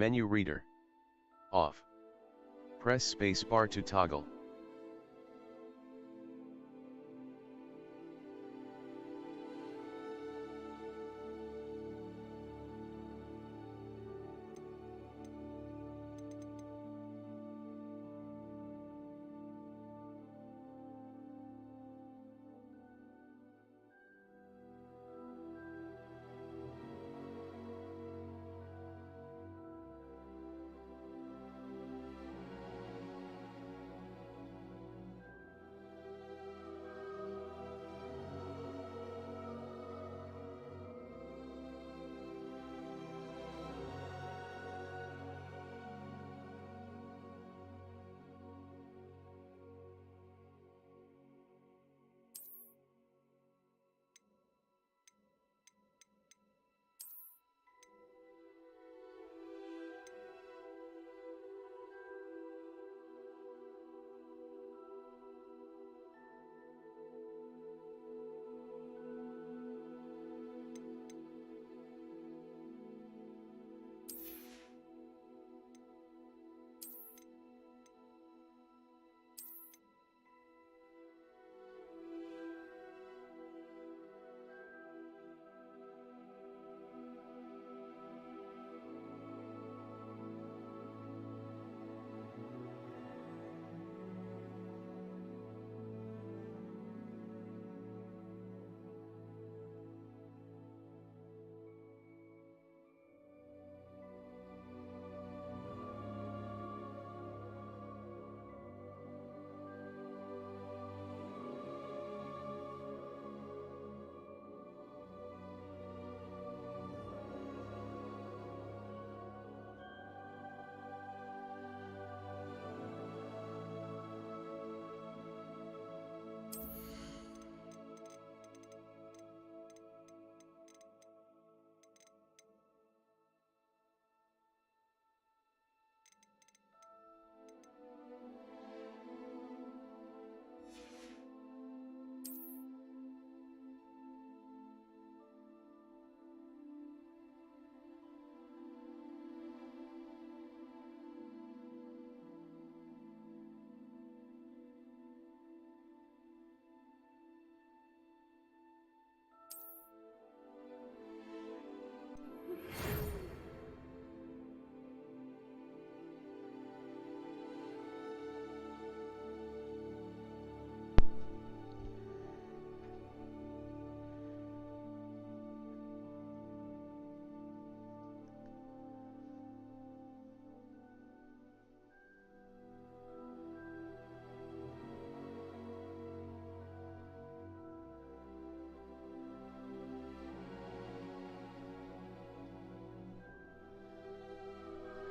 Menu reader. Off. Press space bar to toggle.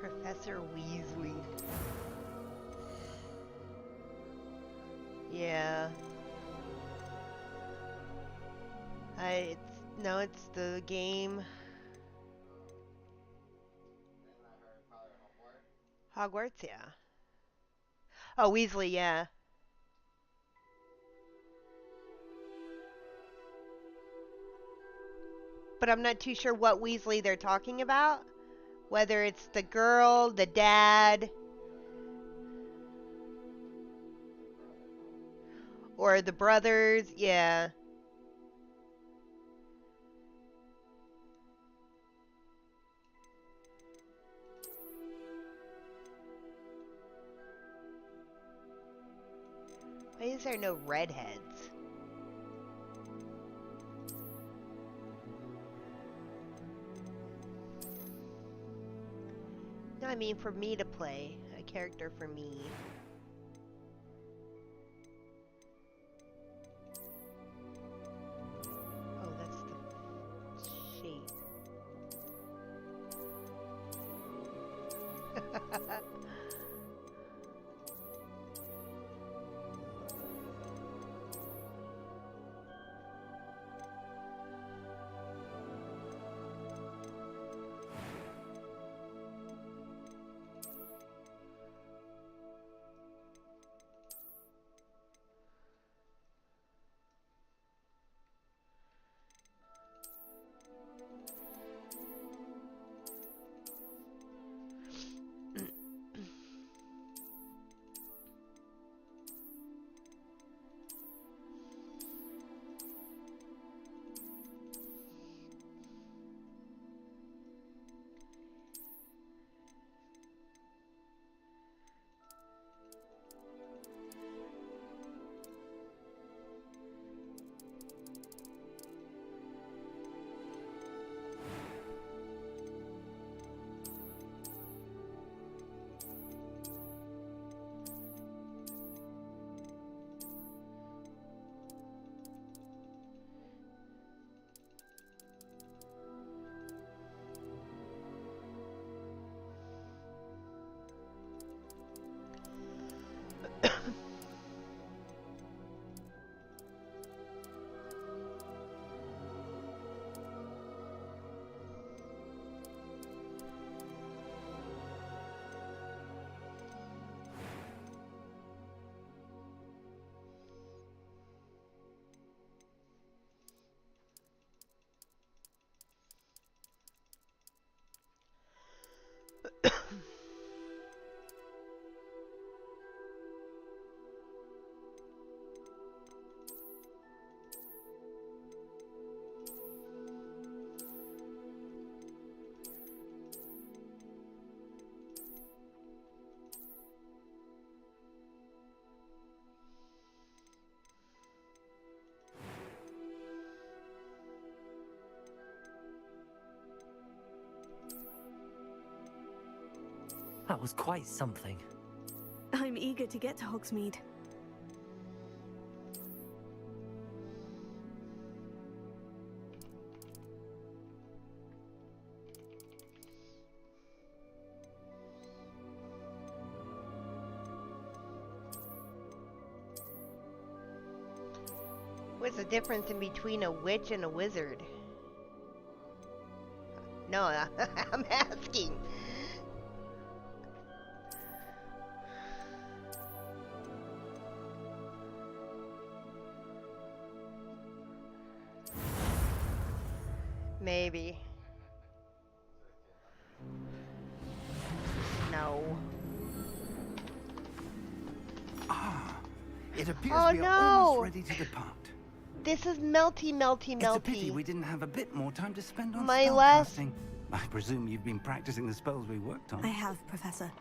Professor Weasley. Yeah. It's the game. Hogwarts, yeah. Oh, Weasley, yeah. But I'm not too sure what Weasley they're talking about. Whether it's the girl, the dad, or the brothers, yeah. Why is there no redheads? No, I mean for me to play. A character for me. Oh, that's the shape. That was quite something. I'm eager to get to Hogsmeade. What's the difference in between a witch and a wizard? No, I'm asking. Maybe. No. It appears Oh, we are no! almost ready to depart. This is melty, melty, It's a pity melty. we didn't have a bit more time to spend on My last- spellcasting. I presume you've been practicing the spells we worked on. I have, Professor.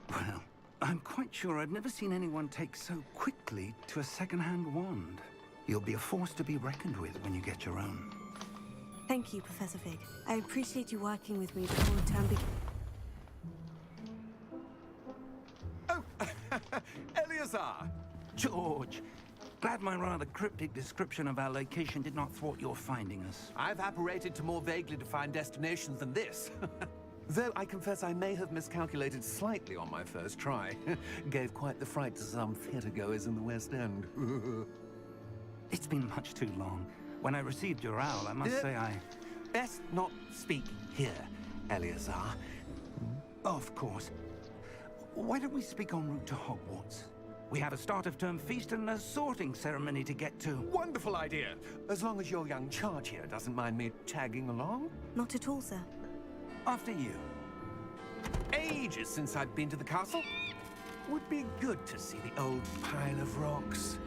Well, I'm quite sure I've never seen anyone take so quickly to a second-hand wand. You'll be a force to be reckoned with when you get your own. Thank you, Professor Fig. I appreciate you working with me before the term begins. Oh, Eleazar! George, glad my rather cryptic description of our location did not thwart your finding us. I've apparated to more vaguely defined destinations than this. Though I confess I may have miscalculated slightly on my first try. Gave quite the fright to some theatre-goers in the West End. It's been much too long. When I received your owl, I must say I... Best not speak here, Eleazar. Of course. Why don't we speak en route to Hogwarts? We have a start-of-term feast and a sorting ceremony to get to. Wonderful idea! As long as your young charge here doesn't mind me tagging along. Not at all, sir. After you. Ages since I've been to the castle. Would be good to see the old pile of rocks.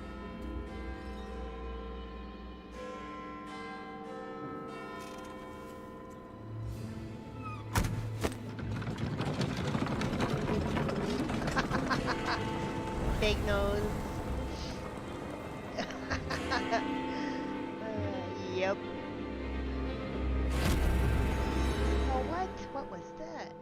Big nose. Yep. Oh, what? What was that?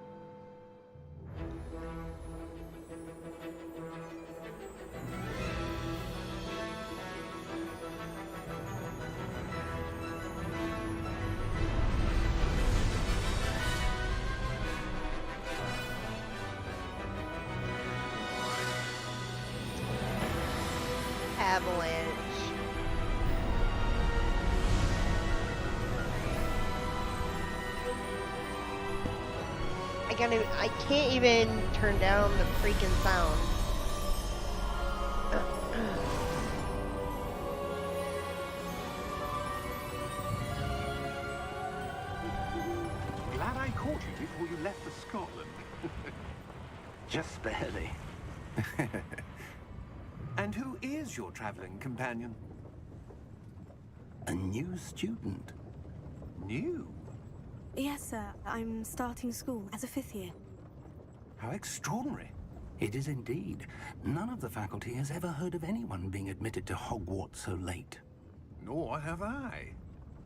Avalanche. I can't even turn down the freaking sound. Glad I caught you before you left for Scotland. Just barely. And who is your traveling companion? A new student. New? Yes, sir. I'm starting school as a 5th year. How extraordinary. It is indeed. None of the faculty has ever heard of anyone being admitted to Hogwarts so late. Nor have I.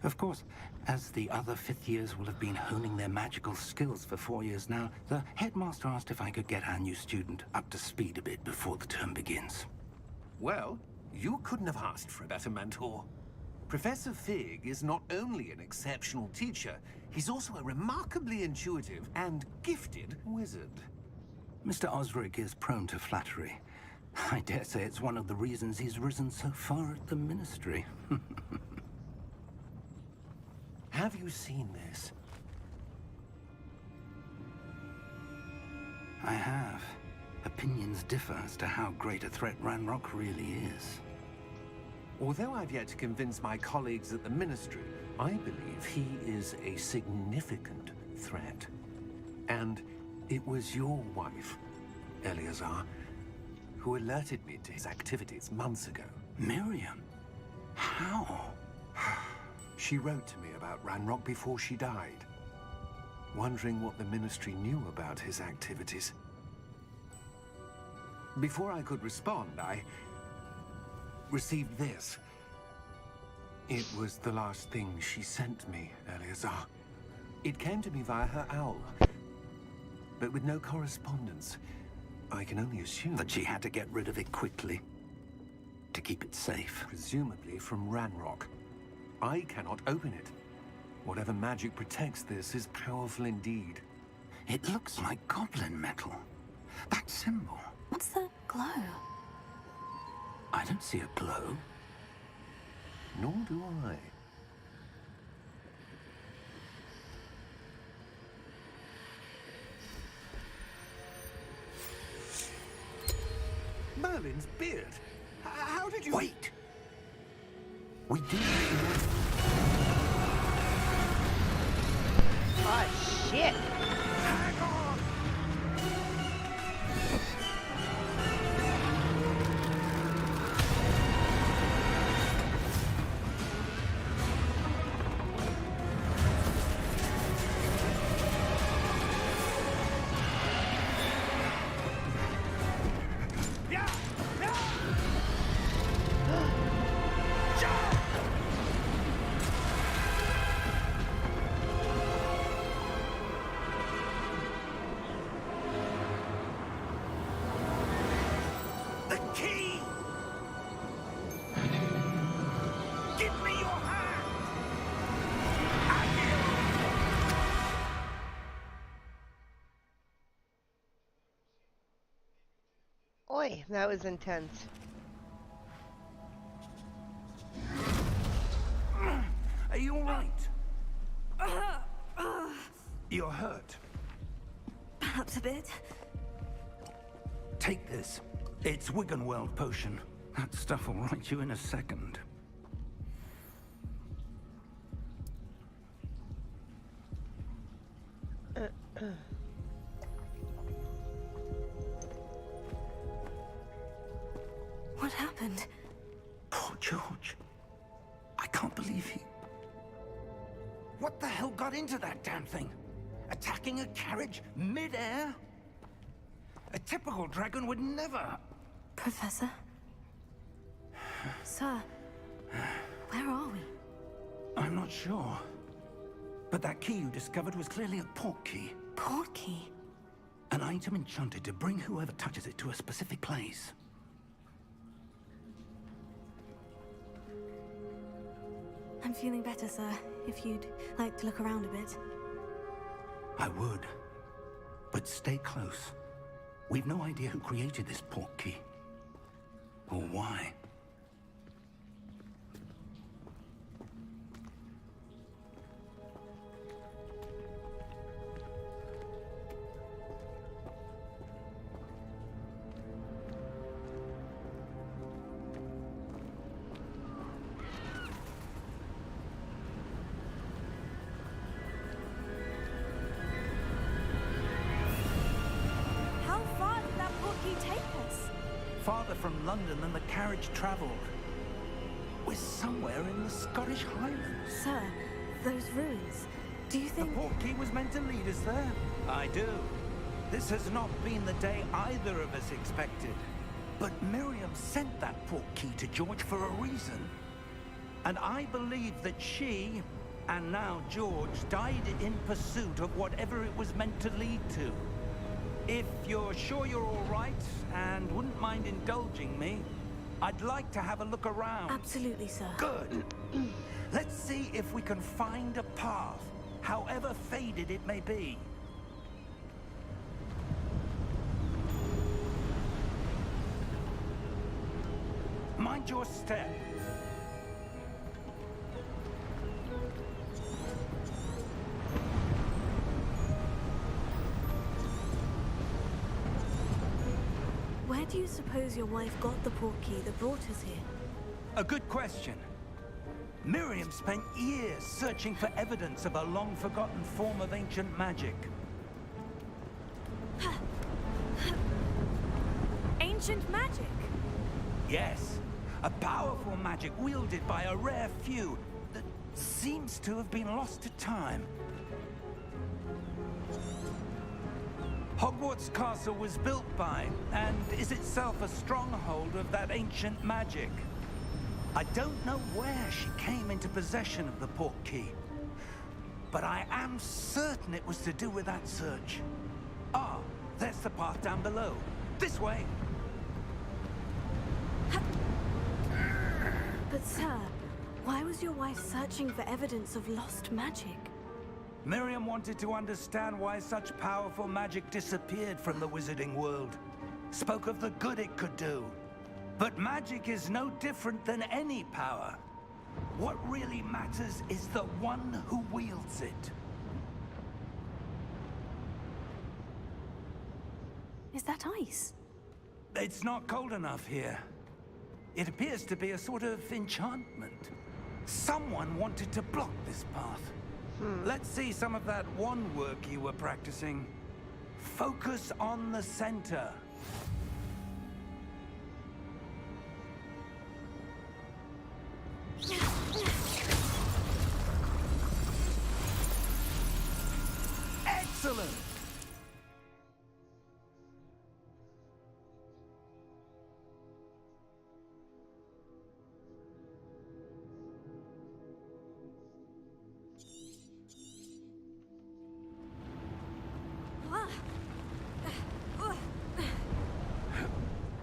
Of course, as the other 5th years will have been honing their magical skills for 4 years now, the headmaster asked if I could get our new student up to speed a bit before the term begins. Well, you couldn't have asked for a better mentor. Professor Fig is not only an exceptional teacher, he's also a remarkably intuitive and gifted wizard. Mr. Osric is prone to flattery. I dare say it's one of the reasons he's risen so far at the Ministry. Have you seen this? I have. Opinions differ as to how great a threat Ranrock really is. Although I've yet to convince my colleagues at the Ministry, I believe he is a significant threat. And it was your wife, Eleazar, who alerted me to his activities months ago. Miriam? How? She wrote to me about Ranrock before she died, wondering what the Ministry knew about his activities. Before I could respond, I received this. It was the last thing she sent me, Eleazar. It came to me via her owl. but with no correspondence. I can only assume That she had to get rid of it quickly to keep it safe. presumably from Ranrock. I cannot open it. Whatever magic protects this is powerful indeed. It looks like goblin metal. That symbol. What's the glow? I don't see a glow. Nor do I. Merlin's beard. How did you... Wait! We did. Oh, shit. Hang on! Yeah! Yeah! Jump! The key! Give me your hand! Oi, that was intense. Are you all right? You're hurt. Perhaps a bit. Take this. It's Wiggenweld potion. That stuff will right you in a second. What happened? Poor George. I can't believe he... What the hell got into that damn thing? Attacking a carriage mid-air? A typical dragon would never... Professor? Sir, where are we? I'm not sure. But that key you discovered was clearly a port key. Port key? An item enchanted to bring whoever touches it to a specific place. I'm feeling better, sir. If you'd like to look around a bit. I would. But stay close. We've no idea who created this port key. Or why. How far did that port key take us? Farther from London than the carriage travelled. We're somewhere in the Scottish Highlands. Sir, those ruins. Do you The think... port key was meant to lead us there. I do. This has not been the day either of us expected. But Miriam sent that port key to George for a reason. And I believe that she, and now George, died in pursuit of whatever it was meant to lead to. If you're sure you're all right, and wouldn't mind indulging me, I'd like to have a look around. Absolutely, sir. Good. Let's see if we can find a path, however faded it may be. Mind your step. Where do you suppose your wife got the port key that brought us here? A good question. Miriam spent years searching for evidence of a long-forgotten form of ancient magic. Ancient magic? Yes, a powerful magic wielded by a rare few that seems to have been lost to time. Hogwarts Castle was built by, and is itself a stronghold of that ancient magic. I don't know where she came into possession of the port key, but I am certain it was to do with that search. Ah, there's the path down below. This way. But sir, why was your wife searching for evidence of lost magic? Miriam wanted to understand why such powerful magic disappeared from the wizarding world. Spoke of the good it could do. But magic is no different than any power. What really matters is the one who wields it. Is that ice? It's not cold enough here. It appears to be a sort of enchantment. Someone wanted to block this path. Let's see some of that wand work you were practicing. Focus on the center. Excellent!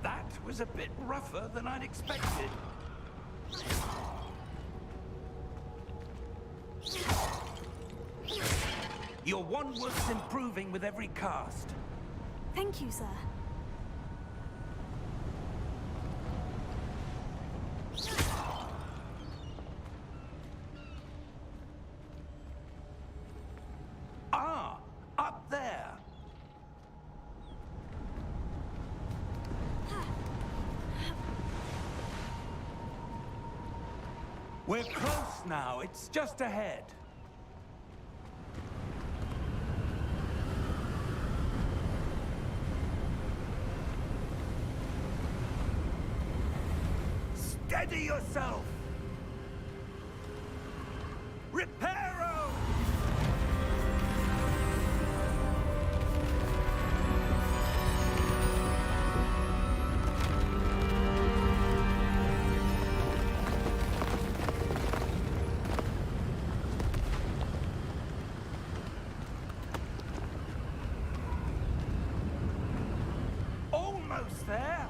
That was a bit rougher than I'd expected. Your wand work's improving with every cast. Thank you, sir. Ah, up there. We're close now. It's just ahead. Steady yourself! Reparo! Almost there!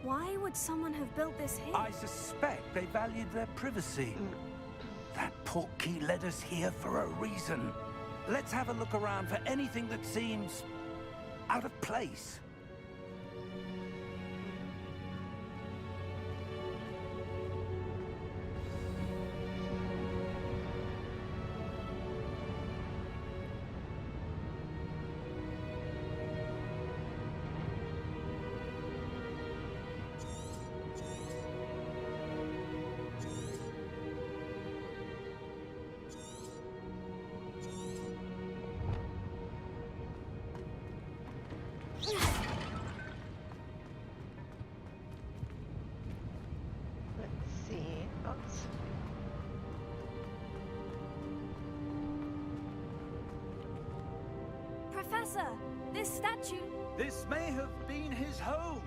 Why would someone have built this here? I suspect they valued their privacy. That portkey led us here for a reason. Let's have a look around for anything that seems out of place. Let's see. Oops. Professor, this statue... This may have been his home.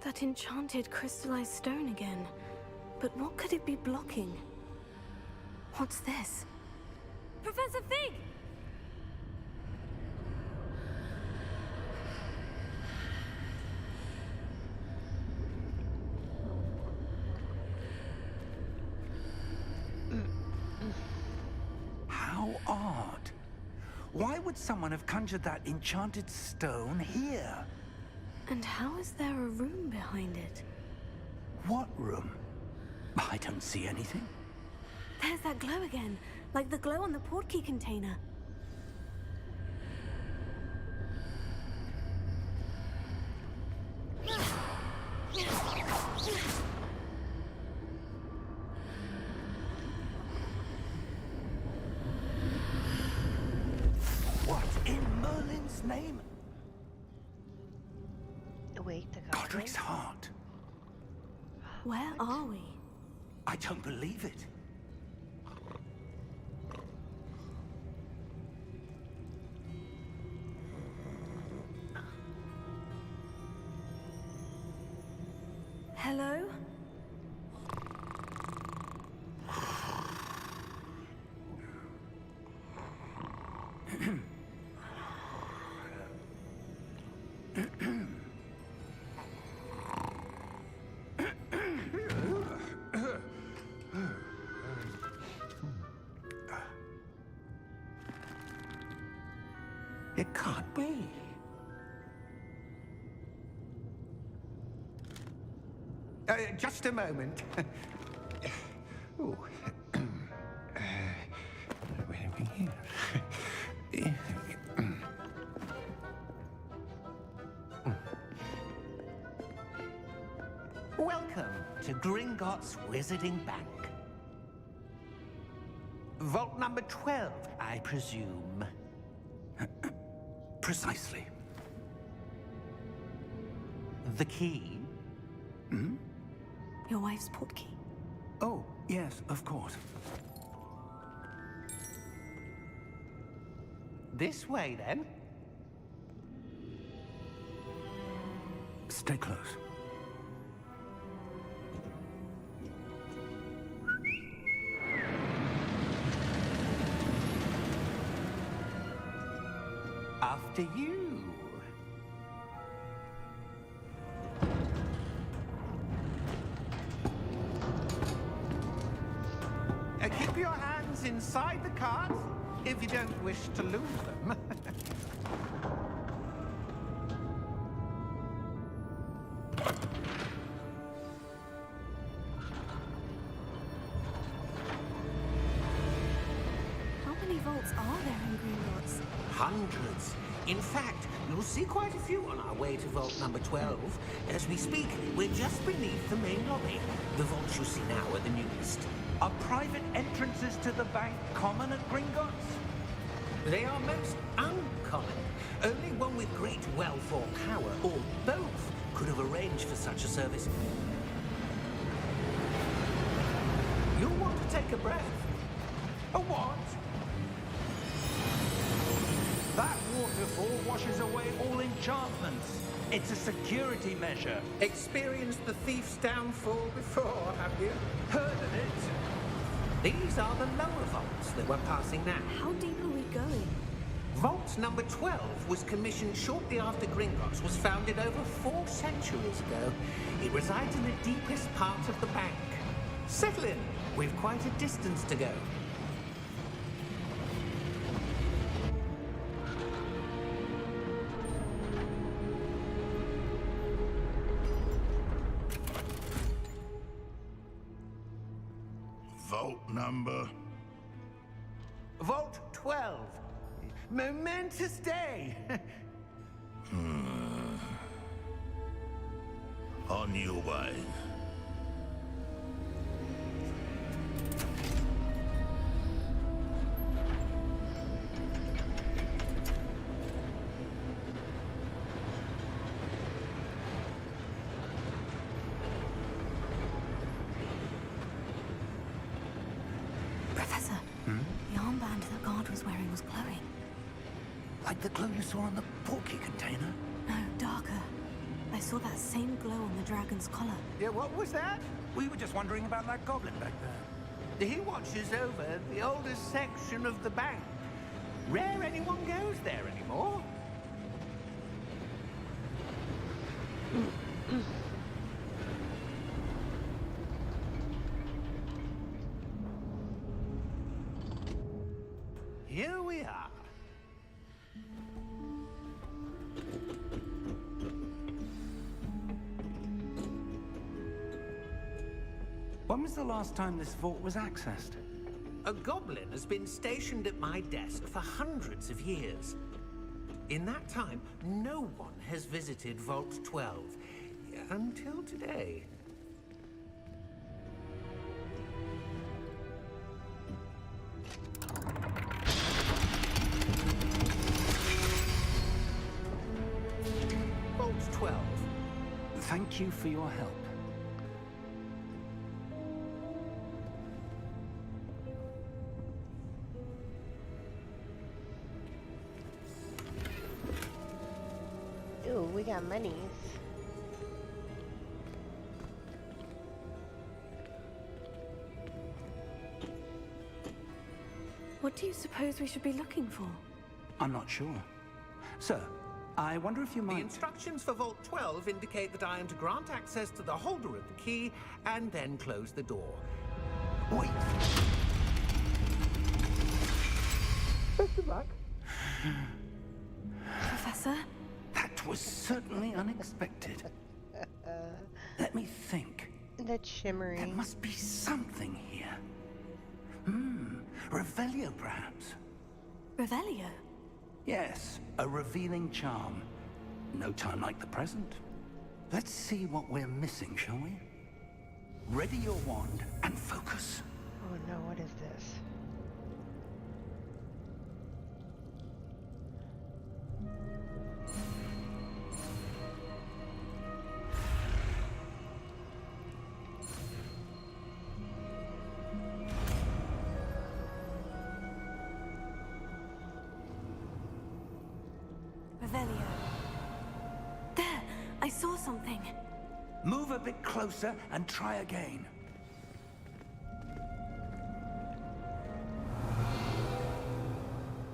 That enchanted crystallized stone again. But what could it be blocking? What's this? Professor Fig! How odd. Why would someone have conjured that enchanted stone here? And how is there a room behind it? What room? I don't see anything. There's that glow again, like the glow on the portkey container. What? Roderick's heart. Where are we? I don't believe it. Hello? It can't be. Just a moment. Oh. Where are we here? Welcome to Gringotts Wizarding Bank. Vault number 12, I presume. Precisely. The key? Your wife's portkey. Oh, yes, of course. This way, then. Stay close. After you. Keep your hands inside the cart if you don't wish to lose them. How many vaults are there in Gringotts? Hundreds. In fact, you'll see quite a few on our way to vault number 12. As we speak, we're just beneath the main lobby. The vaults you see now are the newest. Are private entrances to the bank common at Gringotts? They are most uncommon. Only one with great wealth or power, or both, could have arranged for such a service. You'll want to take a breath. A what? That waterfall washes away all enchantments. It's a security measure. Experienced the thief's downfall before, have you? Heard of it? These are the lower vaults that we're passing now. How deep are we going? Vault number 12 was commissioned shortly after Gringotts was founded over 4 centuries ago. It resides in the deepest part of the bank. Settle in. We've quite a distance to go. Vault number? Vault 12. Momentous day. On your way. Professor, the armband that guard was wearing was glowing. Like the glow you saw on the portkey container? No, darker. I saw that same glow on the dragon's collar. Yeah, what was that? We were just wondering about that goblin back there. He watches over the oldest section of the bank. Rare anyone goes there anymore. Here we are. When was the last time this vault was accessed? A goblin has been stationed at my desk for hundreds of years. In that time, no one has visited Vault 12. Until today. Vault 12. thank you for your help. Ooh, we got monies. What do you suppose we should be looking for? I'm not sure. Sir, I wonder if you The might... instructions for Vault 12 indicate that I am to grant access to the holder of the key and then close the door. Wait! Best of luck. Professor? That was certainly unexpected. Let me think. That's shimmery. There must be something here. Revelio, perhaps? Revelio? Yes, a revealing charm. No time like the present. Let's see what we're missing, shall we? Ready your wand and focus. Oh no, what is this? Revelio. There! I saw something. Move a bit closer and try again.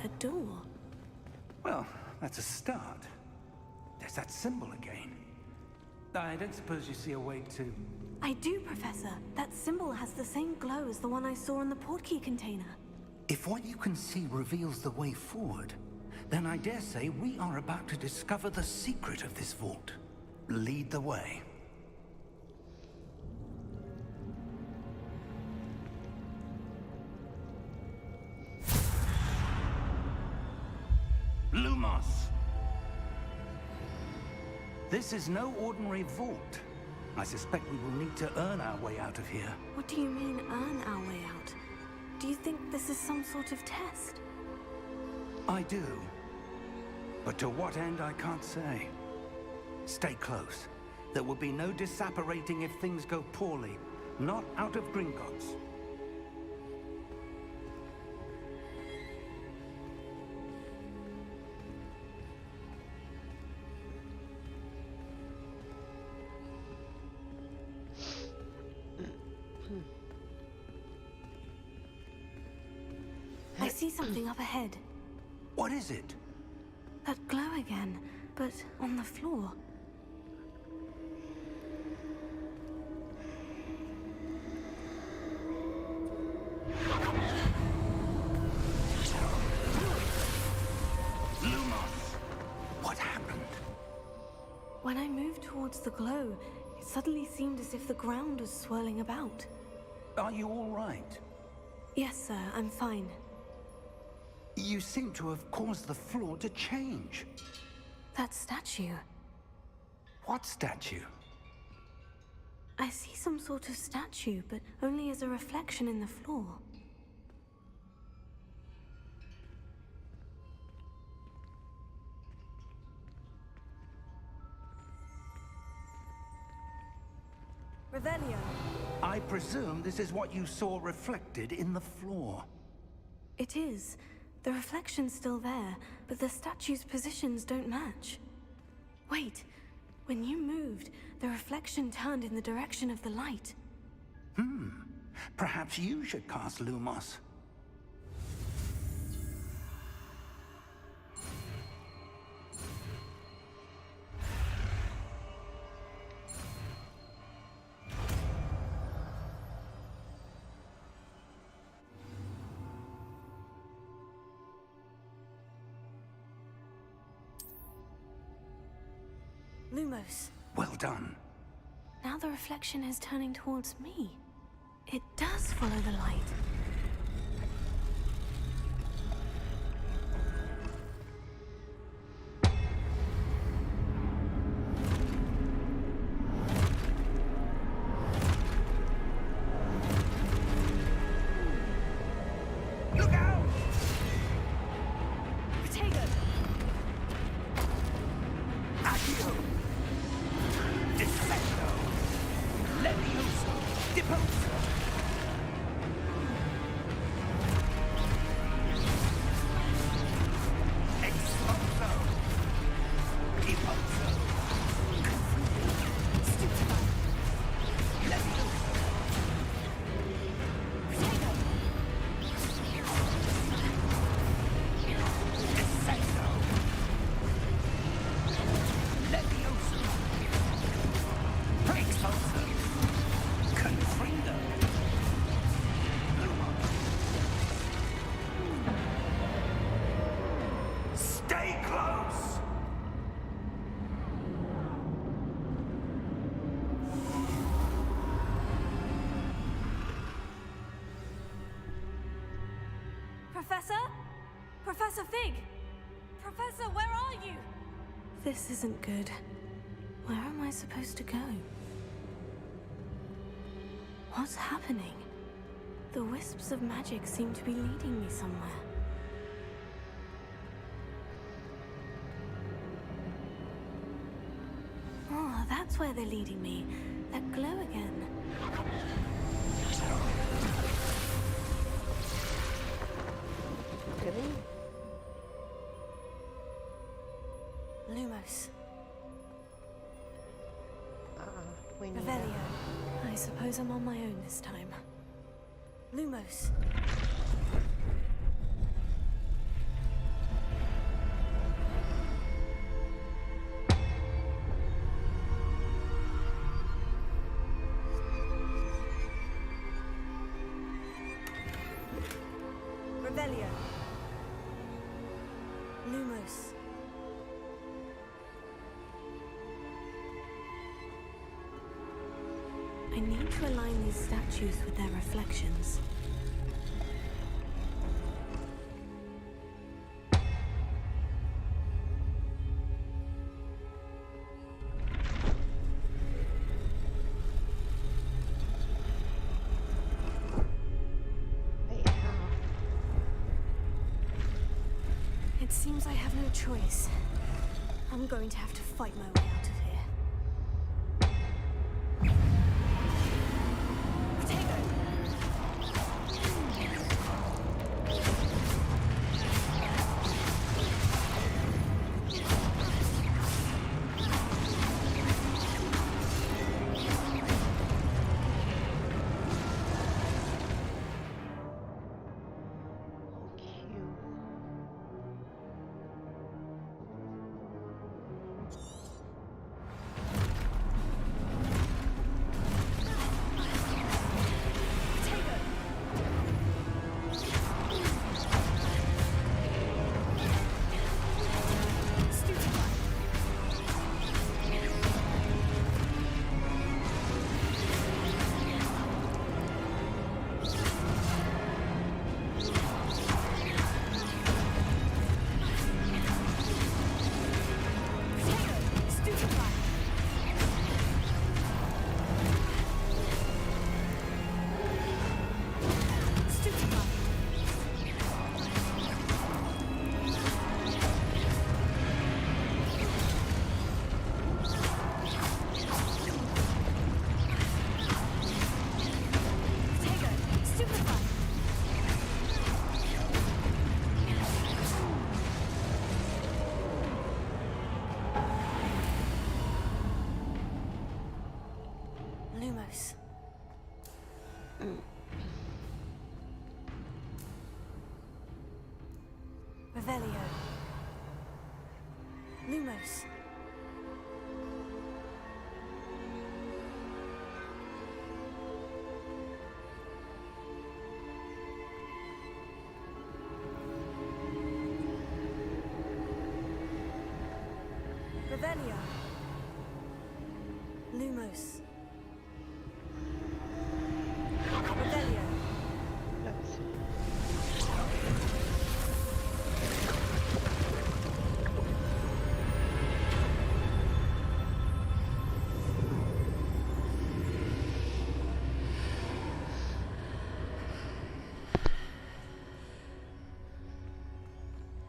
A door. Well, that's a start. There's that symbol again. I don't suppose you see a way to... I do, Professor. That symbol has the same glow as the one I saw in the portkey container. If what you can see reveals the way forward, then I dare say we are about to discover the secret of this vault. Lead the way. Lumos! This is no ordinary vault. I suspect we will need to earn our way out of here. What do you mean, earn our way out? Do you think this is some sort of test? I do. But to what end, I can't say. Stay close. There will be no disapparating if things go poorly. Not out of Gringotts. I see something up ahead. What is it? That glow again, but on the floor. Lumos! What happened? When I moved towards the glow, it suddenly seemed as if the ground was swirling about. Are you all right? Yes, sir, I'm fine. You seem to have caused the floor to change. That statue. What statue? I see some sort of statue, but only as a reflection in the floor. Revelio. I presume this is what you saw reflected in the floor. It is. The reflection's still there, but the statue's positions don't match. Wait. When you moved, the reflection turned in the direction of the light. Perhaps you should cast Lumos. Lumos. Well done. Now the reflection is turning towards me. It does follow the light. Look out! Protego! Accio! Defend! Professor? Professor Fig! Professor, where are you? This isn't good. Where am I supposed to go? What's happening? The wisps of magic seem to be leading me somewhere. Oh, that's where they're leading me. That glow again. Really? Lumos. We need Revelio. I suppose I'm on my own this time. Lumos. Revelio. Lumos. I need to align these statues with their reflections. Wait, how? It seems I have no choice. I'm going to have to fight my way out of here. Lumos. Revelio. Lumos. Revelio. Lumos. Revelio.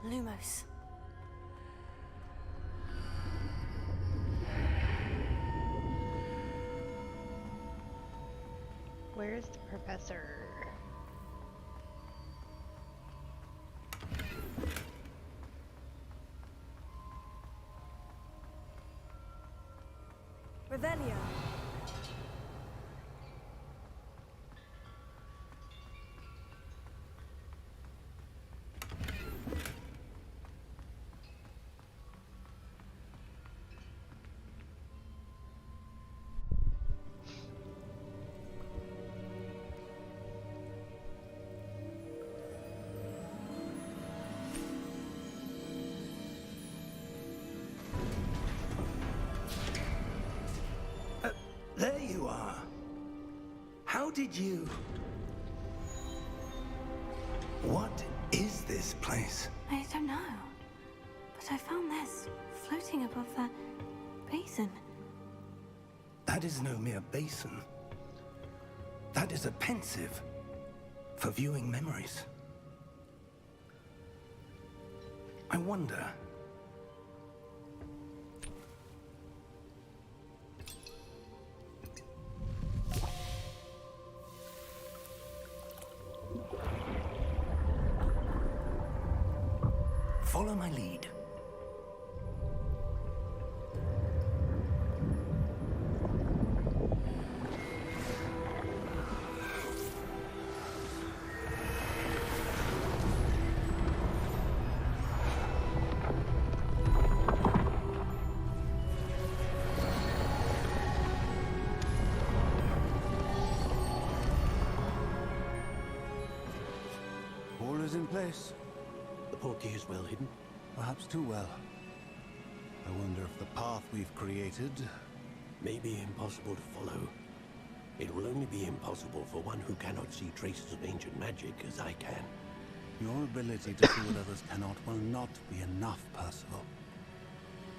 Lumos. Where's the professor? Revelio. There you are. How did you... What is this place? I don't know. But I found this floating above that basin. That is no mere basin. That is a pensive for viewing memories. I wonder... Follow my lead. All is in place. The portkey is well hidden. Perhaps too well. I wonder if the path we've created... May be impossible to follow. It will only be impossible for one who cannot see traces of ancient magic as I can. Your ability to see what others cannot will not be enough, Percival.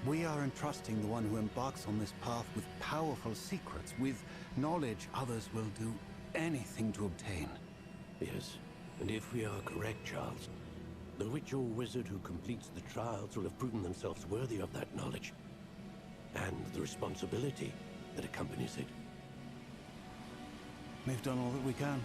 We are entrusting the one who embarks on this path with powerful secrets, with knowledge others will do anything to obtain. Yes, and if we are correct, Charles, the witch or wizard who completes the trials will have proven themselves worthy of that knowledge, and the responsibility that accompanies it. We've done all that we can.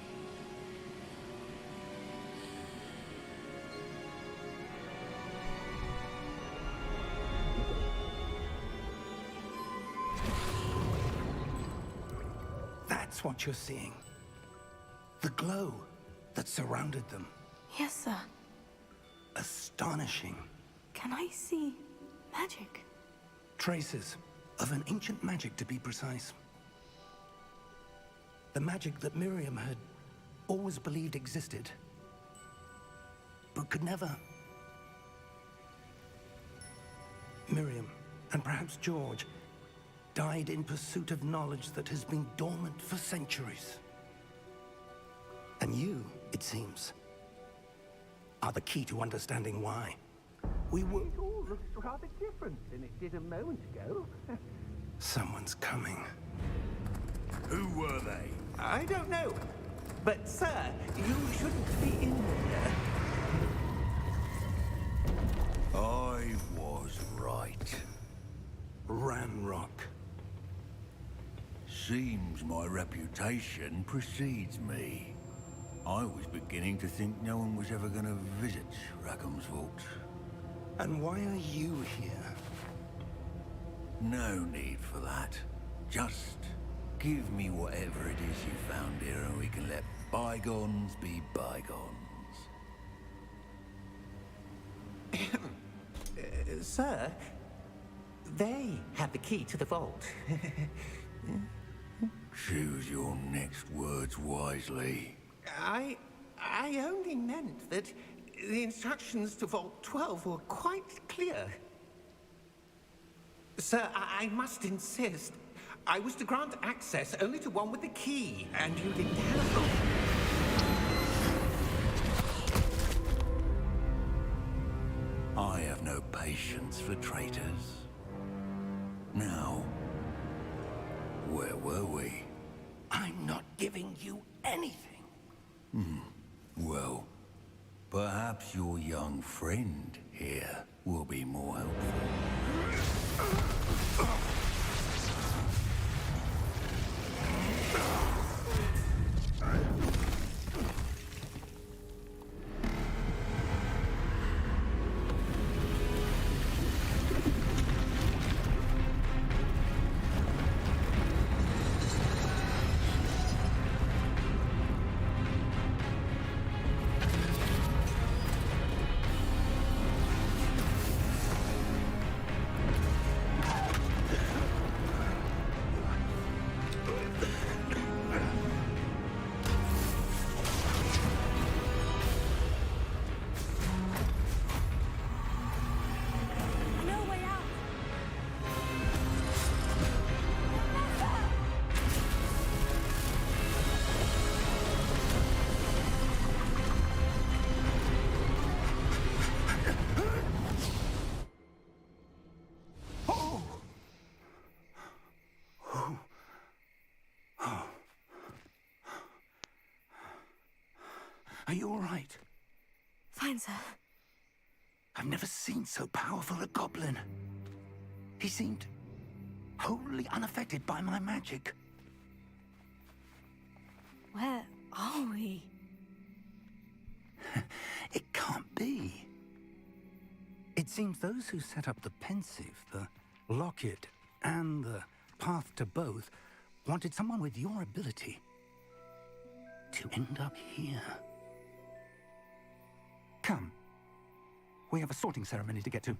That's what you're seeing. The glow that surrounded them. Yes, sir. Astonishing. Can I see magic? Traces of an ancient magic, to be precise. The magic that Miriam had always believed existed, but could never. Miriam, and perhaps George, died in pursuit of knowledge that has been dormant for centuries. And you, it seems, are the key to understanding why. We were... It all looks rather different than it did a moment ago. Someone's coming. Who were they? I don't know. But, sir, you shouldn't be in here. I was right. Ranrock. Seems my reputation precedes me. I was beginning to think no one was ever going to visit Rackham's vault. And why are you here? No need for that. Just give me whatever it is you found here and we can let bygones be bygones. Sir, they have the key to the vault. Choose your next words wisely. I only meant that the instructions to Vault 12 were quite clear. Sir, I must insist. I was to grant access only to one with the key, and you didn't have them. I have no patience for traitors. Now, where were we? I'm not giving you anything. Well, perhaps your young friend here will be more helpful. Are you all right? Fine, sir. I've never seen so powerful a goblin. He seemed wholly unaffected by my magic. Where are we? It can't be. It seems those who set up the pensive, the locket, and the path to both wanted someone with your ability to end up here. Come. We have a sorting ceremony to get to.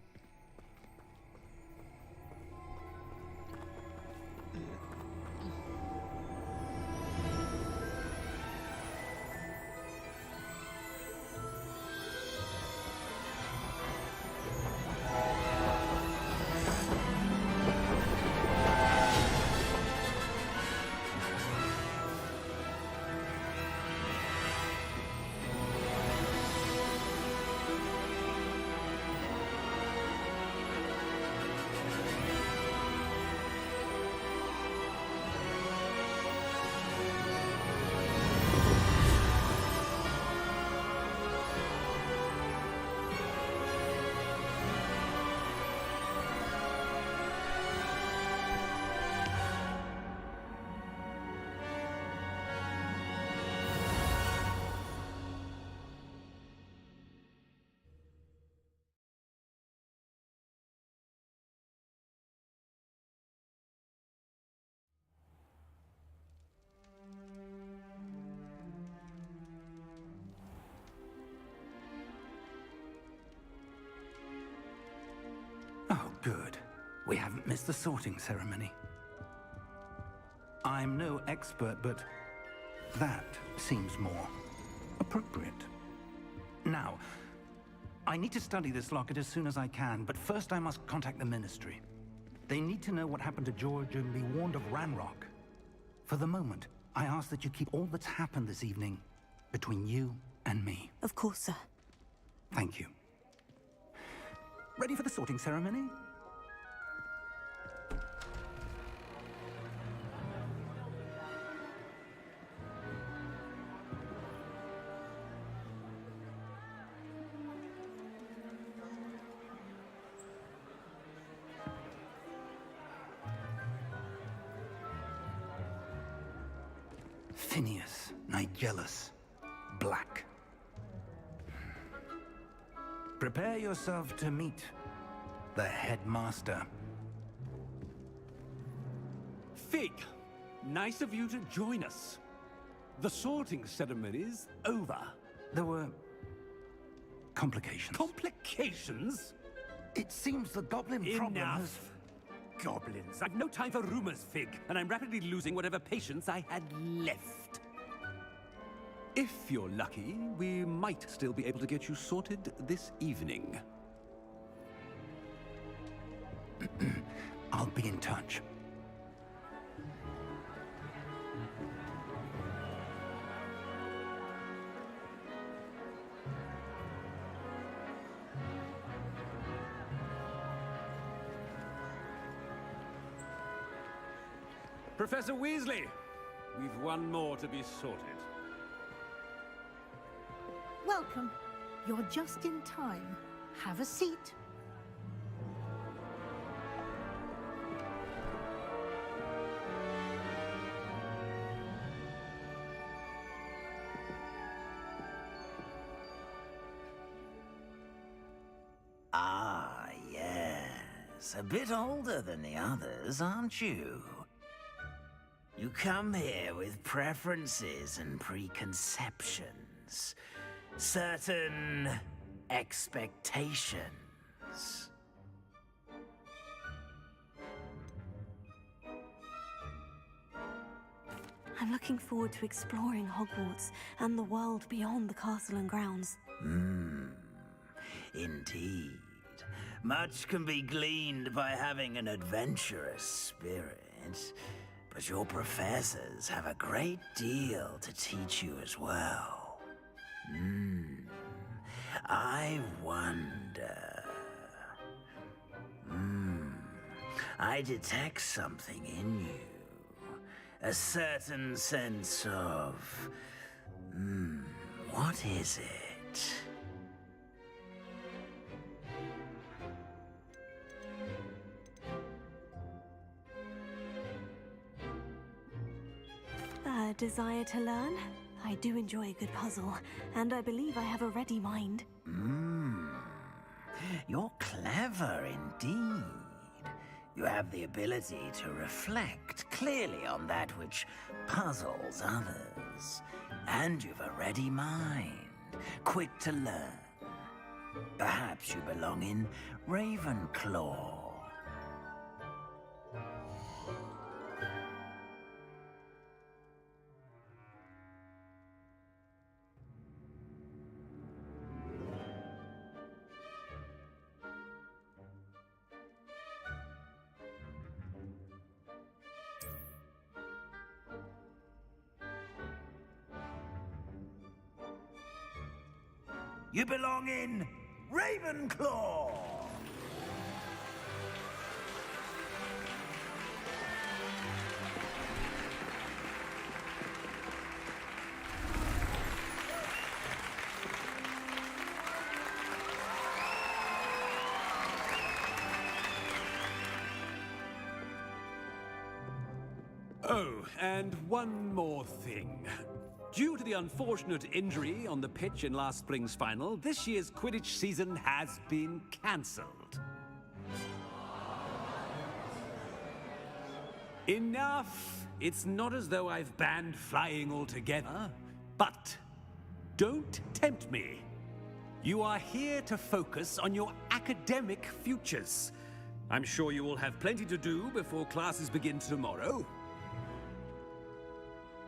Oh, good. We haven't missed the sorting ceremony. I'm no expert, but that seems more appropriate. Now, I need to study this locket as soon as I can, but first I must contact the Ministry. They need to know what happened to George and be warned of Ranrock. For the moment, I ask that you keep all that's happened this evening between you and me. Of course, sir. Thank you. Ready for the sorting ceremony? Phineas, Nigellus, Black. Prepare yourself to meet the headmaster. Fig, nice of you to join us. The sorting ceremony's over. There were complications. Complications? It seems the goblin problem has... Enough. Goblins. I've no time for rumors, Fig, and I'm rapidly losing whatever patience I had left. If you're lucky, we might still be able to get you sorted this evening. I'll be in touch. Professor Weasley, we've one more to be sorted. Welcome. You're just in time. Have a seat. Ah, yes. A bit older than the others, aren't you? You come here with preferences and preconceptions. Certain expectations. I'm looking forward to exploring Hogwarts and the world beyond the castle and grounds. Indeed. Much can be gleaned by having an adventurous spirit, but your professors have a great deal to teach you as well. I wonder... I detect something in you. A certain sense of... What is it? A desire to learn? I do enjoy a good puzzle, and I believe I have a ready mind. You're clever indeed. You have the ability to reflect clearly on that which puzzles others. And you've a ready mind, quick to learn. Perhaps you belong in Ravenclaw. You belong in Ravenclaw! Oh, and one more thing. Due to the unfortunate injury on the pitch in last spring's final, this year's Quidditch season has been cancelled. Enough! It's not as though I've banned flying altogether, but don't tempt me. You are here to focus on your academic futures. I'm sure you will have plenty to do before classes begin tomorrow.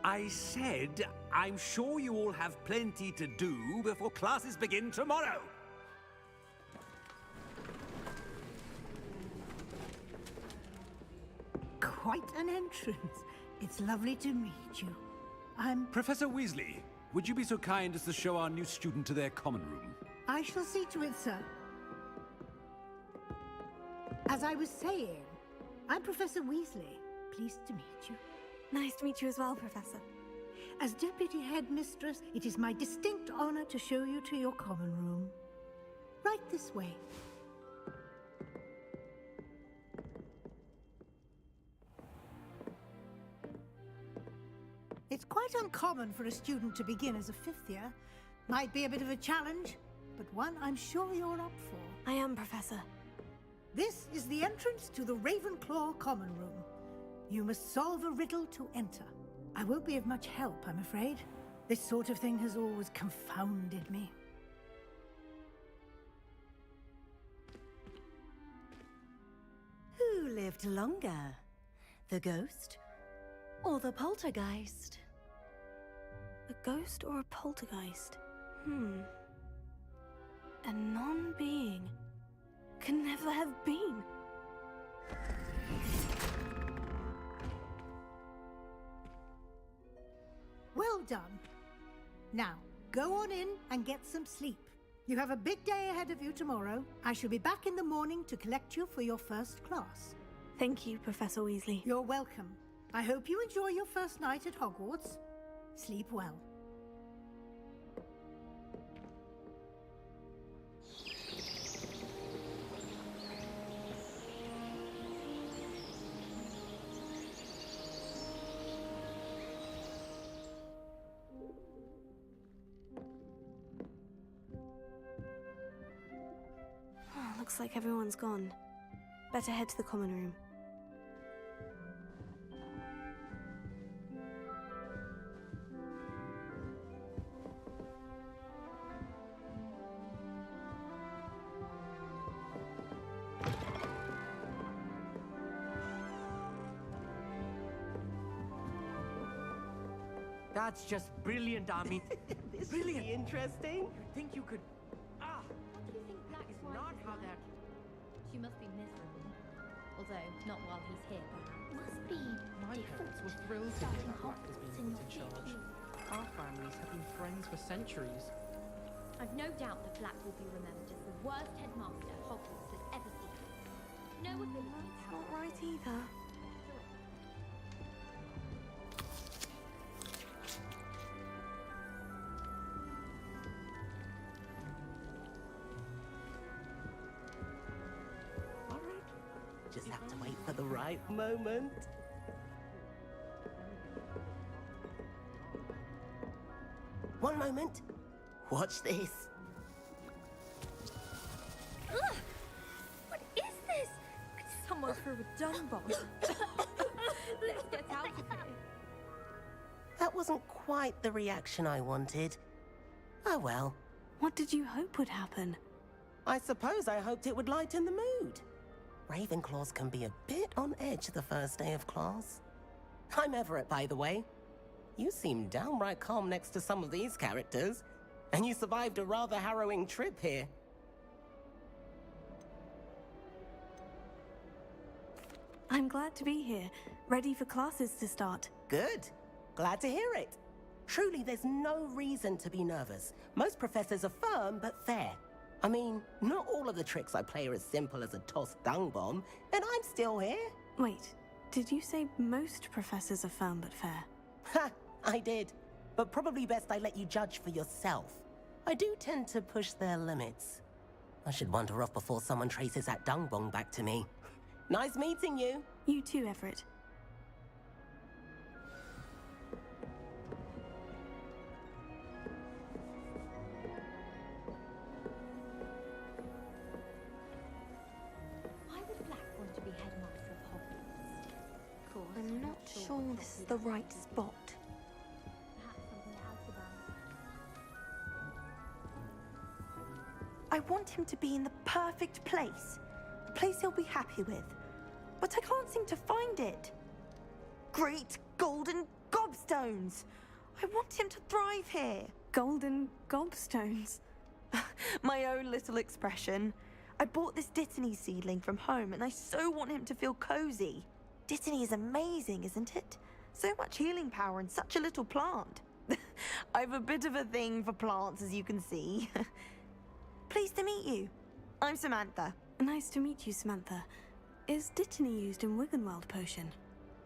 I said, I'm sure you all have plenty to do before classes begin tomorrow. Quite an entrance. It's lovely to meet you. I'm... Professor Weasley, would you be so kind as to show our new student to their common room? I shall see to it, sir. As I was saying, I'm Professor Weasley. Pleased to meet you. Nice to meet you as well, Professor. As Deputy Headmistress, it is my distinct honor to show you to your common room. Right this way. It's quite uncommon for a student to begin as a fifth year. Might be a bit of a challenge, but one I'm sure you're up for. I am, Professor. This is the entrance to the Ravenclaw common room. You must solve a riddle to enter. I won't be of much help, I'm afraid. This sort of thing has always confounded me. Who lived longer? The ghost or the poltergeist? A ghost or a poltergeist? A non-being can never have been. Well done. Now, go on in and get some sleep. You have a big day ahead of you tomorrow. I shall be back in the morning to collect you for your first class. Thank you, Professor Weasley. You're welcome. I hope you enjoy your first night at Hogwarts. Sleep well. Looks like everyone's gone. Better head to the common room. That's just brilliant, Ami. This Brilliant. should be interesting. You think you could... What do you think Black It's White not is how like? that... She must be miserable. Although, not while he's here, perhaps. Must be My parents were thrilled to hear that Black has been put in charge. Our families have been friends for centuries. I've no doubt that Black will be remembered as the worst headmaster Hogwarts has ever seen. No ability to That's have not right either. the right moment. One moment. Watch this. Ugh! What is this? Someone threw a dung bomb. Let's get out of here. That wasn't quite the reaction I wanted. Oh well. What did you hope would happen? I suppose I hoped it would lighten the mood. Ravenclaws can be a bit on edge the first day of class. I'm Everett, by the way. You seem downright calm next to some of these characters, and you survived a rather harrowing trip here. I'm glad to be here, ready for classes to start. Good. Glad to hear it. Truly, there's no reason to be nervous. Most professors are firm but fair. I mean, not all of the tricks I play are as simple as a tossed dung bomb, and I'm still here. Wait, did you say most professors are firm but fair? Ha! I did. But probably best I let you judge for yourself. I do tend to push their limits. I should wander off before someone traces that dung bomb back to me. Nice meeting you. You too, Everett. Why would Black want to be headmaster of Hogwarts? Of course. I'm not sure this is the right spot. Perhaps something else about. I want him to be in the perfect place. A place he'll be happy with. But I can't seem to find it. Great golden gobstones! I want him to thrive here. Golden gobstones? My own little expression. I bought this Dittany seedling from home and I so want him to feel cozy. Dittany is amazing, isn't it? So much healing power in such a little plant. I've a bit of a thing for plants, as you can see. Pleased to meet you. I'm Samantha. Nice to meet you, Samantha. Is Dittany used in Wiggenweld potion?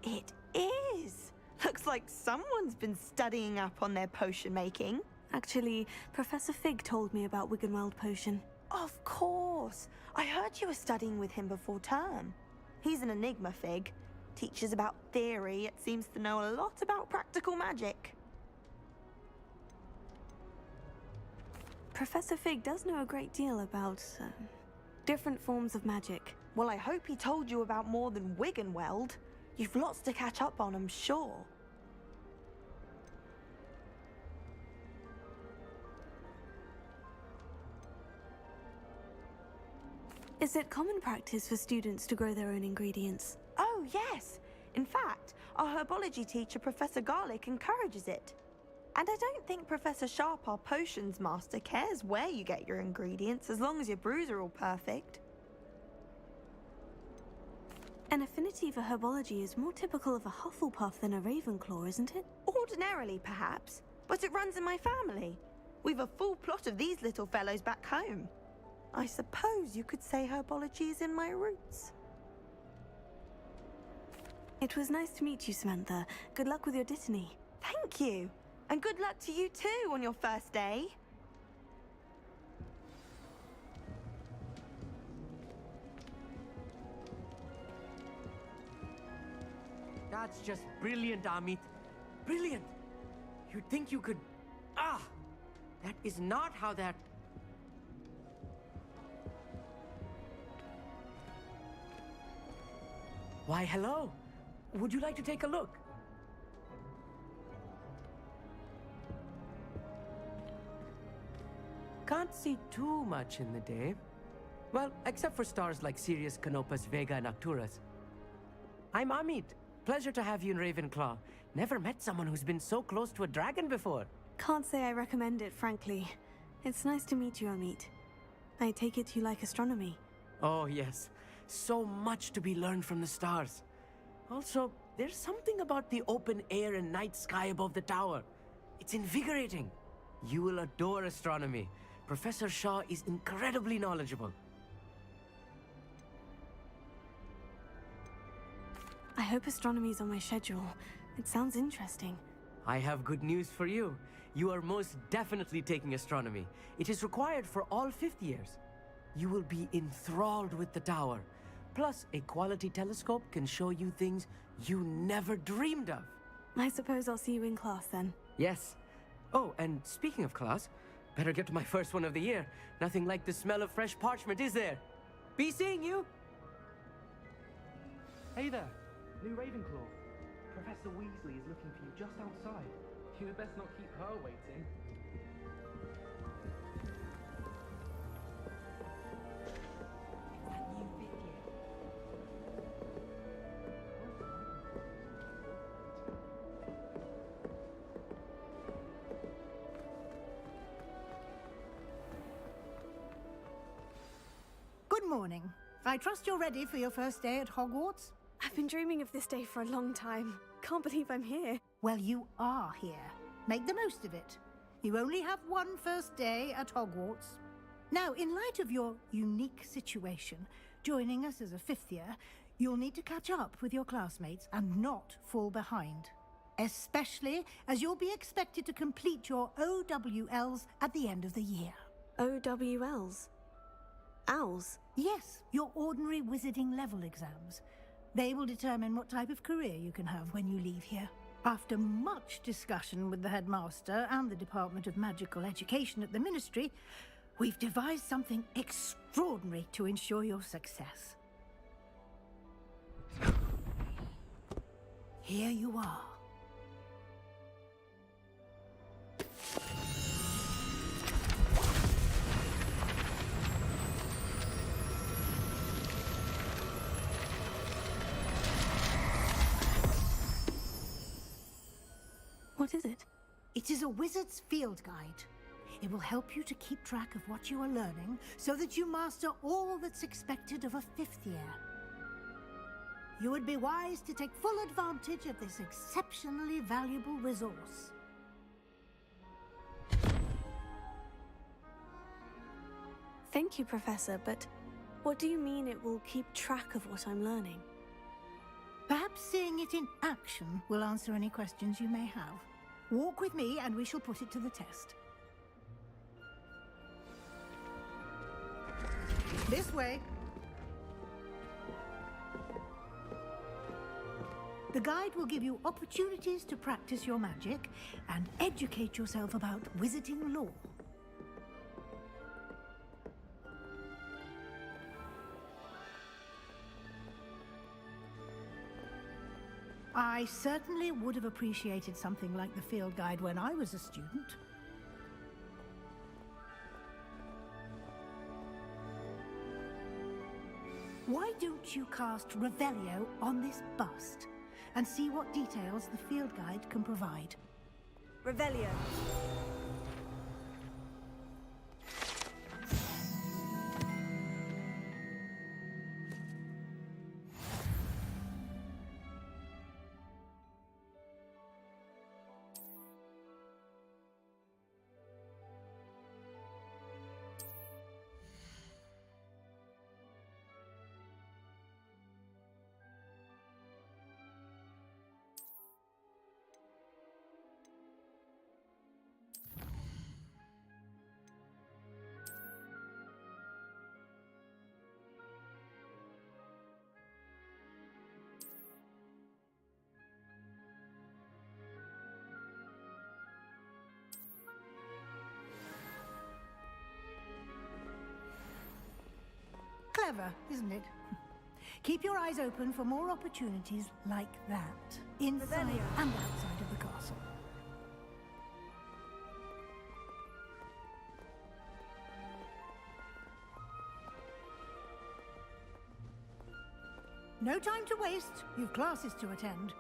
It is. Looks like someone's been studying up on their potion making. Actually, Professor Fig told me about Wiggenweld potion. Of course. I heard you were studying with him before term. He's an enigma, Fig. Teaches about theory, yet seems to know a lot about practical magic. Professor Fig does know a great deal about different forms of magic. Well, I hope he told you about more than Wiggenweld. You've lots to catch up on, I'm sure. Is it common practice for students to grow their own ingredients? Oh, yes. In fact, our herbology teacher, Professor Garlick, encourages it. And I don't think Professor Sharp, our potions master, cares where you get your ingredients as long as your brews are all perfect. An affinity for herbology is more typical of a Hufflepuff than a Ravenclaw, isn't it? Ordinarily, perhaps, but it runs in my family. We've a full plot of these little fellows back home. I suppose you could say herbology is in my roots. It was nice to meet you, Samantha. Good luck with your Dittany. Thank you. And good luck to you too on your first day. That's just brilliant, Amit. Brilliant! You'd think you could... Ah! That is not how that... Why, hello. Would you like to take a look? Can't see too much in the day. Well, except for stars like Sirius, Canopus, Vega, and Arcturus. I'm Amit. Pleasure to have you in Ravenclaw. Never met someone who's been so close to a dragon before. Can't say I recommend it, frankly. It's nice to meet you, Amit. I take it you like astronomy. Oh, yes. So much to be learned from the stars. Also, there's something about the open air and night sky above the tower. It's invigorating. You will adore astronomy. Professor Shaw is incredibly knowledgeable. I hope astronomy's on my schedule. It sounds interesting. I have good news for you. You are most definitely taking astronomy. It is required for all 5th years. You will be enthralled with the tower. Plus, a quality telescope can show you things you never dreamed of. I suppose I'll see you in class then. Yes. Oh, and speaking of class, better get to my first one of the year. Nothing like the smell of fresh parchment, is there? Be seeing you! Hey there, new Ravenclaw. Professor Weasley is looking for you just outside. You had best not keep her waiting. Good morning. I trust you're ready for your first day at Hogwarts? I've been dreaming of this day for a long time. Can't believe I'm here. Well, you are here. Make the most of it. You only have one first day at Hogwarts. Now, in light of your unique situation, joining us as a fifth year, you'll need to catch up with your classmates and not fall behind. Especially as you'll be expected to complete your OWLs at the end of the year. OWLs? Owls? Yes, your ordinary wizarding level exams. They will determine what type of career you can have when you leave here. After much discussion with the headmaster and the Department of Magical Education at the Ministry, we've devised something extraordinary to ensure your success. Here you are. What is it? It is a wizard's field guide. It will help you to keep track of what you are learning so that you master all that's expected of a fifth year. You would be wise to take full advantage of this exceptionally valuable resource. Thank you, Professor, but what do you mean it will keep track of what I'm learning? Perhaps seeing it in action will answer any questions you may have. Walk with me and we shall put it to the test. This way. The guide will give you opportunities to practice your magic and educate yourself about wizarding lore. I certainly would have appreciated something like the field guide when I was a student. Why don't you cast Revelio on this bust and see what details the field guide can provide? Revelio. Clever, isn't it? Keep your eyes open for more opportunities like that, inside and outside of the castle. No time to waste. You've classes to attend.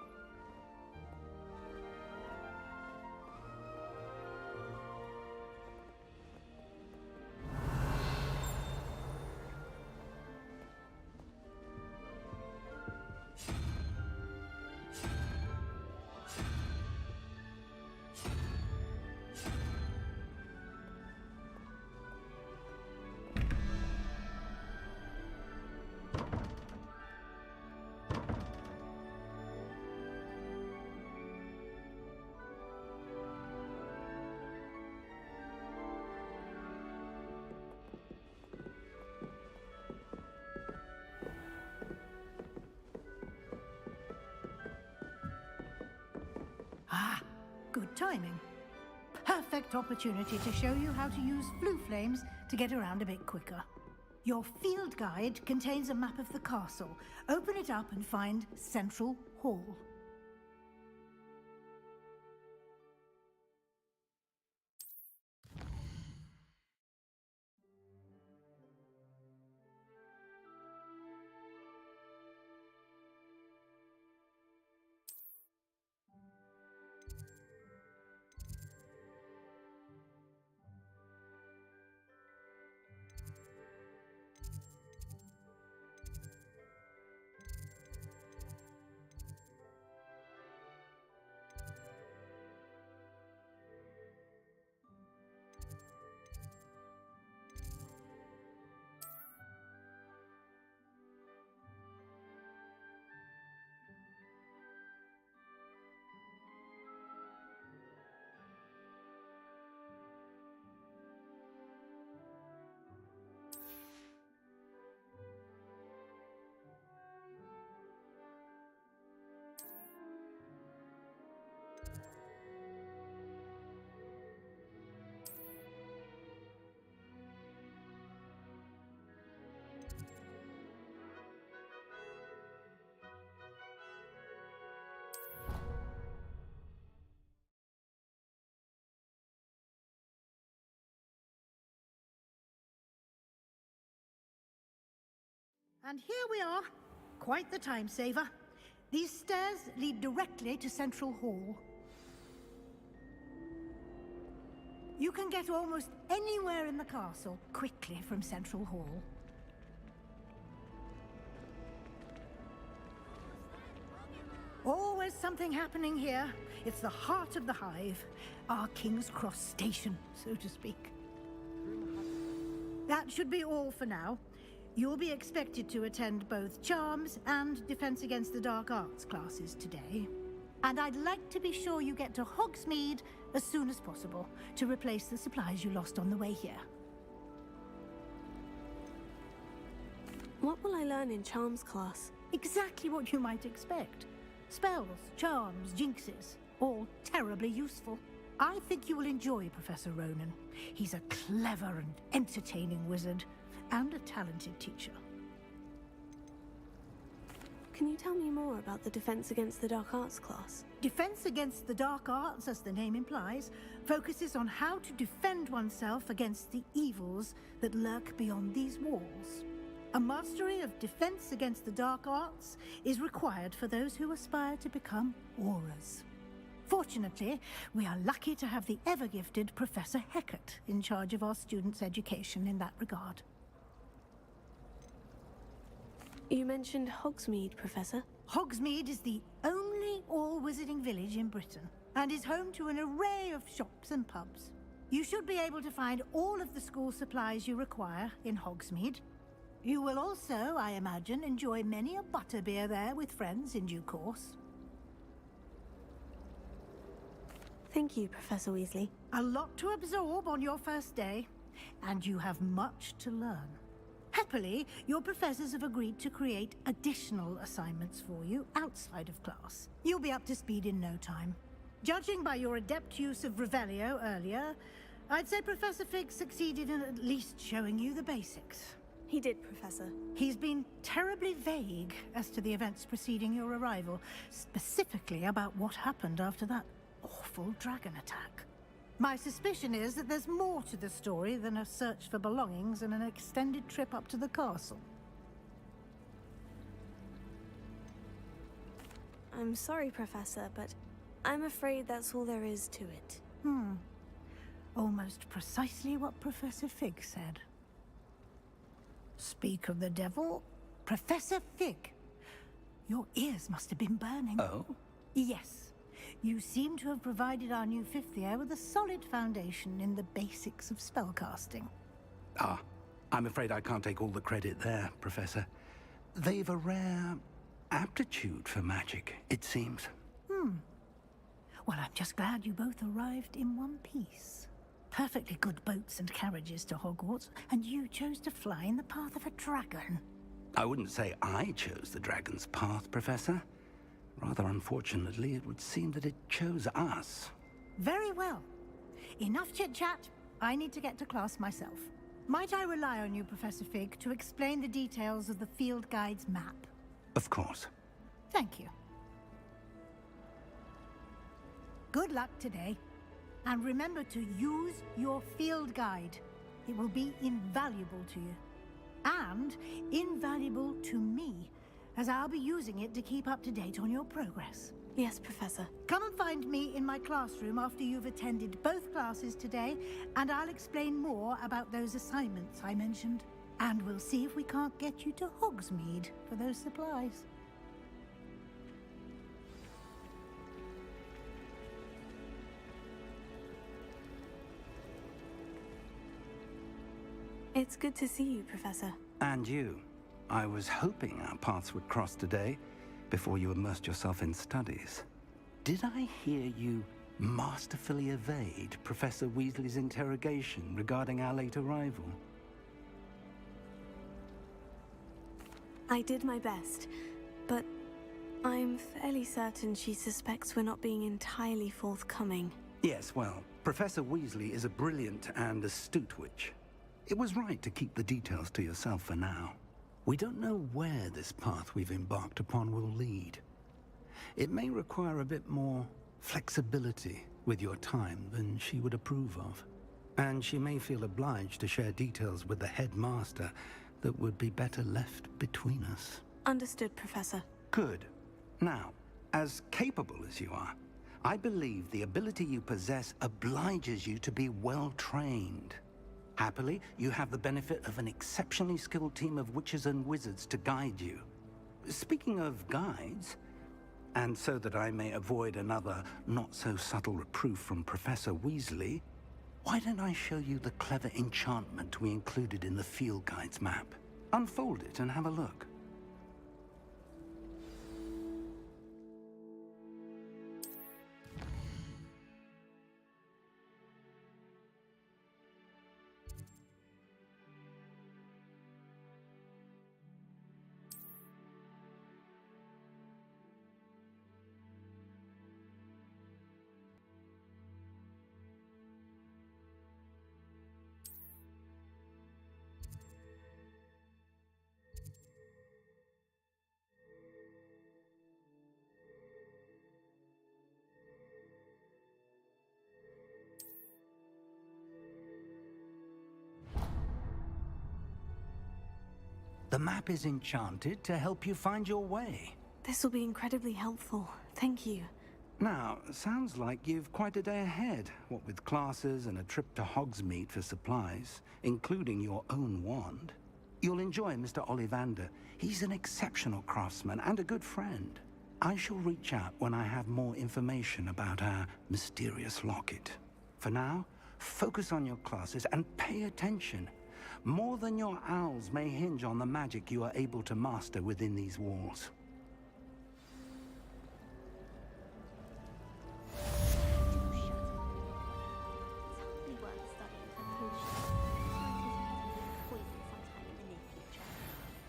timing. Perfect opportunity to show you how to use flue flames to get around a bit quicker. Your field guide contains a map of the castle. Open it up and find Central Hall. And here we are. Quite the time saver. These stairs lead directly to Central Hall. You can get almost anywhere in the castle quickly from Central Hall. Always something happening here. It's the heart of the hive. Our King's Cross station, so to speak. That should be all for now. You'll be expected to attend both Charms and Defense Against the Dark Arts classes today. And I'd like to be sure you get to Hogsmeade as soon as possible to replace the supplies you lost on the way here. What will I learn in Charms class? Exactly what you might expect. Spells, charms, jinxes, all terribly useful. I think you will enjoy Professor Ronan. He's a clever and entertaining wizard, and a talented teacher. Can you tell me more about the Defense Against the Dark Arts class? Defense Against the Dark Arts, as the name implies, focuses on how to defend oneself against the evils that lurk beyond these walls. A mastery of Defense Against the Dark Arts is required for those who aspire to become Aurors. Fortunately, we are lucky to have the ever-gifted Professor Hecat in charge of our students' education in that regard. You mentioned Hogsmeade, Professor. Hogsmeade is the only all-wizarding village in Britain, and is home to an array of shops and pubs. You should be able to find all of the school supplies you require in Hogsmeade. You will also, I imagine, enjoy many a butterbeer there with friends in due course. Thank you, Professor Weasley. A lot to absorb on your first day, and you have much to learn. Happily, your professors have agreed to create additional assignments for you outside of class. You'll be up to speed in no time. Judging by your adept use of Revelio earlier, I'd say Professor Fig succeeded in at least showing you the basics. He did, Professor. He's been terribly vague as to the events preceding your arrival, specifically about what happened after that awful dragon attack. My suspicion is that there's more to the story than a search for belongings and an extended trip up to the castle. I'm sorry, Professor, but I'm afraid that's all there is to it. Almost precisely what Professor Fig said. Speak of the devil, Professor Fig. Your ears must have been burning. Oh? Yes. You seem to have provided our new fifth year with a solid foundation in the basics of spellcasting. Ah, I'm afraid I can't take all the credit there, Professor. They've a rare aptitude for magic, it seems. Well, I'm just glad you both arrived in one piece. Perfectly good boats and carriages to Hogwarts, and you chose to fly in the path of a dragon. I wouldn't say I chose the dragon's path, Professor. Rather unfortunately, it would seem that it chose us. Very well. Enough chit-chat. I need to get to class myself. Might I rely on you, Professor Fig, to explain the details of the field guide's map? Of course. Thank you. Good luck today. And remember to use your field guide. It will be invaluable to you. And invaluable to me, as I'll be using it to keep up to date on your progress. Yes, Professor. Come and find me in my classroom after you've attended both classes today, and I'll explain more about those assignments I mentioned. And we'll see if we can't get you to Hogsmeade for those supplies. It's good to see you, Professor. And you. I was hoping our paths would cross today, before you immersed yourself in studies. Did I hear you masterfully evade Professor Weasley's interrogation regarding our late arrival? I did my best, but I'm fairly certain she suspects we're not being entirely forthcoming. Yes, well, Professor Weasley is a brilliant and astute witch. It was right to keep the details to yourself for now. We don't know where this path we've embarked upon will lead. It may require a bit more flexibility with your time than she would approve of. And she may feel obliged to share details with the headmaster that would be better left between us. Understood, Professor. Good. Now, as capable as you are, I believe the ability you possess obliges you to be well trained. Happily, you have the benefit of an exceptionally skilled team of witches and wizards to guide you. Speaking of guides, and so that I may avoid another not-so-subtle reproof from Professor Weasley, why don't I show you the clever enchantment we included in the field guide's map? Unfold it and have a look. The map is enchanted to help you find your way. This will be incredibly helpful. Thank you. Now, sounds like you've quite a day ahead, what with classes and a trip to Hogsmeade for supplies, including your own wand. You'll enjoy Mr. Ollivander. He's an exceptional craftsman and a good friend. I shall reach out when I have more information about our mysterious locket. For now, focus on your classes and pay attention. More than your owls may hinge on the magic you are able to master within these walls.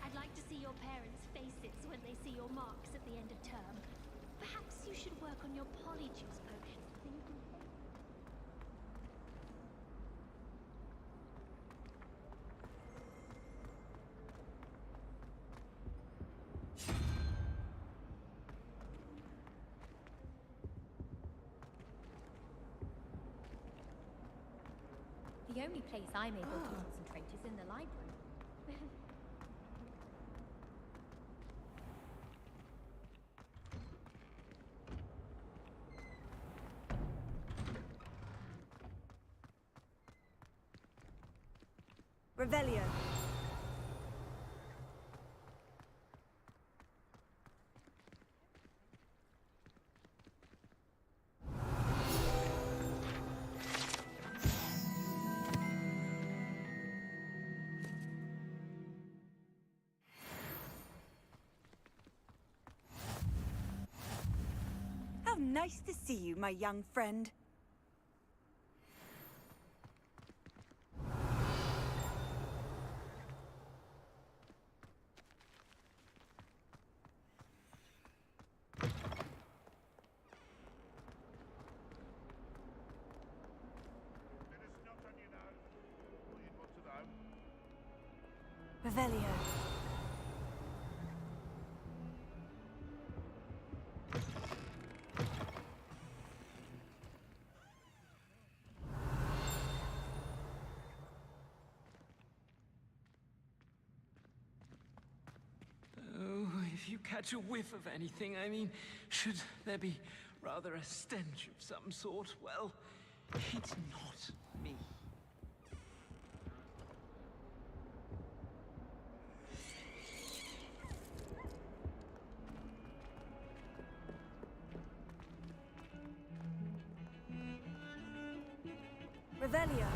I'd like to see your parents' faces when they see your marks at the end of term. Perhaps you should work on your polyjuice potion. The only place I'm able to concentrate is in the library. Revelio. How nice to see you, my young friend. Revelio. Oh, if you catch a whiff of anything, I mean, should there be rather a stench of some sort, well, it's not me. Revelio.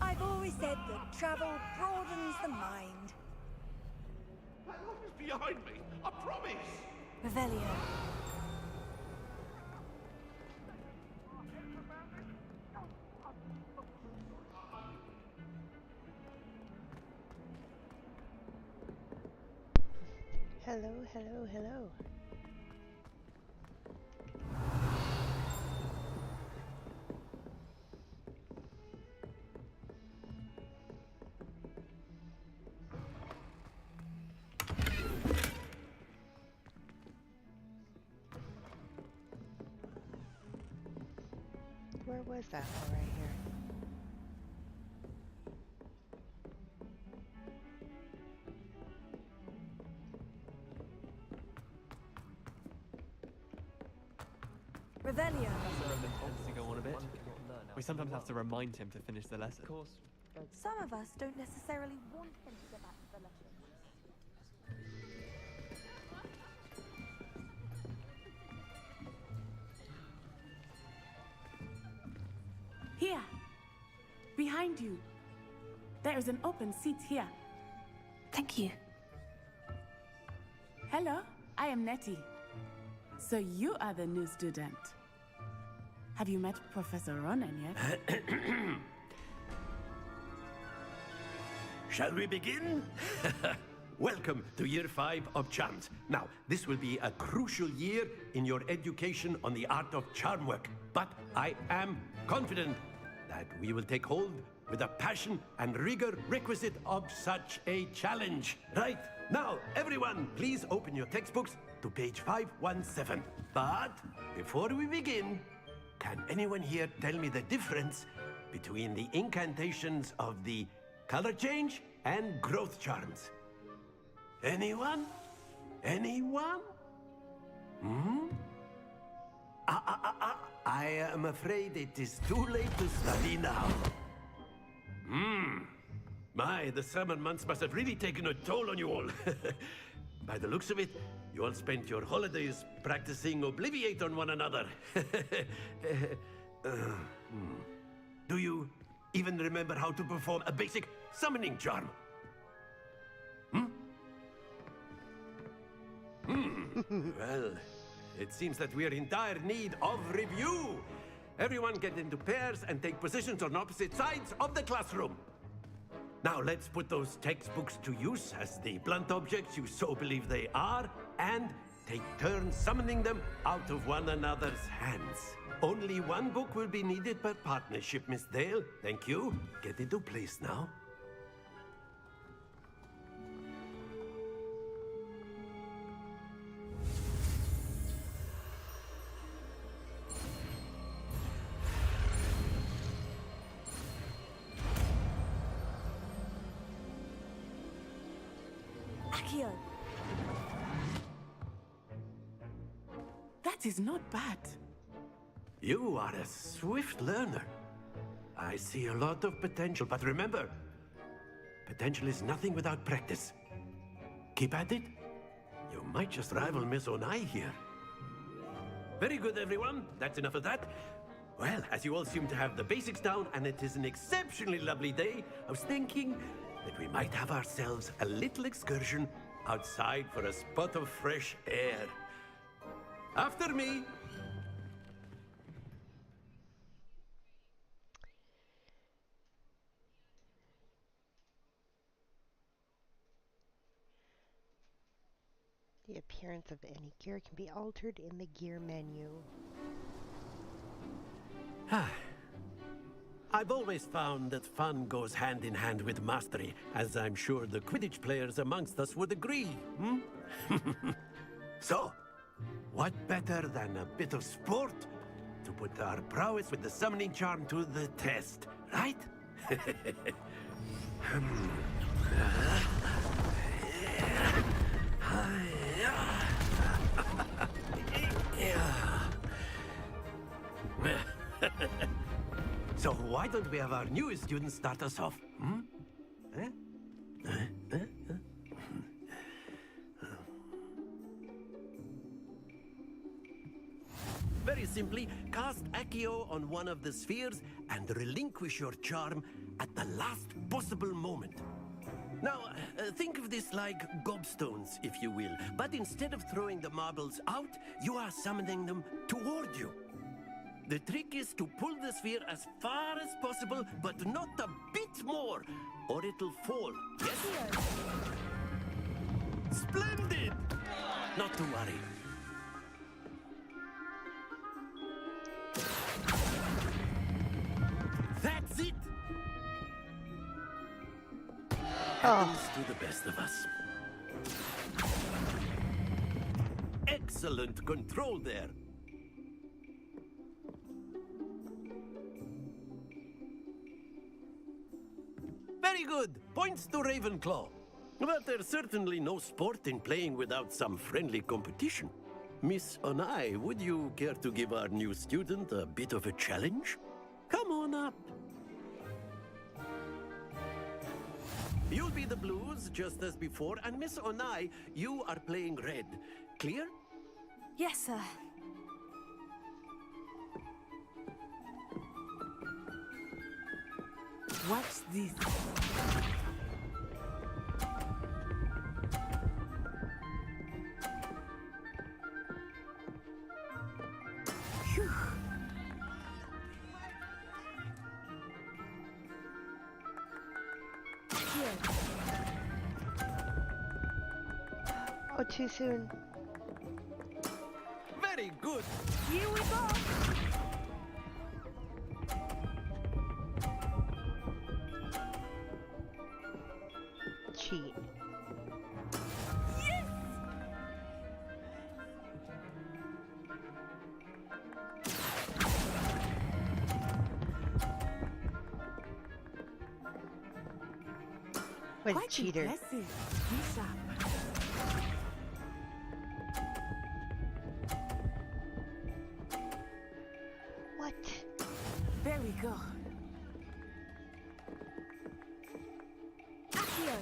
I've always said that travel broadens the mind. My life is behind me, I promise! Revelio. Hello, hello, hello. Where was that one right here? Revelio. To go on a bit. We sometimes have to remind him to finish the lesson. Of course. Some of us don't necessarily want him to go back to the lesson. Here. Behind you. There is an open seat here. Thank you. Hello, I am Nettie. So you are the new student. Have you met Professor Ronan yet? Shall we begin? Welcome to Year 5 of Charms. Now, this will be a crucial year in your education on the art of charm work. But I am confident that we will take hold with the passion and rigor requisite of such a challenge. Right, now, everyone, please open your textbooks to page 517. But before we begin, can anyone here tell me the difference between the incantations of the color change and growth charms? Anyone? Anyone? Hmm? I am afraid it is too late to study now. My, the summer months must have really taken a toll on you all. By the looks of it, you all spent your holidays practicing Obliviate on one another. Do you even remember how to perform a basic summoning charm? Well, it seems that we are in dire need of review. Everyone get into pairs and take positions on opposite sides of the classroom. Now let's put those textbooks to use as the blunt objects you so believe they are, and take turns summoning them out of one another's hands. Only one book will be needed per partnership, Miss Dale. Thank you. Get into place now. Akio. That is not bad. You are a swift learner. I see a lot of potential, but remember, potential is nothing without practice. Keep at it. You might just rival Miss Onai here. Very good, everyone. That's enough of that. Well, as you all seem to have the basics down, and it is an exceptionally lovely day, I was thinking that we might have ourselves a little excursion outside for a spot of fresh air. After me! The appearance of any gear can be altered in the gear menu. I've always found that fun goes hand in hand with mastery, as I'm sure the Quidditch players amongst us would agree, hmm? So, what better than a bit of sport to put our prowess with the summoning charm to the test, right? So why don't we have our newest student start us off? Hmm? Very simply, cast Accio on one of the spheres and relinquish your charm at the last possible moment. Now, think of this like gobstones, if you will, but instead of throwing the marbles out, you are summoning them toward you. The trick is to pull the sphere as far as possible, but not a bit more, or it'll fall. Yes? Splendid! Not to worry. That's it! Happens to the best of us. Excellent control there. Very good. Points to Ravenclaw. But there's certainly no sport in playing without some friendly competition. Miss Onai, would you care to give our new student a bit of a challenge? Come on up. You'll be the blues, just as before, and Miss Onai, you are playing red. Clear? Yes, sir. Watch this. Phew. Here. Oh, too soon. Very good. Here we go. Cheat. What a Quite cheater. impressive. Be sharp. What? There we go. Accio.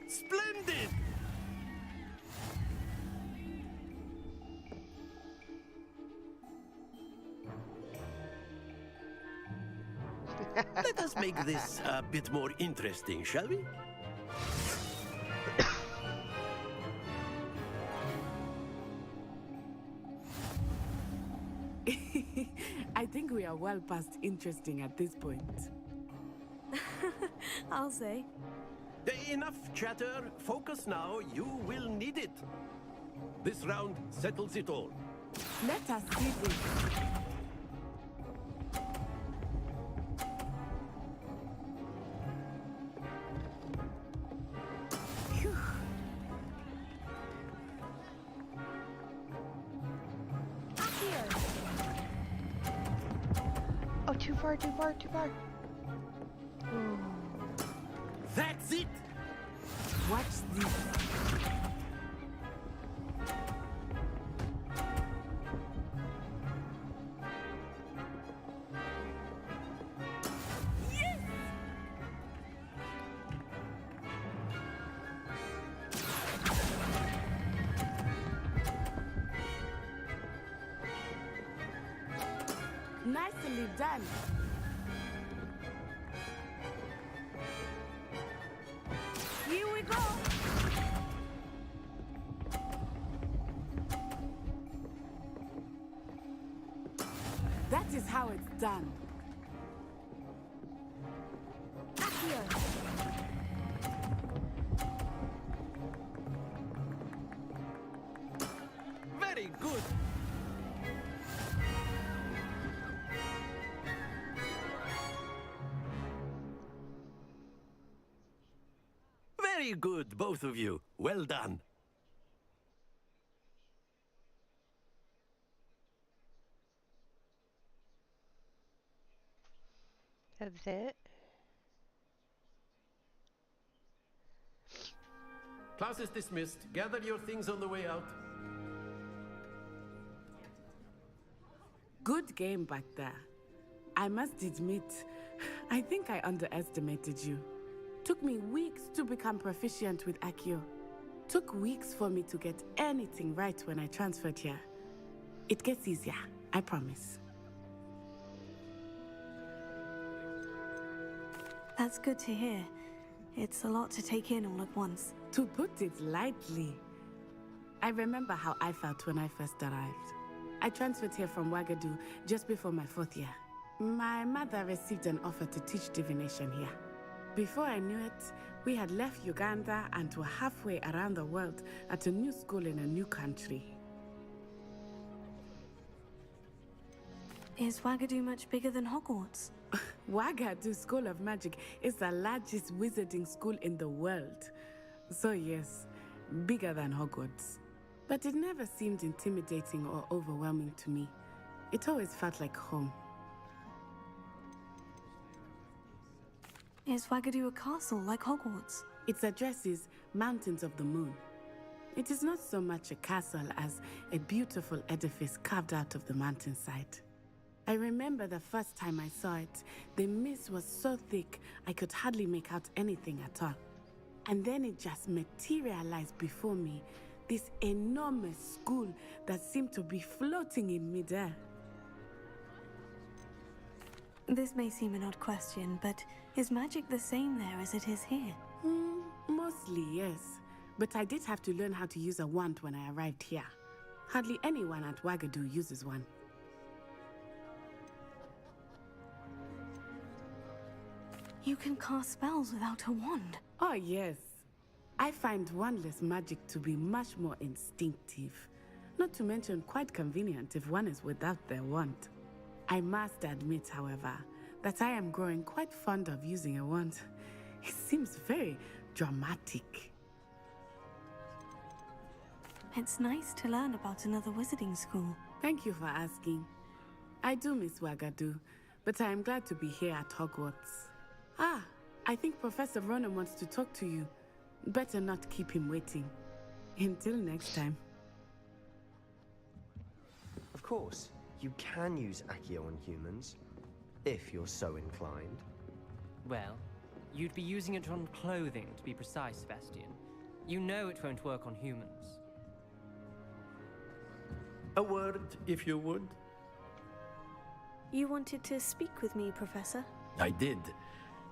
Splendid! Let us make this a bit more interesting, shall we? I think we are well past interesting at this point. I'll say. Enough chatter. Focus now. You will need it. This round settles it all. Let us see this. Phew. Accio. Oh, too far, too far, too far. That's it! Watch this. Nicely done. Here we go. That is how it's done. Accio! Very good. Very good, both of you. Well done. That's it. Class is dismissed. Gather your things on the way out. Good game back there. I must admit, I think I underestimated you. Took me weeks to become proficient with Accio. Took weeks for me to get anything right when I transferred here. It gets easier, I promise. That's good to hear. It's a lot to take in all at once. To put it lightly, I remember how I felt when I first arrived. I transferred here from Ouagadougou just before my 4th year. My mother received an offer to teach divination here. Before I knew it, we had left Uganda and were halfway around the world at a new school in a new country. Is Ouagadougou much bigger than Hogwarts? Ouagadougou School of Magic is the largest wizarding school in the world. So yes, bigger than Hogwarts. But it never seemed intimidating or overwhelming to me. It always felt like home. Is Ouagadougou a castle like Hogwarts? Its address is Mountains of the Moon. It is not so much a castle as a beautiful edifice carved out of the mountainside. I remember the first time I saw it, the mist was so thick I could hardly make out anything at all. And then it just materialized before me, this enormous school that seemed to be floating in midair. This may seem an odd question, but is magic the same there as it is here? Mostly, yes. But I did have to learn how to use a wand when I arrived here. Hardly anyone at Ouagadougou uses one. You can cast spells without a wand. Oh, yes. I find wandless magic to be much more instinctive. Not to mention quite convenient if one is without their wand. I must admit, however, that I am growing quite fond of using a wand. It seems very dramatic. It's nice to learn about another wizarding school. Thank you for asking. I do miss Ouagadougou, but I am glad to be here at Hogwarts. Ah, I think Professor Ronan wants to talk to you. Better not keep him waiting. Until next time. Of course, you can use Accio on humans, if you're so inclined. Well, you'd be using it on clothing, to be precise, Sebastian. You know it won't work on humans. A word, if you would. You wanted to speak with me, Professor? I did.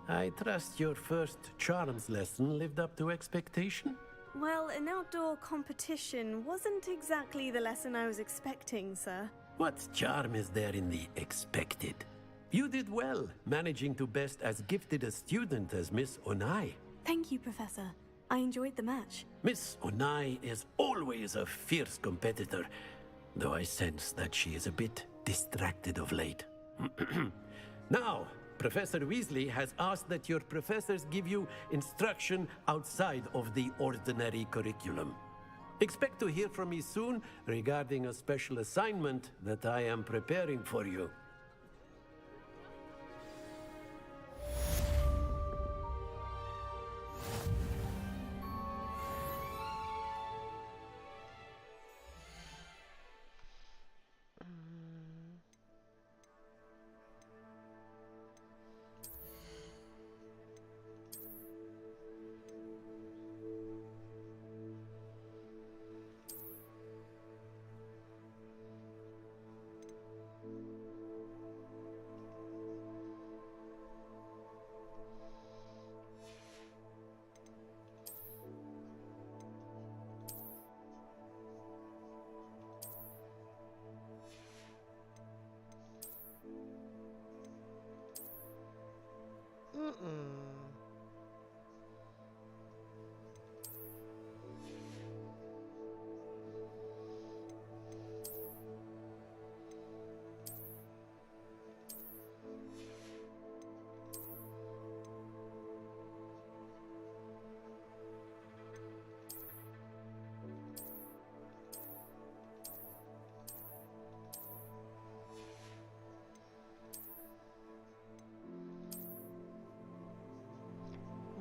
I trust your first charms lesson lived up to expectation? Well, an outdoor competition wasn't exactly the lesson I was expecting, sir. What charm is there in the expected? You did well, managing to best as gifted a student as Miss Onai. Thank you, Professor. I enjoyed the match. Miss Onai is always a fierce competitor, though I sense that she is a bit distracted of late. Now, Professor Weasley has asked that your professors give you instruction outside of the ordinary curriculum. Expect to hear from me soon regarding a special assignment that I am preparing for you.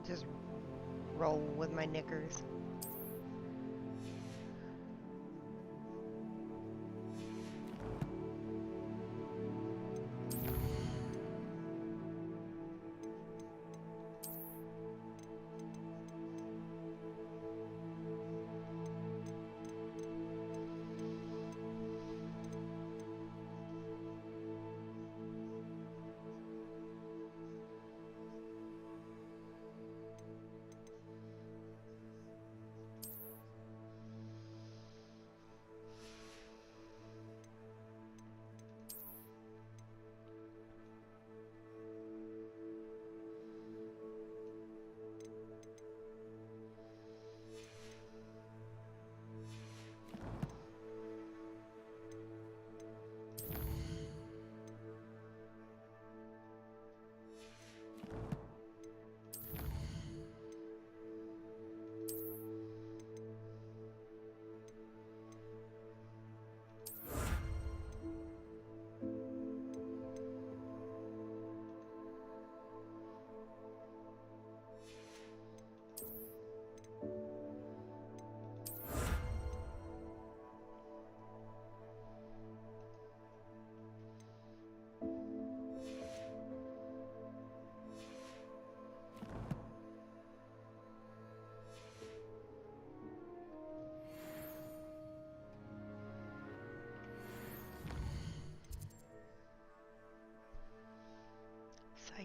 Just roll with my knickers.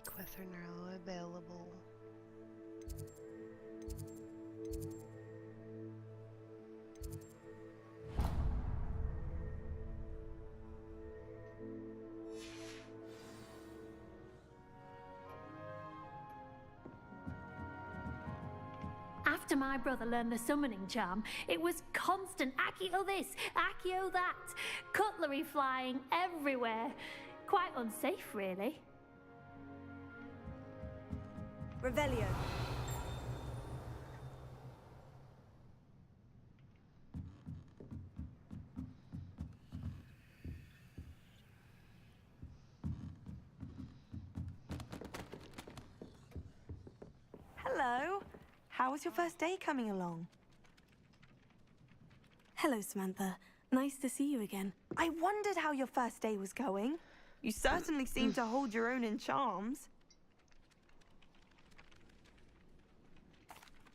Quests are now available. After my brother learned the summoning charm, it was constant Accio this, Accio that, cutlery flying everywhere. Quite unsafe, really. Revelio. Hello. How was your first day coming along? Hello, Samantha. Nice to see you again. I wondered how your first day was going. You certainly seem to hold your own in charms.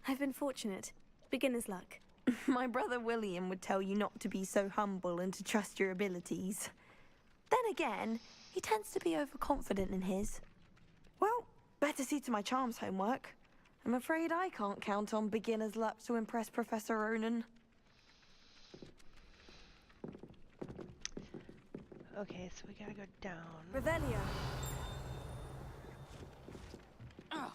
I've been fortunate. Beginner's luck. My brother William would tell you not to be so humble and to trust your abilities. Then again, he tends to be overconfident in his. Well, better see to my charms homework. I'm afraid I can't count on beginner's luck to impress Professor Ronan. Okay, so we gotta go down. Revelio. Oh.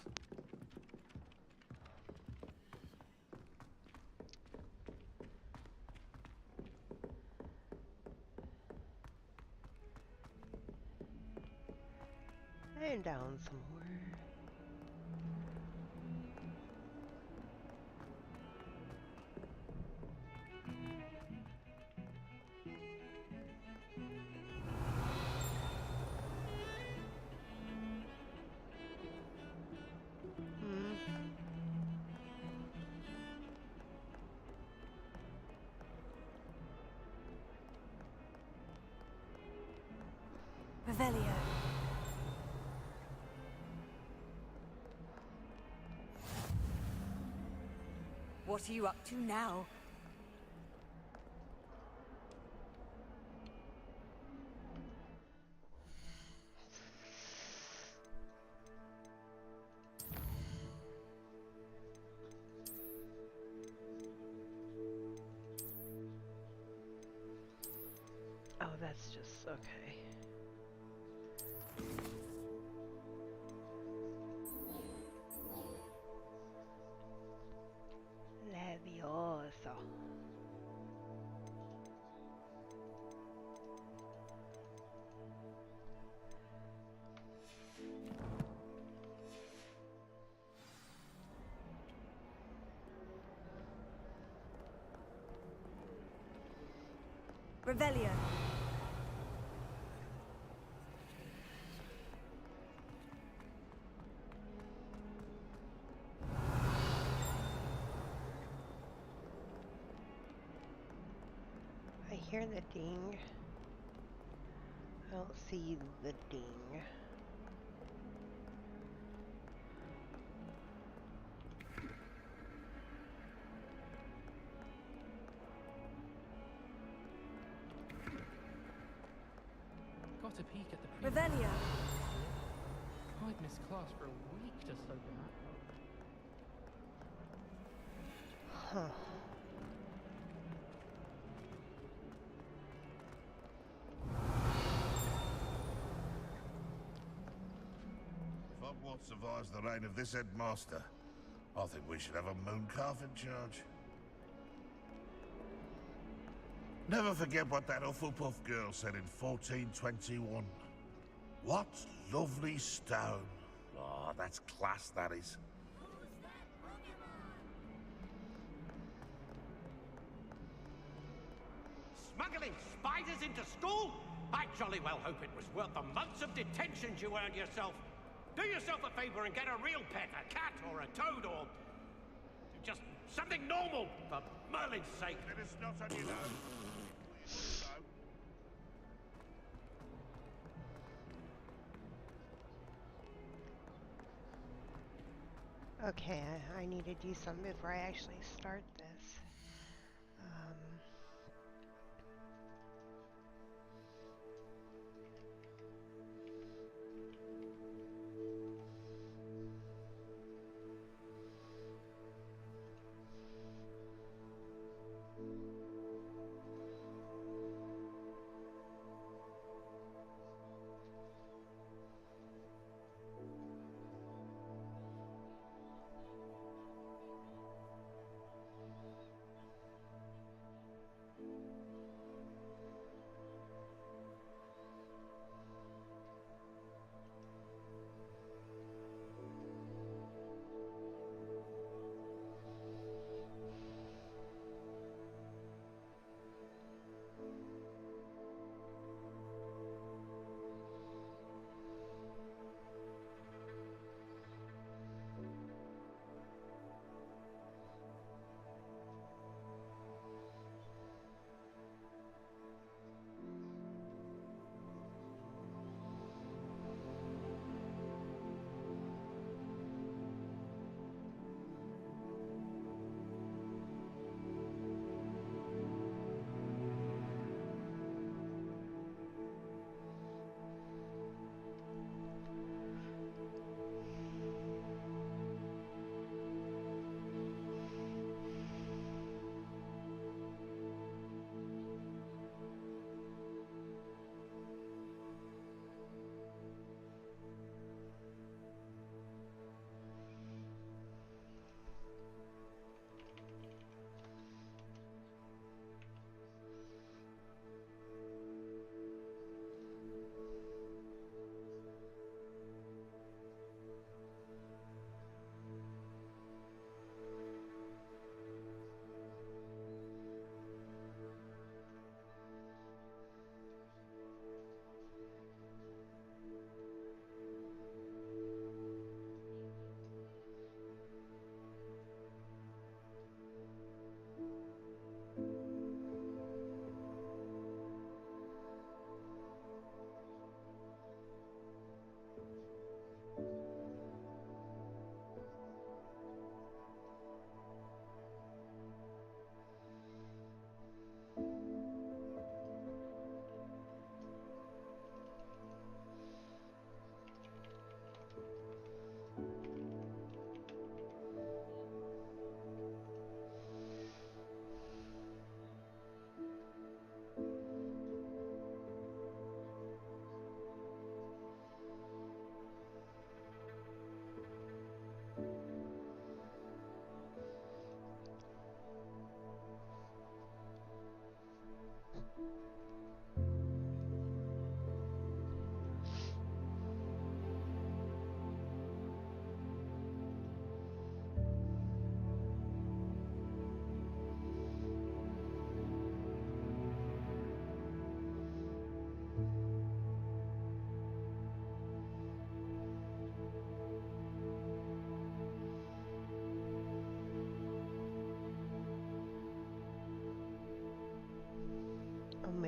And down some more. Revelio. What are you up to now? Oh, that's just okay. Revelio. I hear the ding. I don't see the ding. Got a peek at the Revelio. I'd missed class for a week to soak in that. Huh. If Hogwarts survives the reign of this headmaster, I think we should have a mooncalf in charge. Never forget what that Hufflepuff girl said in 1421. What lovely stone. Oh, that's class, that is. Smuggling spiders into school? I jolly well hope it was worth the months of detentions you earned yourself. Do yourself a favor and get a real pet, a cat or a toad or just something normal, for Merlin's sake. It is not on you now. Okay, I need to do something before I actually start this.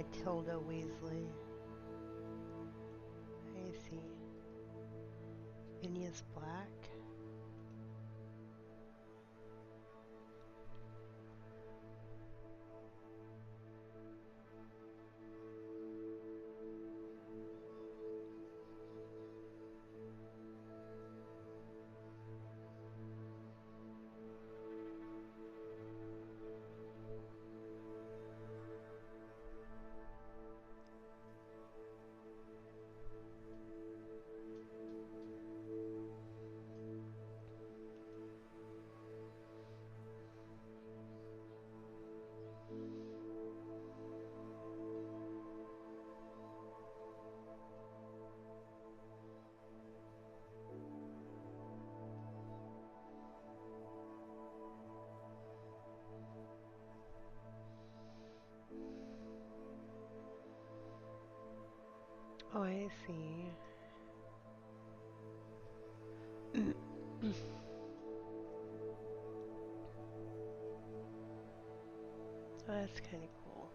Matilda Weasley. I see. Phineas Black. Oh, I see. Oh, that's kind of cool.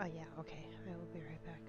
Oh yeah, okay. I will be right back.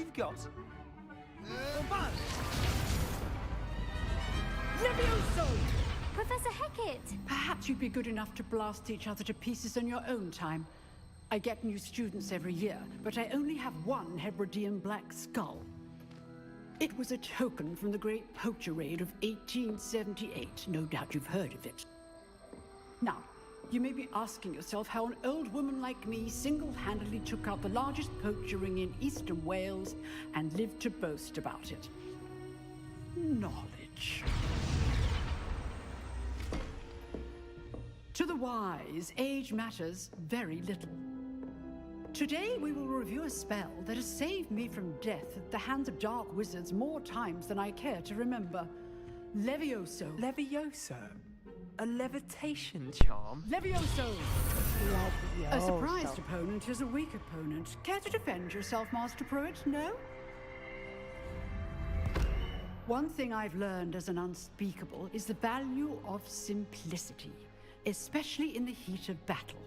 you've got. Levioso! Professor Hecat! Perhaps you'd be good enough to blast each other to pieces on your own time. I get new students every year, but I only have one Hebridean black skull. It was a token from the Great Poacher Raid of 1878. No doubt you've heard of it. Now, you may be asking yourself how an old woman like me single-handedly took out the largest poacher ring in eastern Wales and lived to boast about it. Knowledge. To the wise, age matters very little. Today we will review a spell that has saved me from death at the hands of dark wizards more times than I care to remember. Levioso. Levioso? A levitation charm? Levioso! A surprised opponent is a weak opponent. Care to defend yourself, Master Pruitt? No? One thing I've learned as an unspeakable is the value of simplicity, especially in the heat of battle.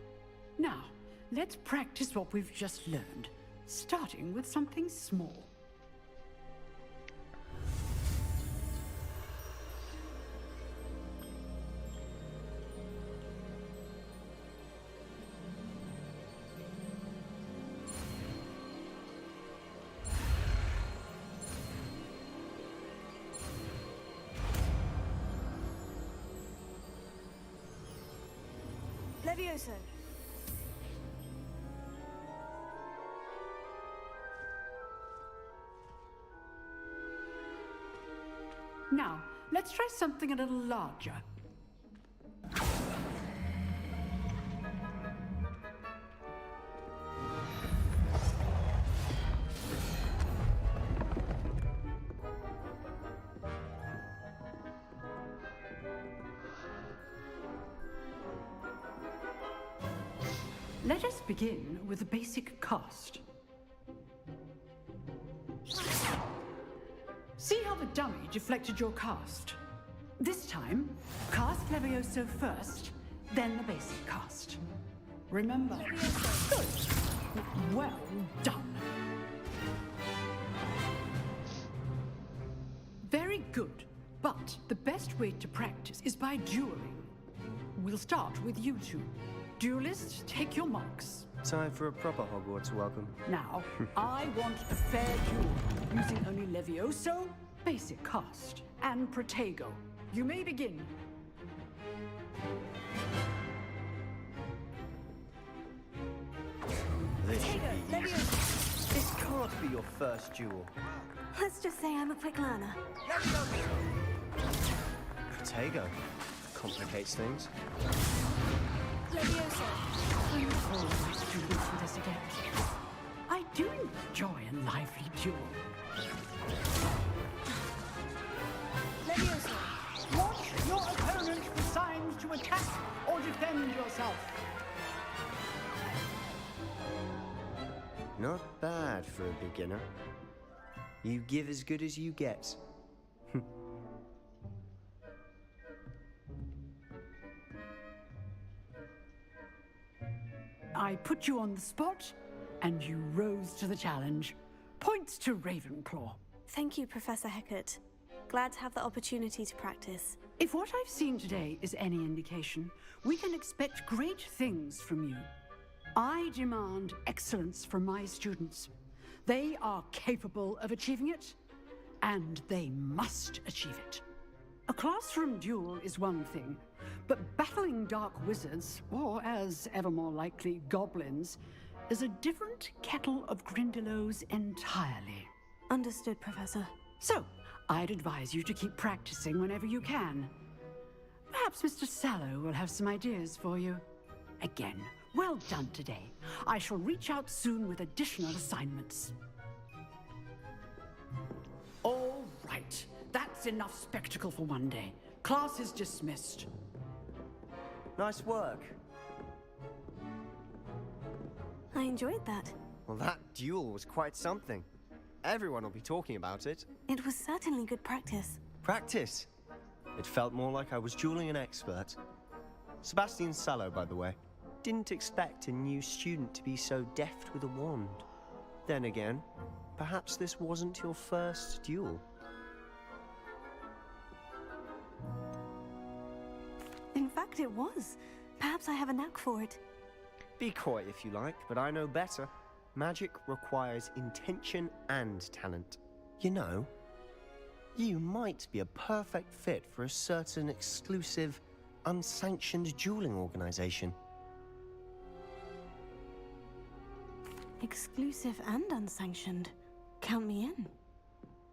Now, let's practice what we've just learned, starting with something small. Levioso. Now, let's try something a little larger. Let us begin with the basic cast. See how the dummy deflected your cast? This time, cast Levioso first, then the basic cast. Remember? Good. Well done. Very good. But the best way to practice is by dueling. We'll start with you two. Duelists, take your marks. Time for a proper Hogwarts welcome. Now, I want a fair duel, using only Levioso, basic cast, and Protego. You may begin. This should be easy. This can't be your first duel. Let's just say I'm a quick learner. Protego. Complicates things. Levioso. I'm always students with us again. I do enjoy a lively duel. Levioso. Watch your opponent for signs to attack or defend yourself. Not bad for a beginner. You give as good as you get. I put you on the spot, and you rose to the challenge. Points to Ravenclaw. Thank you, Professor Hecat. Glad to have the opportunity to practice. If what I've seen today is any indication, we can expect great things from you. I demand excellence from my students. They are capable of achieving it, and they must achieve it. A classroom duel is one thing, but battling dark wizards, or as ever more likely, goblins, is a different kettle of Grindylows entirely. Understood, Professor. So, I'd advise you to keep practicing whenever you can. Perhaps Mr. Sallow will have some ideas for you. Again, well done today. I shall reach out soon with additional assignments. All right. That's enough spectacle for one day. Class is dismissed. Nice work. I enjoyed that. Well, that duel was quite something. Everyone will be talking about it. It was certainly good practice. Practice? It felt more like I was dueling an expert. Sebastian Sallow, by the way. Didn't expect a new student to be so deft with a wand. Then again, perhaps this wasn't your first duel. In fact, it was. Perhaps I have a knack for it. Be coy if you like, but I know better. Magic requires intention and talent. You know, you might be a perfect fit for a certain exclusive, unsanctioned dueling organization. Exclusive and unsanctioned. Count me in.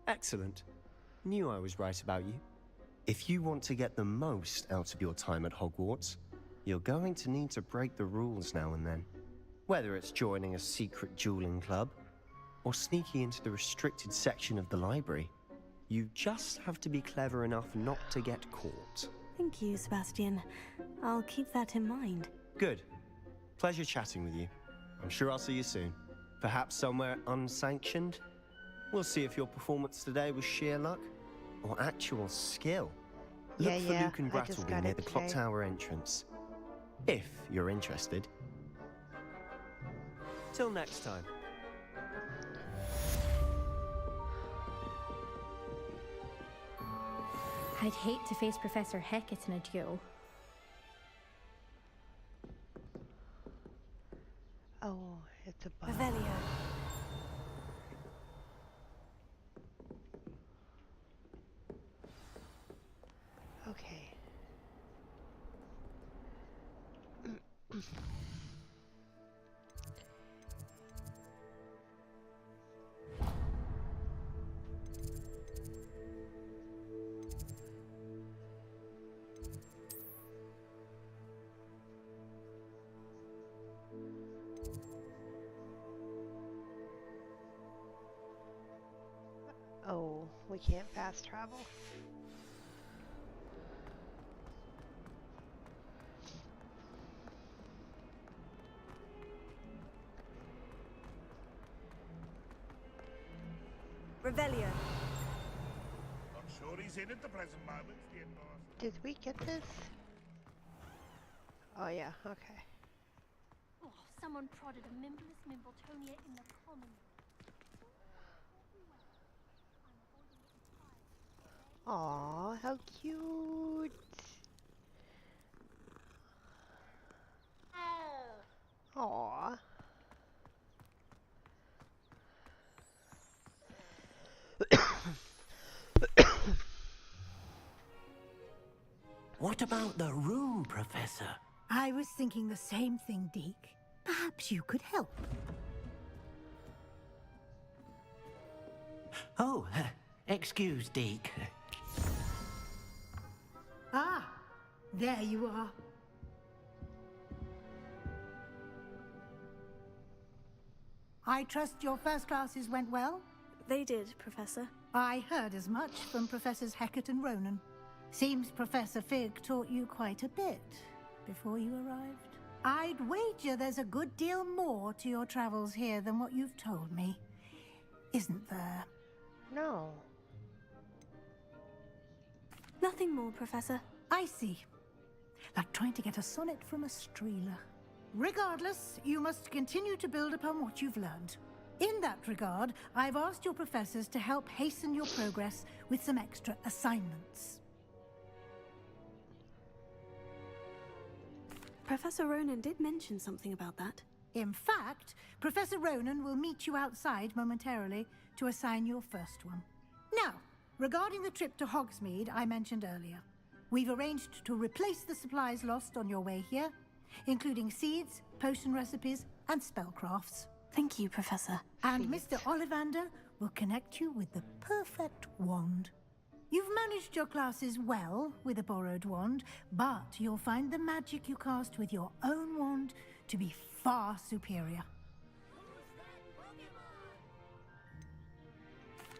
Excellent. Knew I was right about you. If you want to get the most out of your time at Hogwarts, you're going to need to break the rules now and then. Whether it's joining a secret dueling club, or sneaking into the restricted section of the library, you just have to be clever enough not to get caught. Thank you, Sebastian. I'll keep that in mind. Good. Pleasure chatting with you. I'm sure I'll see you soon. Perhaps somewhere unsanctioned? We'll see if your performance today was sheer luck or actual skill. Look for Luke and Brattleby near the clock tower entrance. If you're interested. Till next time. I'd hate to face Professor Hecat in a duel. Oh, it's a bug. Revelio. Okay. Oh, we can't fast travel. Revelio. I'm sure he's in at the present moment. Did we get this? Oh yeah, okay. Oh, someone prodded a Mimbless Mimbletonia in the common. Aw, how cute. Aw. What about the room, Professor? I was thinking the same thing, Deke. Perhaps you could help. Oh, excuse, Deke. Ah, there you are. I trust your first classes went well? They did, Professor. I heard as much from Professors Hecat and Ronan. Seems Professor Fig taught you quite a bit before you arrived. I'd wager there's a good deal more to your travels here than what you've told me. Isn't there? No. Nothing more, Professor. I see. Like trying to get a sonnet from a streeler. Regardless, you must continue to build upon what you've learned. In that regard, I've asked your professors to help hasten your progress with some extra assignments. Professor Ronan did mention something about that. In fact, Professor Ronan will meet you outside momentarily to assign your first one. Now, regarding the trip to Hogsmeade I mentioned earlier, we've arranged to replace the supplies lost on your way here, including seeds, potion recipes, and spellcrafts. Thank you, Professor. And Mr. Ollivander will connect you with the perfect wand. You've managed your classes well with a borrowed wand, but you'll find the magic you cast with your own wand to be far superior.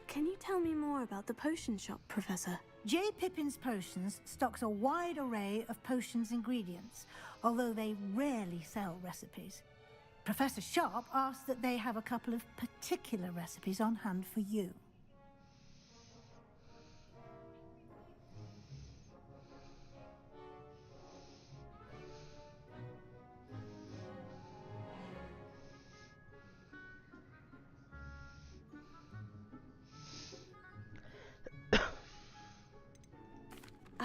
Can you tell me more about the potion shop, Professor? J. Pippin's Potions stocks a wide array of potions ingredients, although they rarely sell recipes. Professor Sharp asked that they have a couple of particular recipes on hand for you.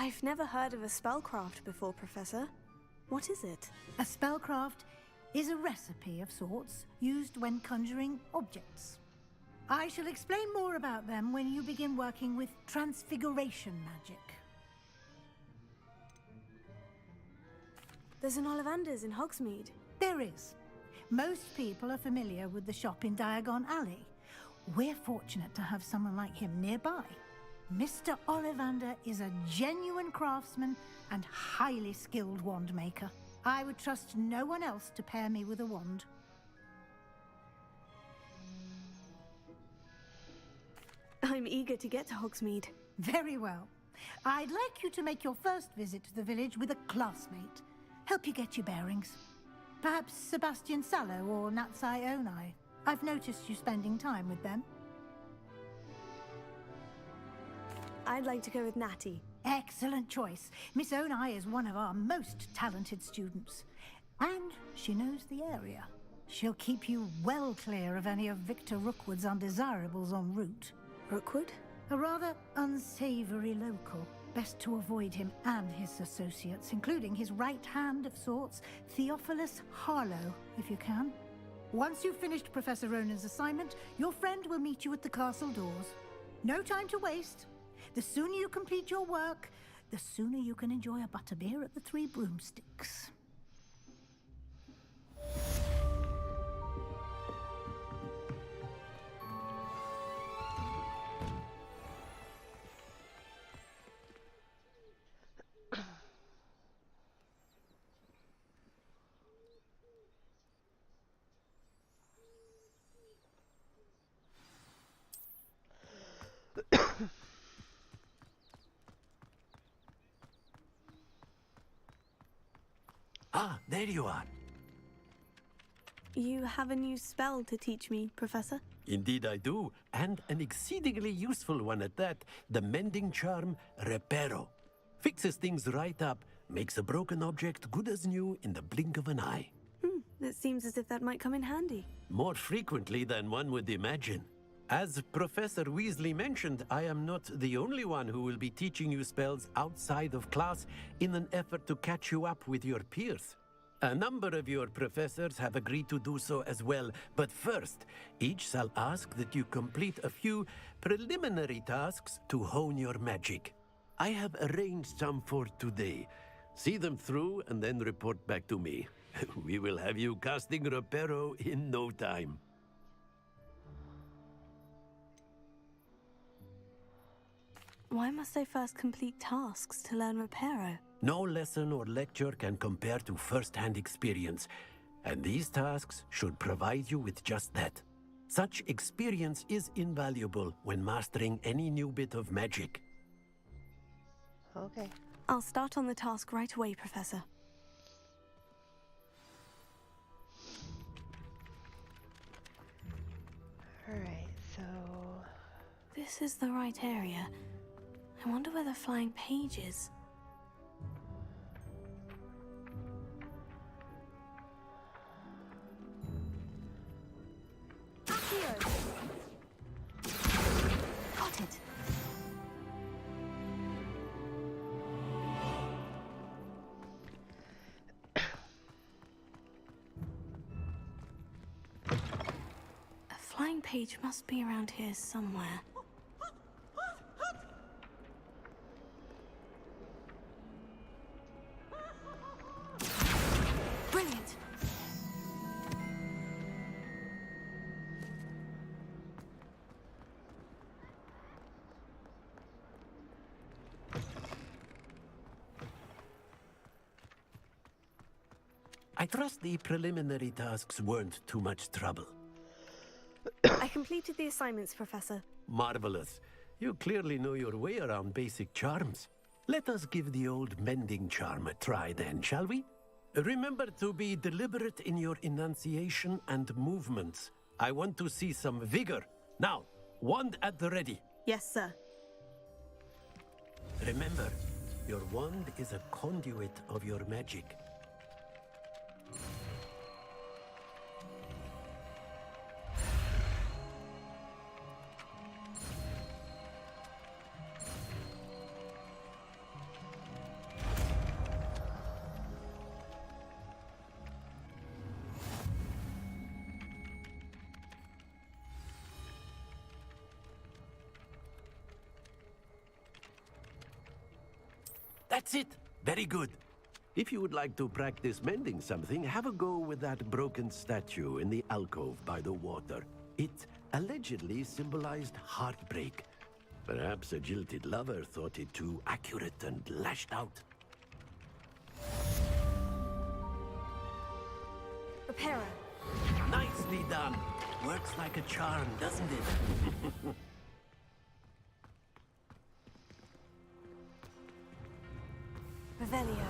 I've never heard of a spellcraft before, Professor. What is it? A spellcraft is a recipe of sorts used when conjuring objects. I shall explain more about them when you begin working with transfiguration magic. There's an Ollivander's in Hogsmeade. There is. Most people are familiar with the shop in Diagon Alley. We're fortunate to have someone like him nearby. Mr. Ollivander is a genuine craftsman and highly skilled wand maker. I would trust no one else to pair me with a wand. I'm eager to get to Hogsmeade. Very well. I'd like you to make your first visit to the village with a classmate. Help you get your bearings. Perhaps Sebastian Sallow or Natsai Onai. I've noticed you spending time with them. I'd like to go with Natty. Excellent choice. Miss Onai is one of our most talented students. And she knows the area. She'll keep you well clear of any of Victor Rookwood's undesirables en route. Rookwood? A rather unsavory local. Best to avoid him and his associates, including his right hand of sorts, Theophilus Harlow, if you can. Once you've finished Professor Ronan's assignment, your friend will meet you at the castle doors. No time to waste. The sooner you complete your work, the sooner you can enjoy a butterbeer at the Three Broomsticks. Ah, there you are. You have a new spell to teach me, Professor? Indeed I do, and an exceedingly useful one at that. The mending charm, Reparo. Fixes things right up, makes a broken object good as new in the blink of an eye. It seems as if that might come in handy. More frequently than one would imagine. As Professor Weasley mentioned, I am not the only one who will be teaching you spells outside of class in an effort to catch you up with your peers. A number of your professors have agreed to do so as well, but first, each shall ask that you complete a few preliminary tasks to hone your magic. I have arranged some for today. See them through and then report back to me. We will have you casting Reparo in no time. Why must I first complete tasks to learn Reparo? No lesson or lecture can compare to first-hand experience, and these tasks should provide you with just that. Such experience is invaluable when mastering any new bit of magic. Okay. I'll start on the task right away, Professor. Alright, so... This is the right area. I wonder where the flying page is. Got it. A flying page must be around here somewhere. Brilliant. I trust the preliminary tasks weren't too much trouble. I completed the assignments, Professor. Marvelous. You clearly know your way around basic charms. Let us give the old mending charm a try then, shall we? Remember to be deliberate in your enunciation and movements. I want to see some vigor. Now, wand at the ready. Yes, sir. Remember, your wand is a conduit of your magic. That's it. Very good. If you would like to practice mending something, have a go with that broken statue in the alcove by the water. It allegedly symbolized heartbreak. Perhaps a jilted lover thought it too accurate and lashed out. Reparo. Nicely done. Works like a charm, doesn't it? Revelio.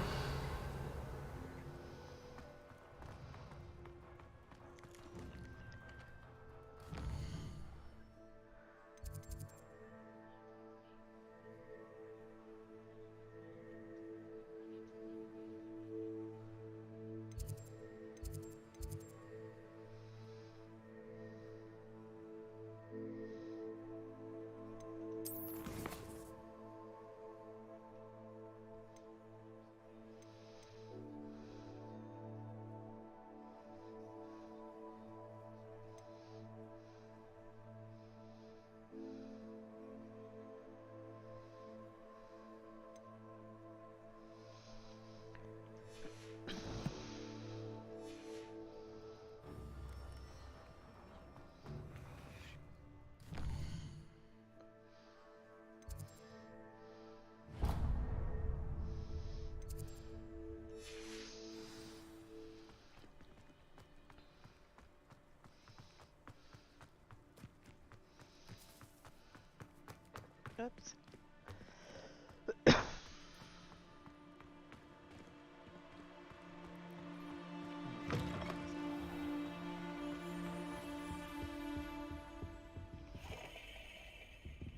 Oops.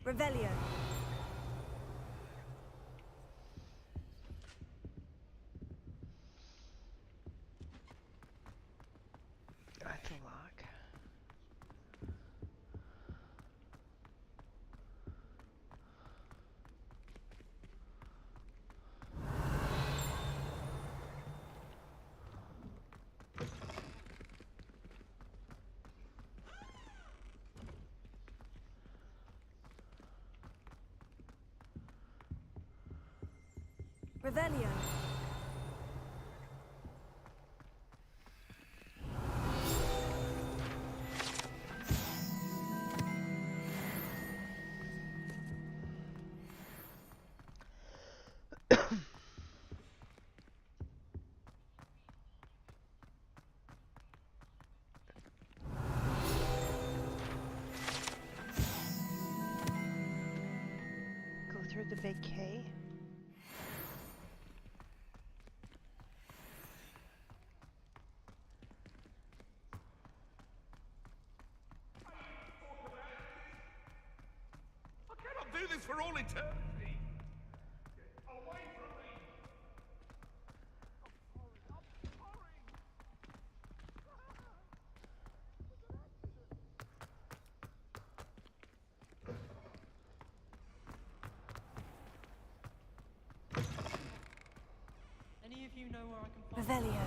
Revelio. That's a lock. Revelio. Go through the big K. I cannot do this for all eternity. Away from me. Any of you know where I can find Revelio.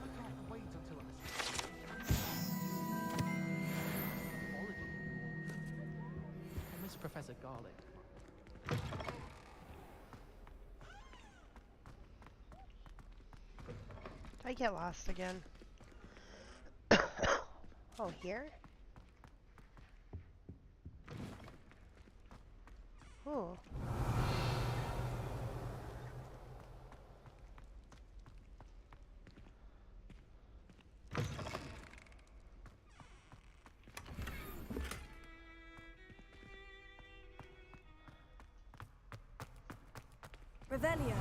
I can't wait until I'm I miss Professor Garlic. I get lost again. Oh, here? Oh. Revelio.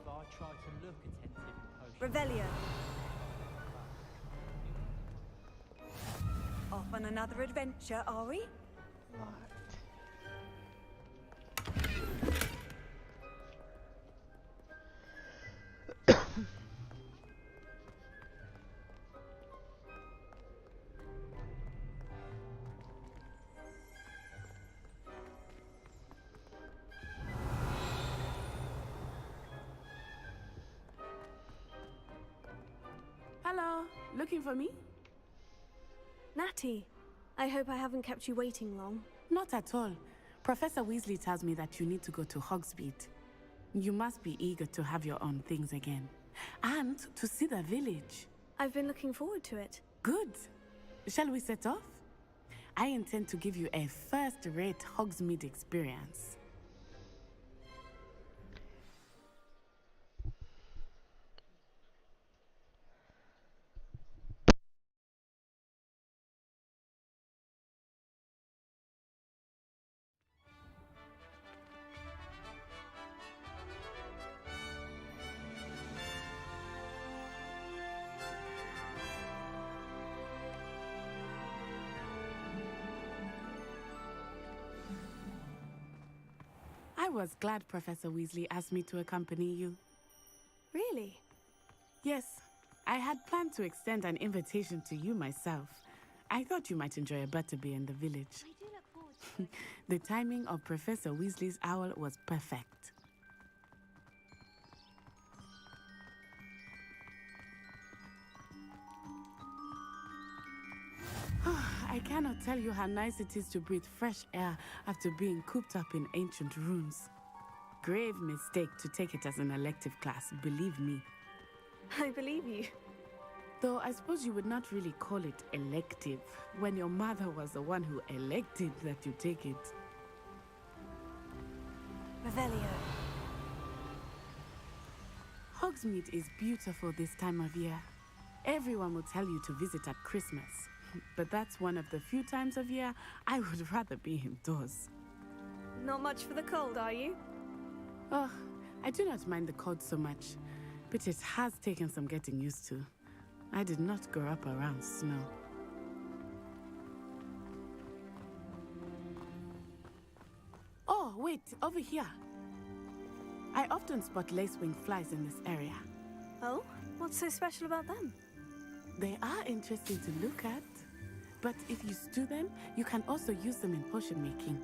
if I try to look attentive and potion. Revelio. Off on another adventure, are we? Hello, looking for me? Natty, I hope I haven't kept you waiting long. Not at all. Professor Weasley tells me that you need to go to Hogsmeade. You must be eager to have your own things again. And to see the village. I've been looking forward to it. Good. Shall we set off? I intend to give you a first-rate Hogsmeade experience. I was glad Professor Weasley asked me to accompany you. Really? Yes, I had planned to extend an invitation to you myself. I thought you might enjoy a butterbeer in the village. I do look forward to it. The timing of Professor Weasley's owl was perfect. I cannot tell you how nice it is to breathe fresh air after being cooped up in ancient ruins. Grave mistake to take it as an elective class, believe me. I believe you. Though I suppose you would not really call it elective when your mother was the one who elected that you take it. Revelio. Hogsmeade is beautiful this time of year. Everyone will tell you to visit at Christmas. But that's one of the few times of year I would rather be indoors. Not much for the cold, are you? Oh, I do not mind the cold so much, but it has taken some getting used to. I did not grow up around snow. Oh, wait, over here. I often spot lacewing flies in this area. Oh? What's so special about them? They are interesting to look at, but if you stew them, you can also use them in potion making.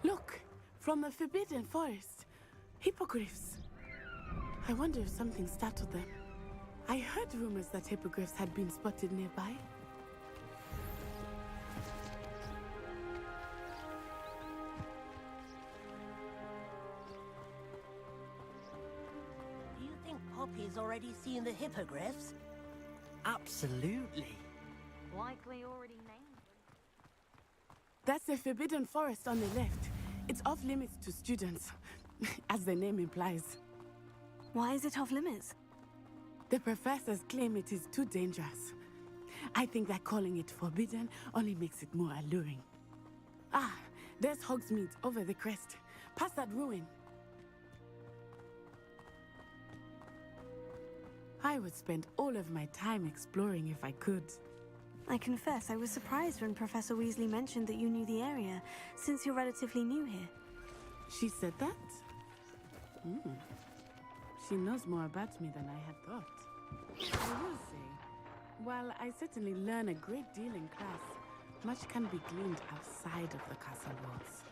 Look, from the Forbidden Forest, hippogriffs. I wonder if something startled them. I heard rumors that hippogriffs had been spotted nearby. Do you think Poppy's already seen the hippogriffs? Absolutely. Likely already named. That's the Forbidden Forest on the left. It's off limits to students, as the name implies. Why is it off limits? The professors claim it is too dangerous. I think that calling it forbidden only makes it more alluring. Ah, there's Hogsmeade over the crest, past that ruin. I would spend all of my time exploring if I could. I confess I was surprised when Professor Weasley mentioned that you knew the area, since you're relatively new here. She said that? She knows more about me than I had thought. I will say, while I certainly learn a great deal in class, much can be gleaned outside of the castle walls.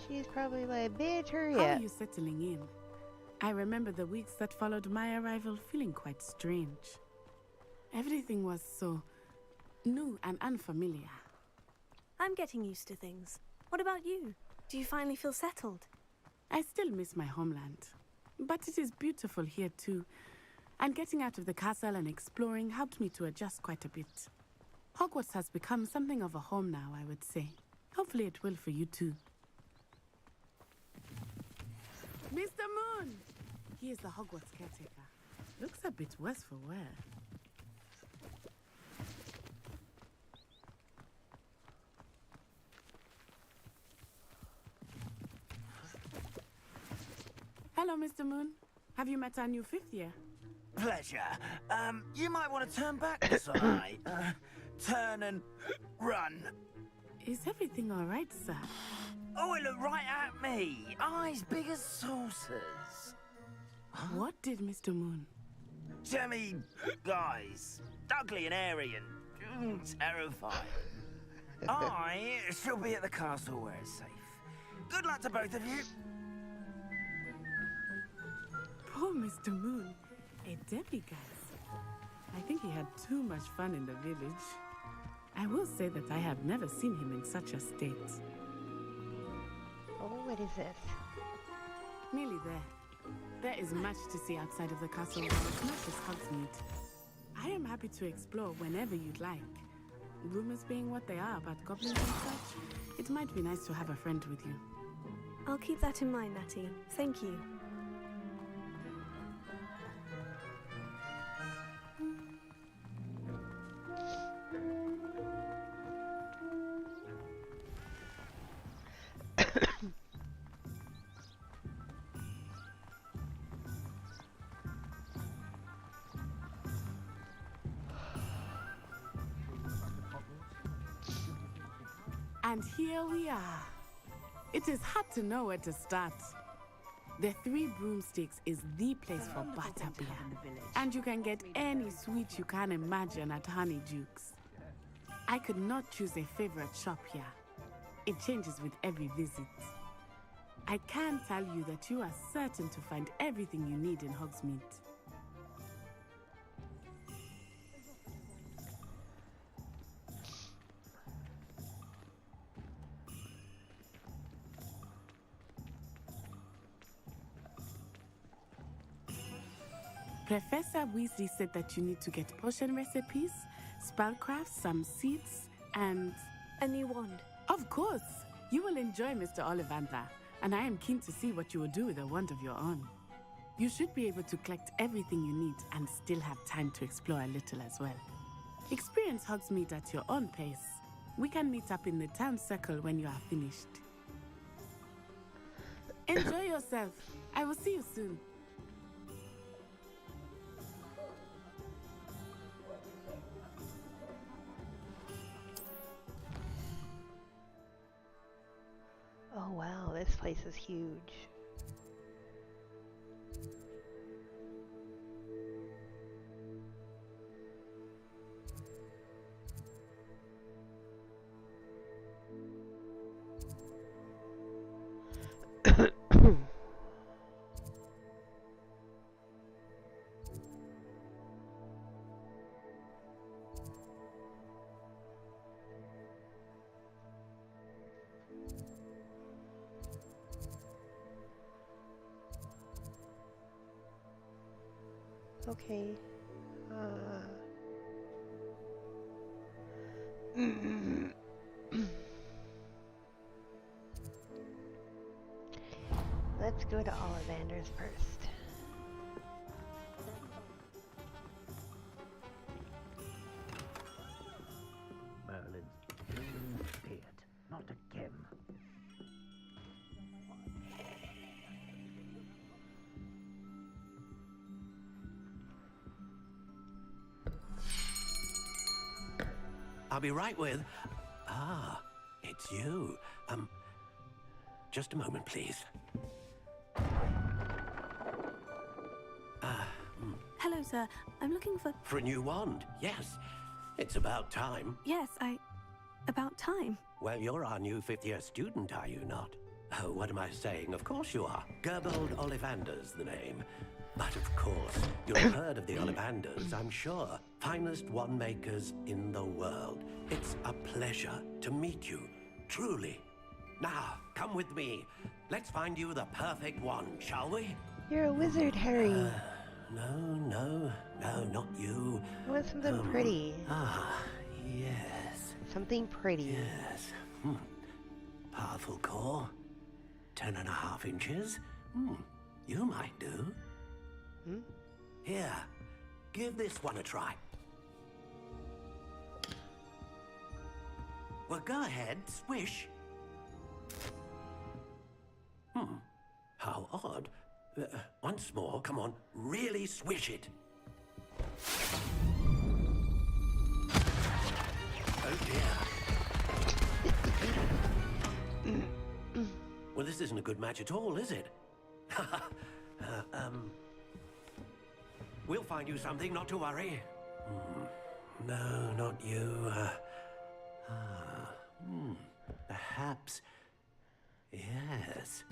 She's probably like, bitch, hurry How up. are you settling in? I remember the weeks that followed my arrival feeling quite strange. Everything was so new and unfamiliar. I'm getting used to things. What about you? Do you finally feel settled? I still miss my homeland. But it is beautiful here too. And getting out of the castle and exploring helped me to adjust quite a bit. Hogwarts has become something of a home now, I would say. Hopefully it will for you too. Mr. Moon! He is the Hogwarts caretaker. Looks a bit worse for wear. Hello, Mr. Moon. Have you met our new 5th year? Pleasure. You might want to turn back this way. Turn and run. Is everything all right, sir? Oh, it looked right at me. Eyes big as saucers. What did Mr. Moon? Jemmy guys. Ugly and airy and terrifying. I shall be at the castle where it's safe. Good luck to both of you. Poor Mr. Moon. A demiguise. I think he had too much fun in the village. I will say that I have never seen him in such a state. Oh, what is this? Nearly there. There is much to see outside of the castle, but it's not just Hogsmeade. I am happy to explore whenever you'd like. Rumors being what they are about goblins and such, it might be nice to have a friend with you. I'll keep that in mind, Natty. Thank you. And here we are. It is hard to know where to start. The Three Broomsticks is the place for butterbeer. And you can get any sweet you can imagine at Honeydukes. I could not choose a favorite shop here. It changes with every visit. I can tell you that you are certain to find everything you need in Hogsmeade. Professor Weasley said that you need to get potion recipes, spellcraft, some seeds, and... a new wand. Of course! You will enjoy Mr. Ollivander, and I am keen to see what you will do with a wand of your own. You should be able to collect everything you need and still have time to explore a little as well. Experience Hogsmeade at your own pace. We can meet up in the town circle when you are finished. Enjoy yourself. I will see you soon. Oh wow, this place is huge. Okay. Let's go to Ollivander's first. Merlin's beard, not again. I'll be right with... Ah, it's you. Just a moment, please. Hello, sir. I'm looking for... For a new wand, yes. It's about time. Yes, about time. Well, you're our new 5th-year student, are you not? Oh, what am I saying? Of course you are. Gerbold Ollivander's the name. But of course, you've heard of the Ollivanders, I'm sure. Finest wand makers in the world. It's a pleasure to meet you, truly. Now, come with me. Let's find you the perfect one, shall we? You're a wizard, Harry. No, not you. I want something pretty. Yes. Something pretty. Yes. Powerful core. 10.5 inches. You might do. Here, give this one a try. Well, go ahead, swish. How odd. Once more, come on, really swish it. Oh dear. Well, this isn't a good match at all, is it? We'll find you something, not to worry. No, not you. Perhaps. Yes.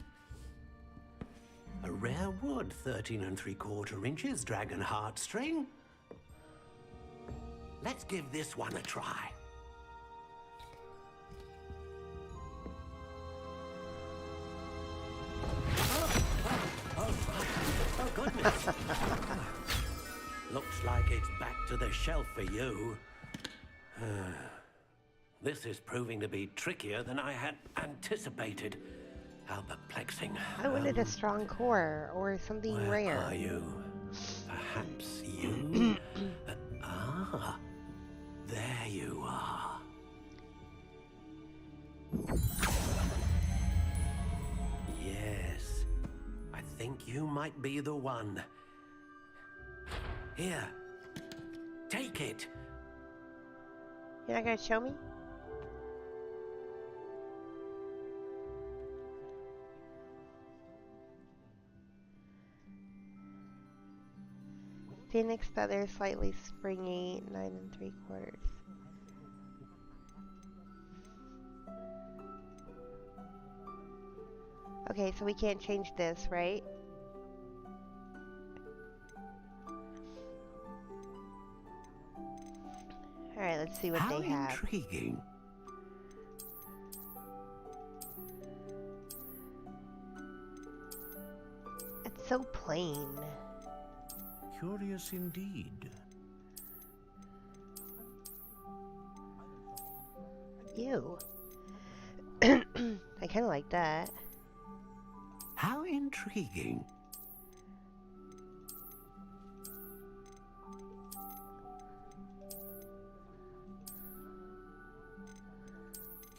A rare wood, 13 3/4 inches, dragon heartstring. Let's give this one a try. Oh, goodness. Looks like it's back to the shelf for you. This is proving to be trickier than I had anticipated. How perplexing. I wanted a strong core or something Where rare. are you? Perhaps you? There you are. Yes, I think you might be the one. Here, take it. You're not gonna show me? Phoenix feather, slightly springy, 9 3/4. Okay, so we can't change this, right? Alright, let's see what How they have. intriguing. It's so plain. Curious indeed. Ew. I kind of like that. How intriguing.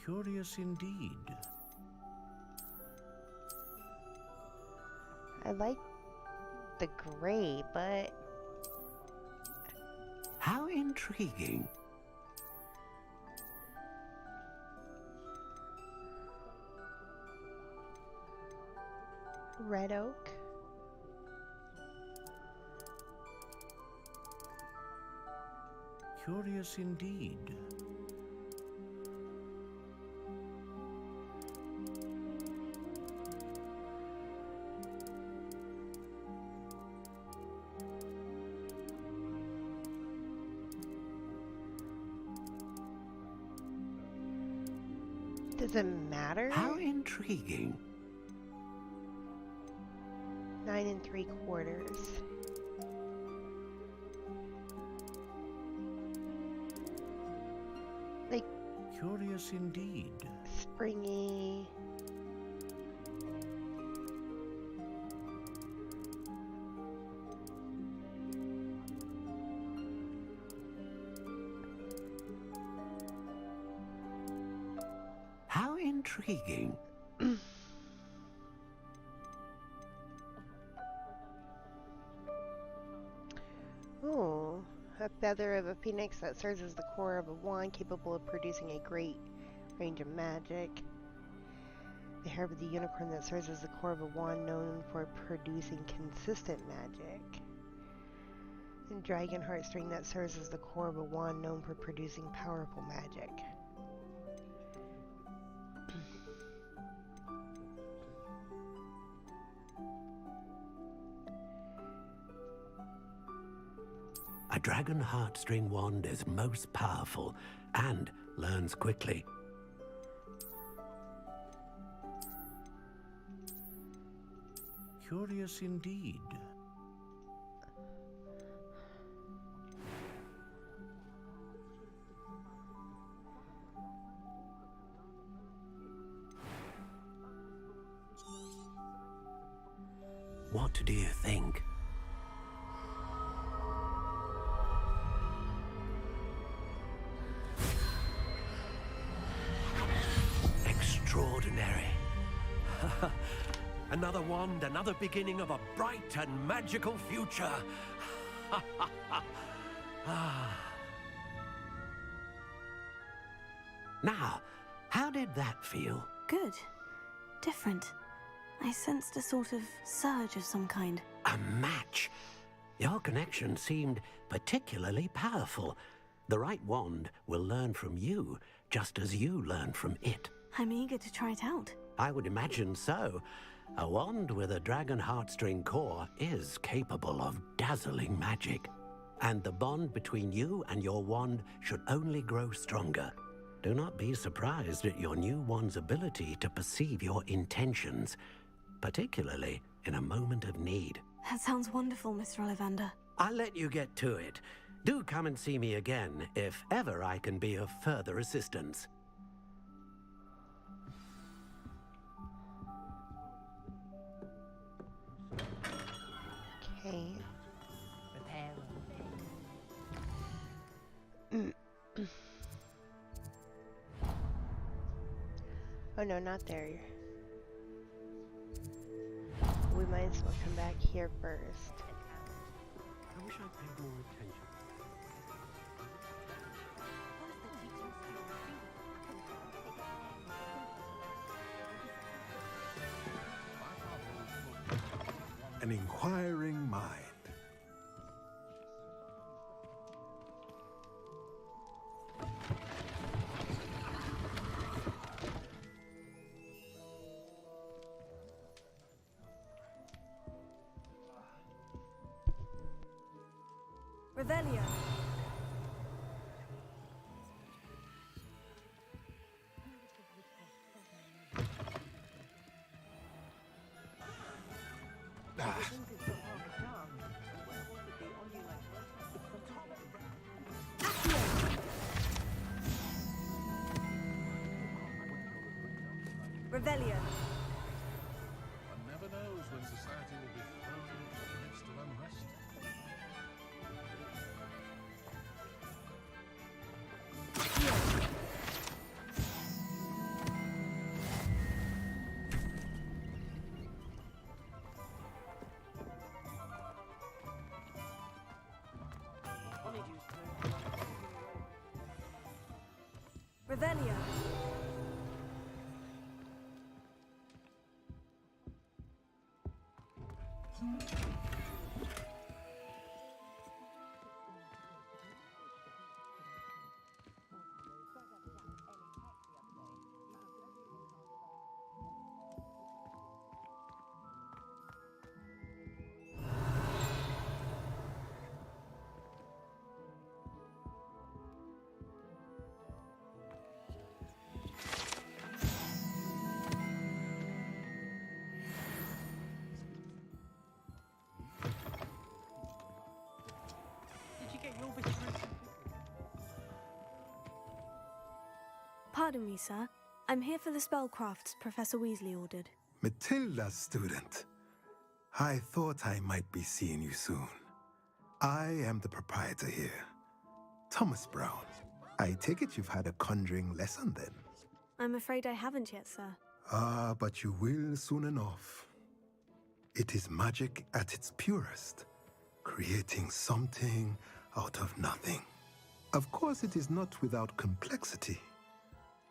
Curious indeed. I like the gray, but How intriguing. red oak. Curious indeed. Does it matter? How intriguing. 9 3/4. Like Curious indeed. springy. How intriguing. Ooh, a feather of a phoenix that serves as the core of a wand capable of producing a great range of magic. The hair of the unicorn that serves as the core of a wand known for producing consistent magic. And dragon heartstring that serves as the core of a wand known for producing powerful magic. A dragon heartstring wand is most powerful and learns quickly. Curious indeed. What do you think? Extraordinary. Another wand, another beginning of a bright and magical future. Now, how did that feel? Good. Different. I sensed a sort of surge of some kind. A match. Your connection seemed particularly powerful. The right wand will learn from you, just as you learn from it. I'm eager to try it out. I would imagine so. A wand with a dragon heartstring core is capable of dazzling magic. And the bond between you and your wand should only grow stronger. Do not be surprised at your new wand's ability to perceive your intentions, particularly in a moment of need. That sounds wonderful, Mr. Ollivander. I'll let you get to it. Do come and see me again if ever I can be of further assistance. Okay. Oh no, not there. We might as well come back here first. I wish I paid more attention. An inquiring mind. Revelio. Revelio. One never knows when society will be thrown into the midst of unrest. Revelio. Pardon me, sir. I'm here for the spellcrafts Professor Weasley ordered. Matilda's student. I thought I might be seeing you soon. I am the proprietor here, Thomas Brown. I take it you've had a conjuring lesson then? I'm afraid I haven't yet, sir. Ah, but you will soon enough. It is magic at its purest, creating something out of nothing. Of course, it is not without complexity,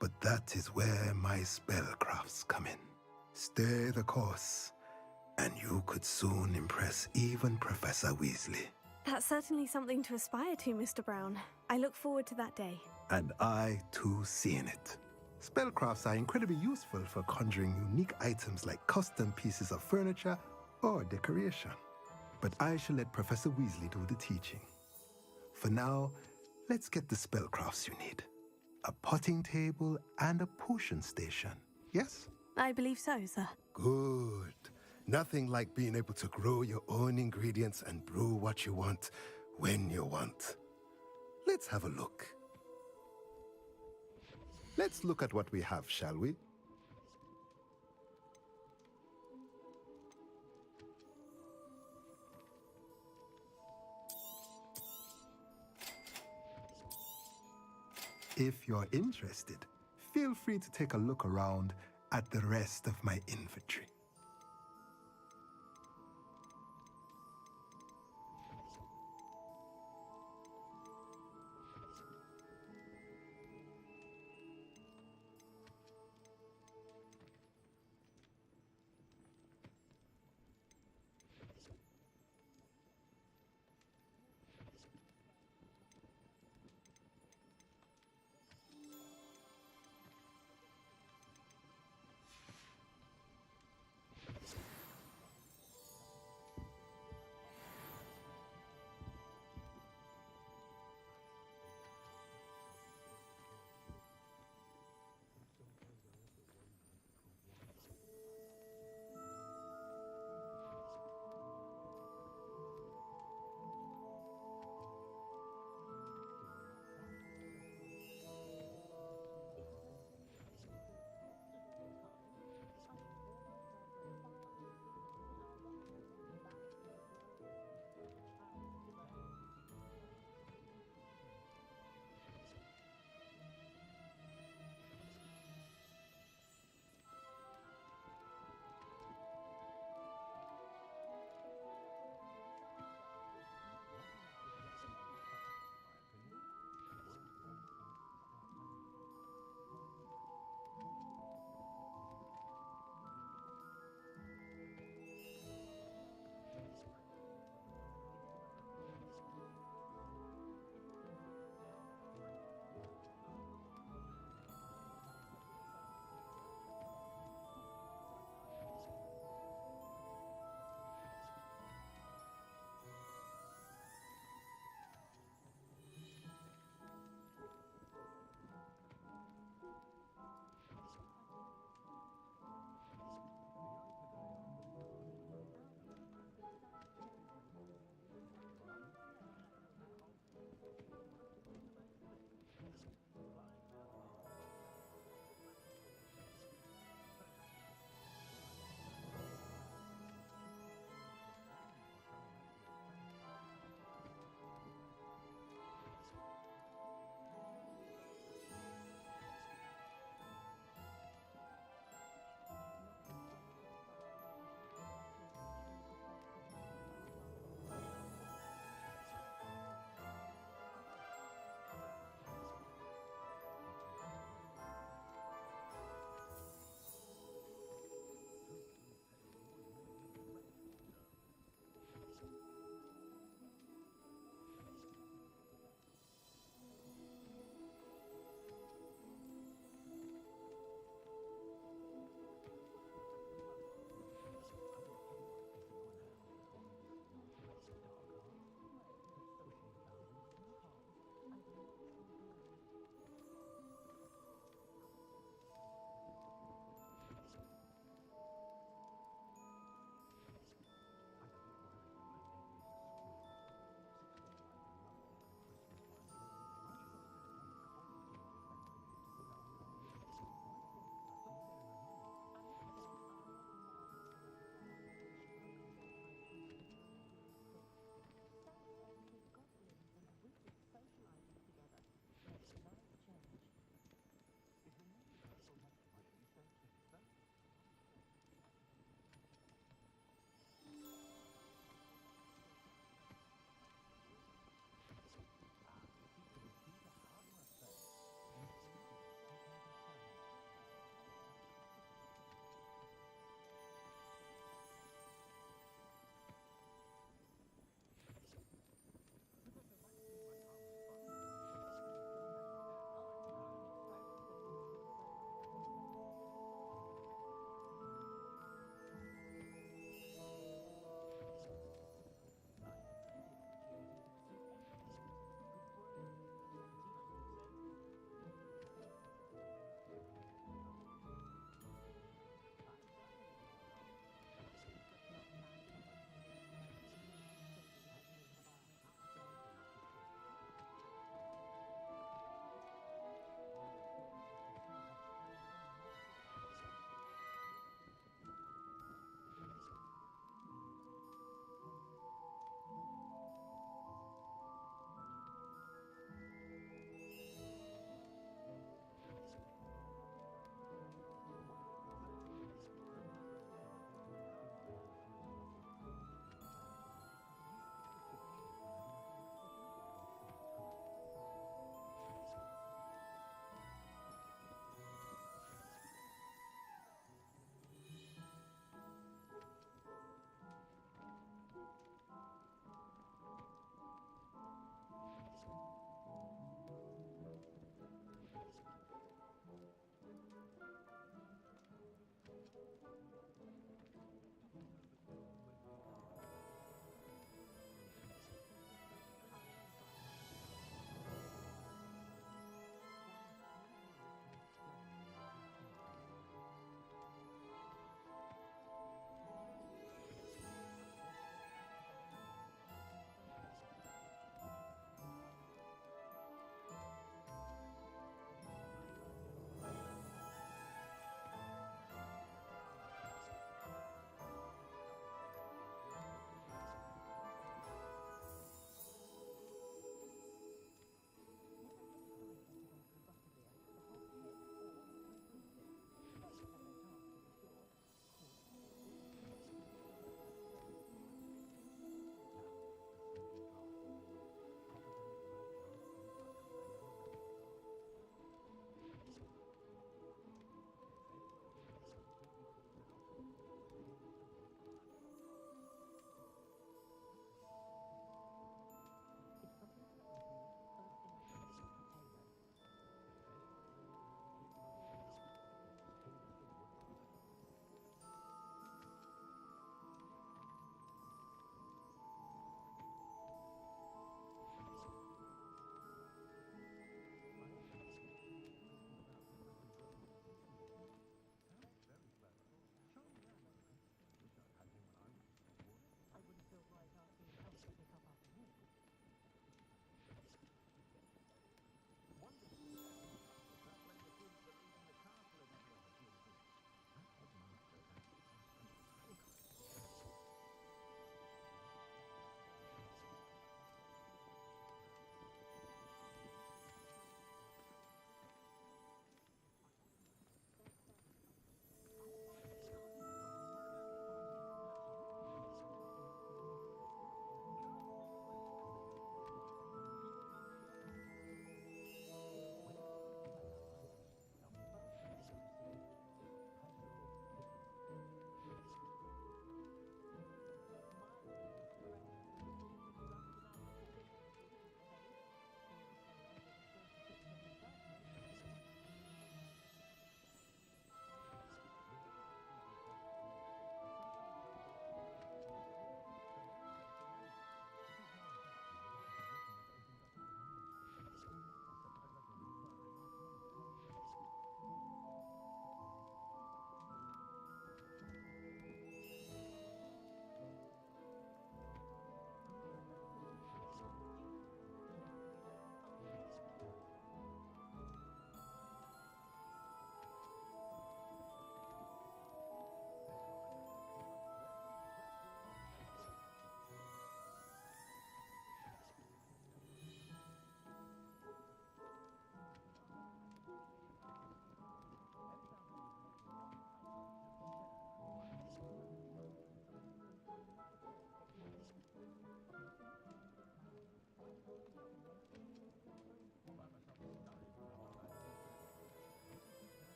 but that is where my spellcrafts come in. Stay the course, and you could soon impress even Professor Weasley. That's certainly something to aspire to, Mr. Brown. I look forward to that day. And I, too, seeing it. Spellcrafts are incredibly useful for conjuring unique items like custom pieces of furniture or decoration. But I shall let Professor Weasley do the teaching. For now, let's get the spellcrafts you need. A potting table and a potion station, yes? I believe so, sir. Good. Nothing like being able to grow your own ingredients and brew what you want when you want. Let's have a look. Let's look at what we have, shall we? If you're interested, feel free to take a look around at the rest of my inventory.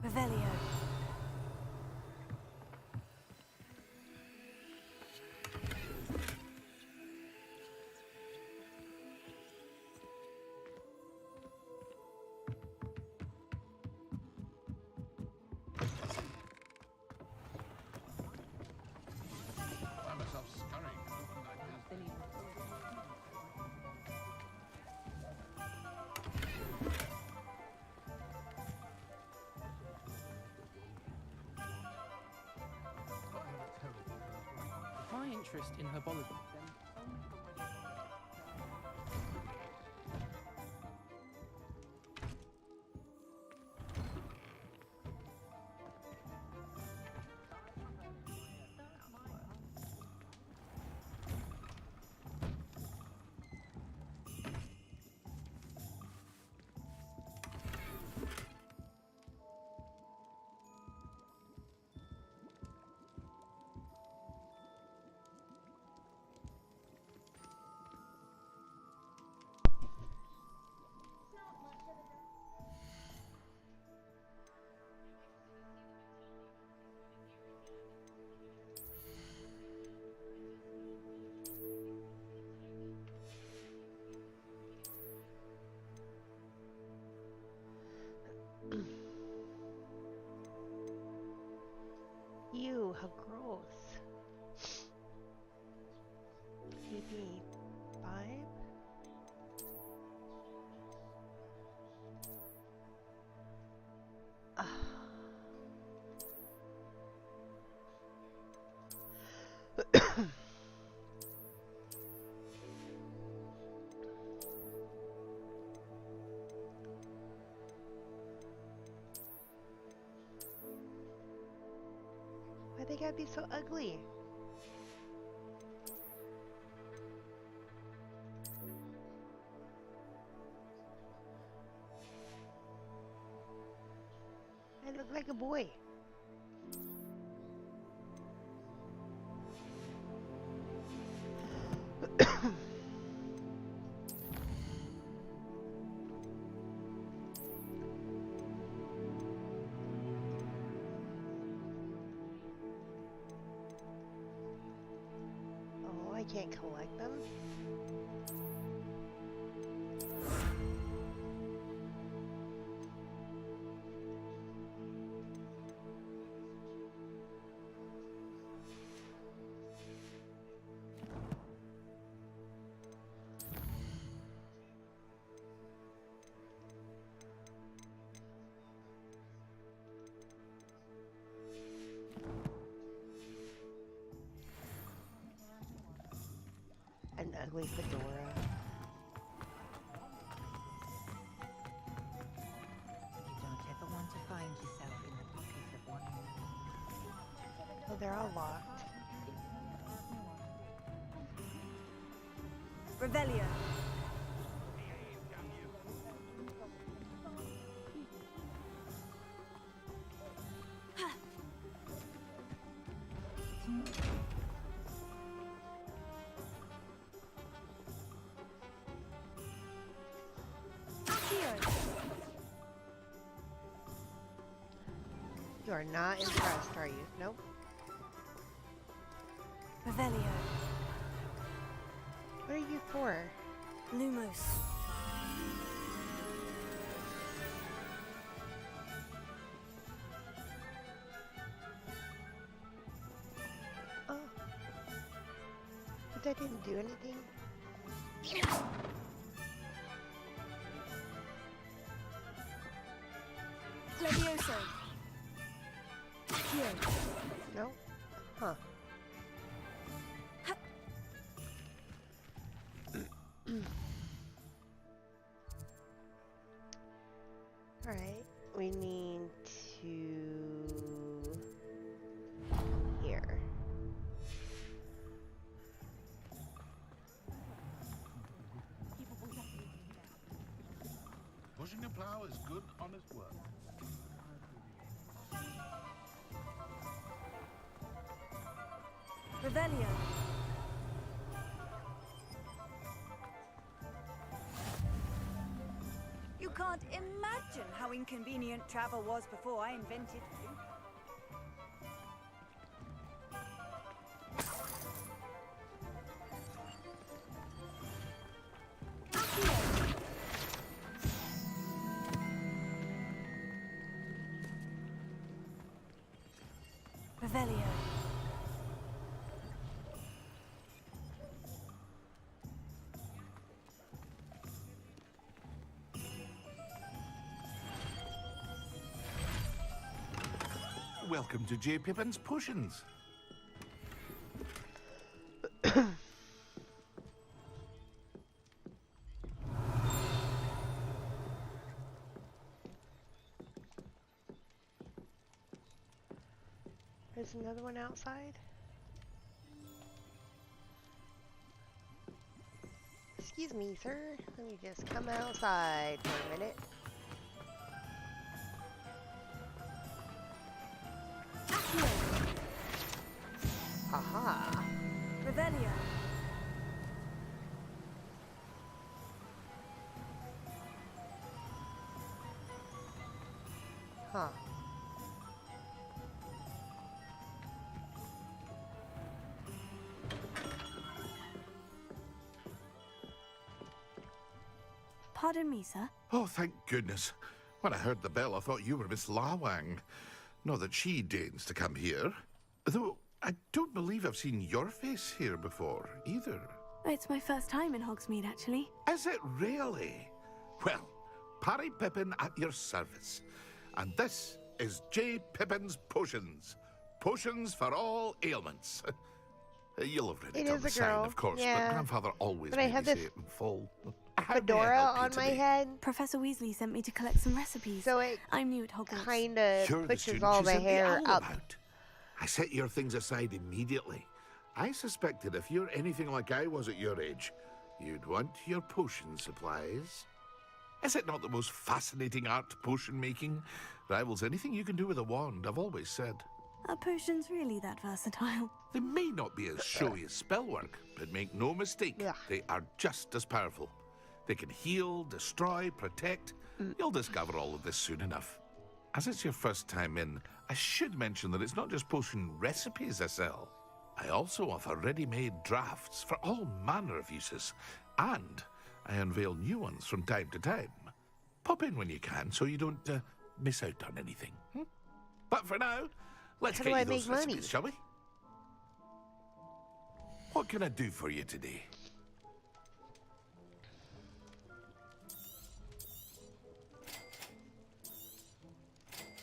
Revelio. Find myself scurrying and looking like this. My interest in herbology then Ew, how gross. Maybe 5? Why they gotta be so ugly? I look like a boy. Oh, I can't collect them? An ugly fedora. You don't ever want to find yourself in the pocket of one. Oh, they're all locked. Revelio. You are not impressed, are you? Nope. Revelio. What are you for? Lumos. Oh. But that didn't do anything. Levioso. No? Huh. Alright, we need to... here. Pushing a plow is good, honest work. Revelio. You can't imagine how inconvenient travel was before I invented you. Revelio. Welcome to J. Pippin's Potions. There's another one outside. Excuse me, sir. Let me just come outside for a minute. Haha. Revelio. Huh. Pardon me, sir. Oh, thank goodness. When I heard the bell, I thought you were Miss Lawang. Not that she deigns to come here. Though, I don't believe I've seen your face here before, either. It's my first time in Hogsmeade, actually. Is it really? Well, Parry Pippin at your service. And this is J. Pippin's Potions. Potions for all ailments. You'll have read It it on is the a sign, girl, of course, yeah. but Grandfather always But I made have me this say it in full. fedora on my head, Professor Weasley sent me to collect some recipes. so it I'm new at Hogwarts. kinda You're the pushes student all she the sent the hair owl up. about. I set your things aside immediately. I suspected if you're anything like I was at your age, you'd want your potion supplies. Is it not the most fascinating art, potion making? Rivals anything you can do with a wand, I've always said. Are potions really that versatile? They may not be as showy as spellwork, but make no mistake, they are just as powerful. They can heal, destroy, protect. You'll discover all of this soon enough. As it's your first time in, I should mention that it's not just potion recipes I sell. I also offer ready-made drafts for all manner of uses, and I unveil new ones from time to time. Pop in when you can so you don't miss out on anything. But for now, let's How get do I you those make money? recipes, shall we? What can I do for you today?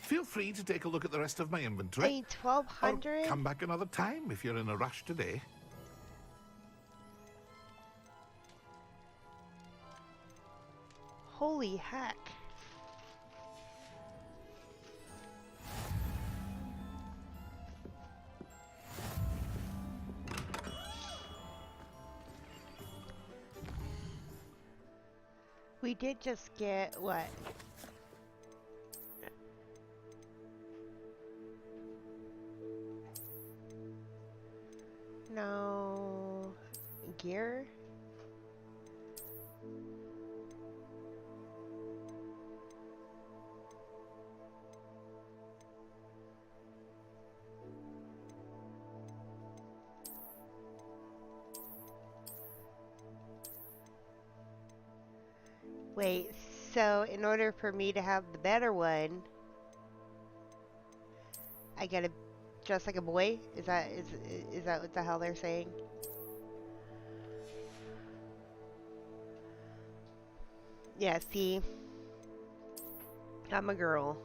Feel free to take a look at the rest of my inventory. Hey, 1200? Or come back another time if you're in a rush today. Holy heck. We did just get what? No gear? Wait, so in order for me to have the better one, I gotta dress like a boy? Is that what the hell they're saying? Yeah, see, I'm a girl.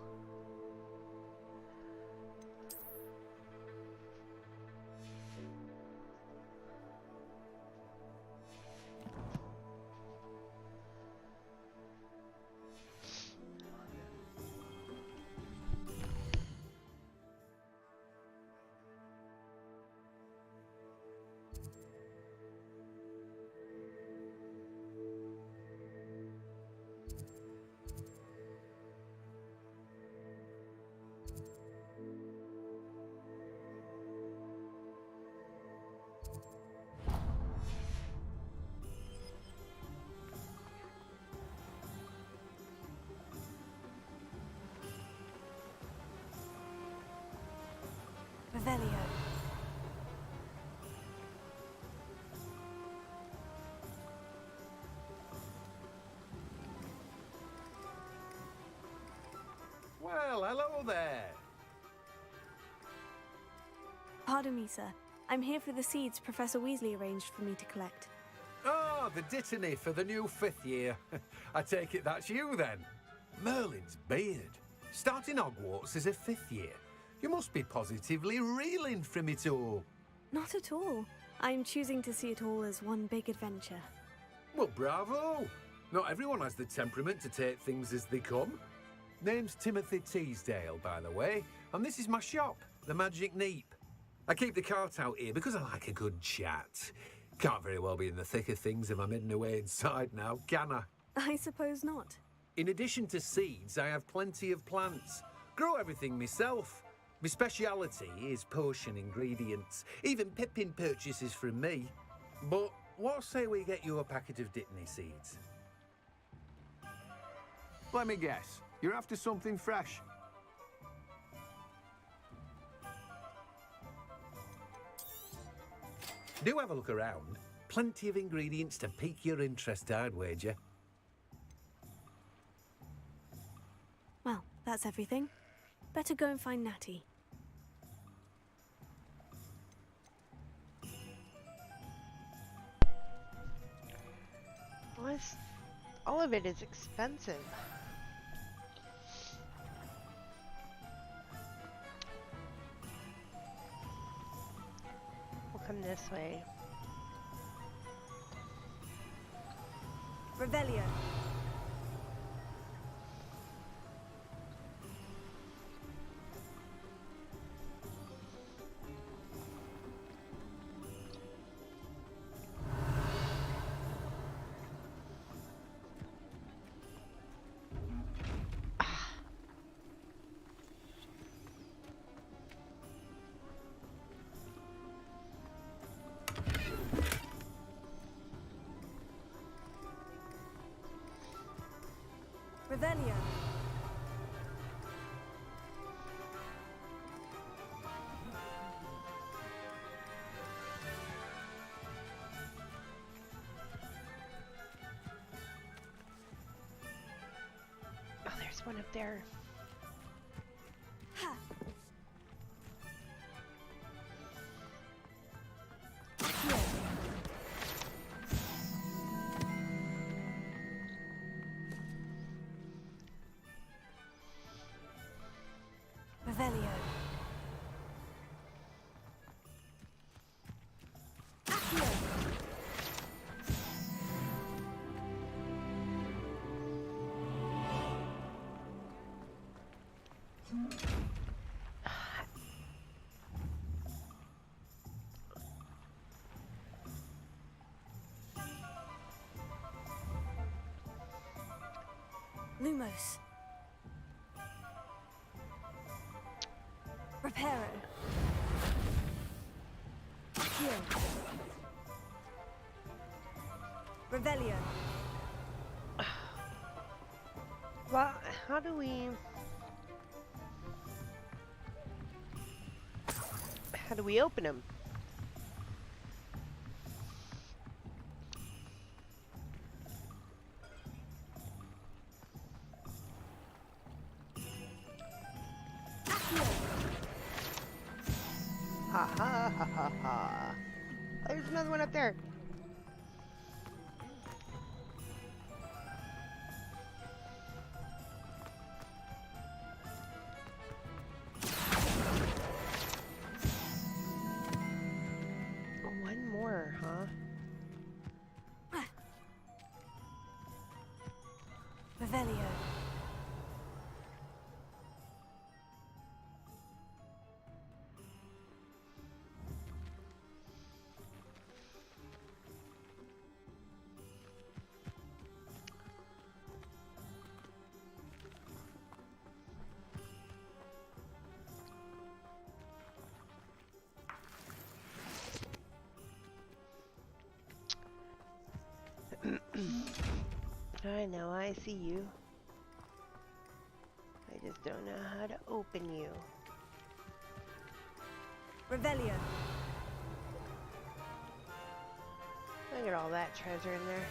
Revelio. Well, hello there. Pardon me, sir. I'm here for the seeds Professor Weasley arranged for me to collect. Oh, the dittany for the new 5th year. I take it that's you then. Merlin's beard. Starting Hogwarts as a 5th year. You must be positively reeling from it all. Not at all. I'm choosing to see it all as one big adventure. Well, bravo. Not everyone has the temperament to take things as they come. Name's Timothy Teasdale, by the way, and this is my shop, the Magic Neep. I keep the cart out here because I like a good chat. Can't very well be in the thick of things if I'm hidden away inside now, can I? I suppose not. In addition to seeds, I have plenty of plants. Grow everything myself. My speciality is potion ingredients. Even Pippin purchases from me. But what say we get you a packet of Dittany seeds? Let me guess. You're after something fresh. Do have a look around. Plenty of ingredients to pique your interest, I'd wager. Well, that's everything. Better go and find Natty. All of it is expensive. We'll come this way. Revelio. Revelio. Oh, there's one up there. Ha. Revelio. Lumos. Reparo. Heal. Revelio. Well, how do we open them? Ha ha ha ha ha. There's another one up there. One more, huh? Revelio. I know, I see you. I just don't know how to open you. Revelio. Look at all that treasure in there.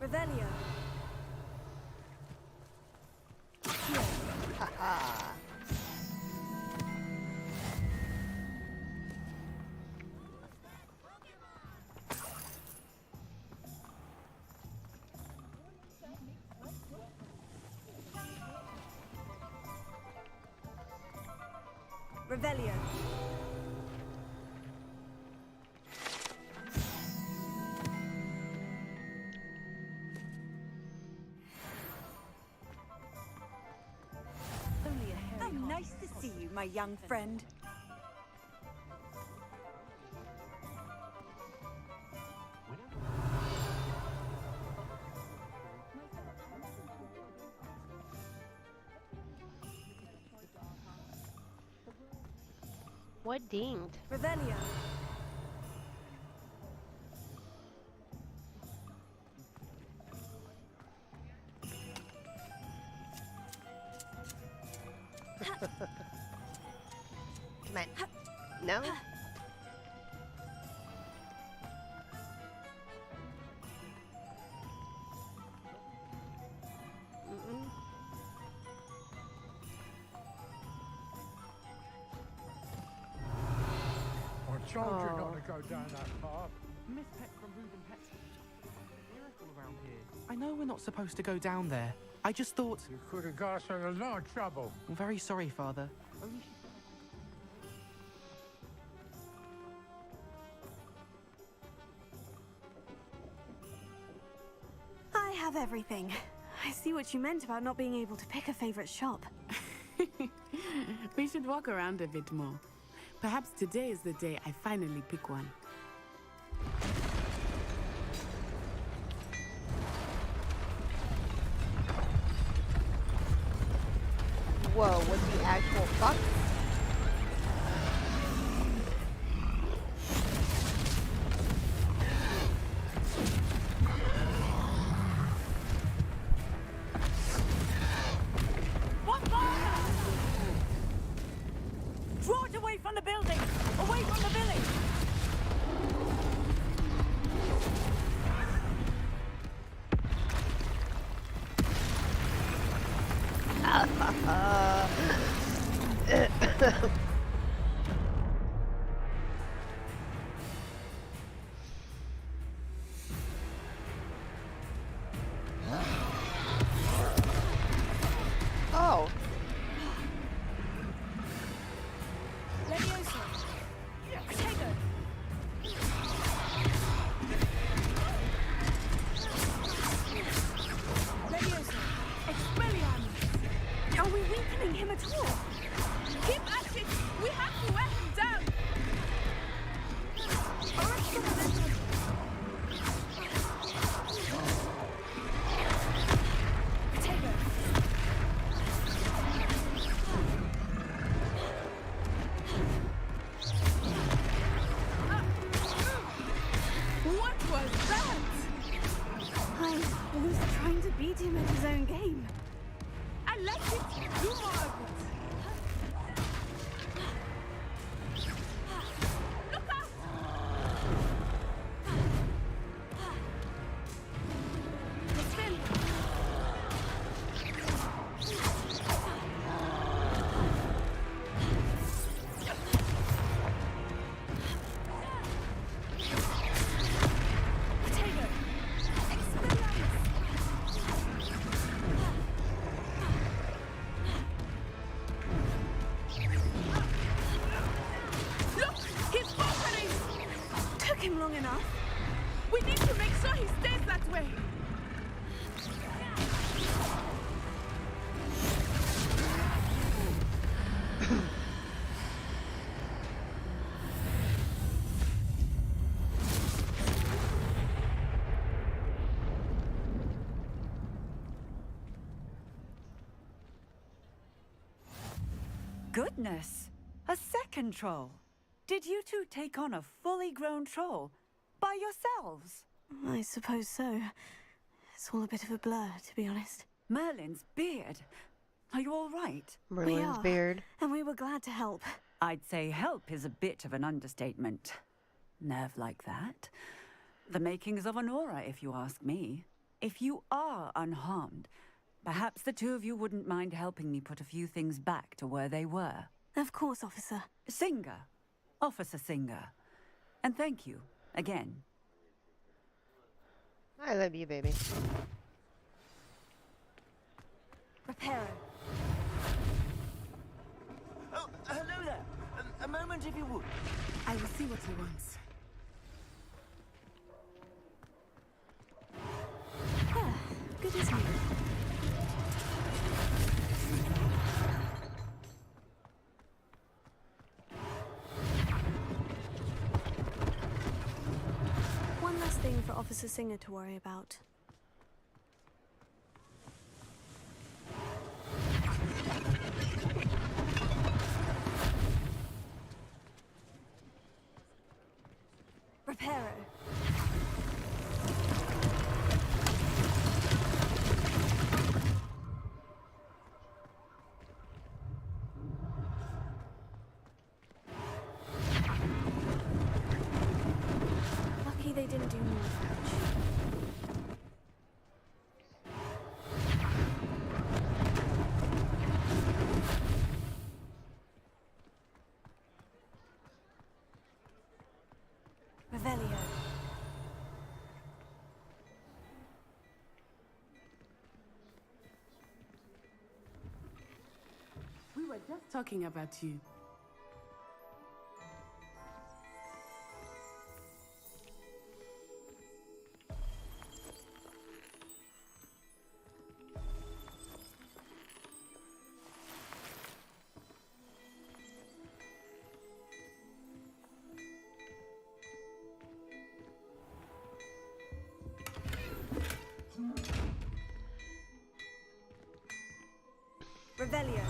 Revelio. Ha-ha. Revelio. How nice to see you, my young friend. What dinged? Revelio. Come on. No? Mm-mm. I told you not to go down that path. Miss Peck from Reuben Pet. Miracle around here. I know we're not supposed to go down there. I just thought... You could have got us in a lot of trouble. I'm very sorry, Father. I have everything. I see what you meant about not being able to pick a favorite shop. We should walk around a bit more. Perhaps today is the day I finally pick one. Whoa, what the actual fuck? What fire? Draw it away from the building! Away from the village! Oh. Levioso. Protego. Levioso. Expelliarmus. Are we weakening him at all? Keep at it! We have to wear him down! Protego. What was that? I was trying to beat him at his own game. I like it. Do more of it. Look out! Defend. Protego. Look! He's faltering! Took him long enough. We need to make sure he stays that way. Goodness! A second troll! Did you two take on a fully grown troll? By yourselves? I suppose so. It's all a bit of a blur, to be honest. Merlin's beard. Are you all right? Merlin's beard. And we were glad to help. I'd say help is a bit of an understatement. Nerve like that. The makings of an aura, if you ask me. If you are unharmed, perhaps the two of you wouldn't mind helping me put a few things back to where they were. Of course, officer. Singer. Officer Singer. And thank you, again. I love you, baby. Reparo. Oh, hello there. A moment, if you would. I will see what he wants. Good as new. One last thing for Officer Singer to worry about. Reparo. Lucky they didn't do more damage. Revelio. We were just talking about you. Revelio.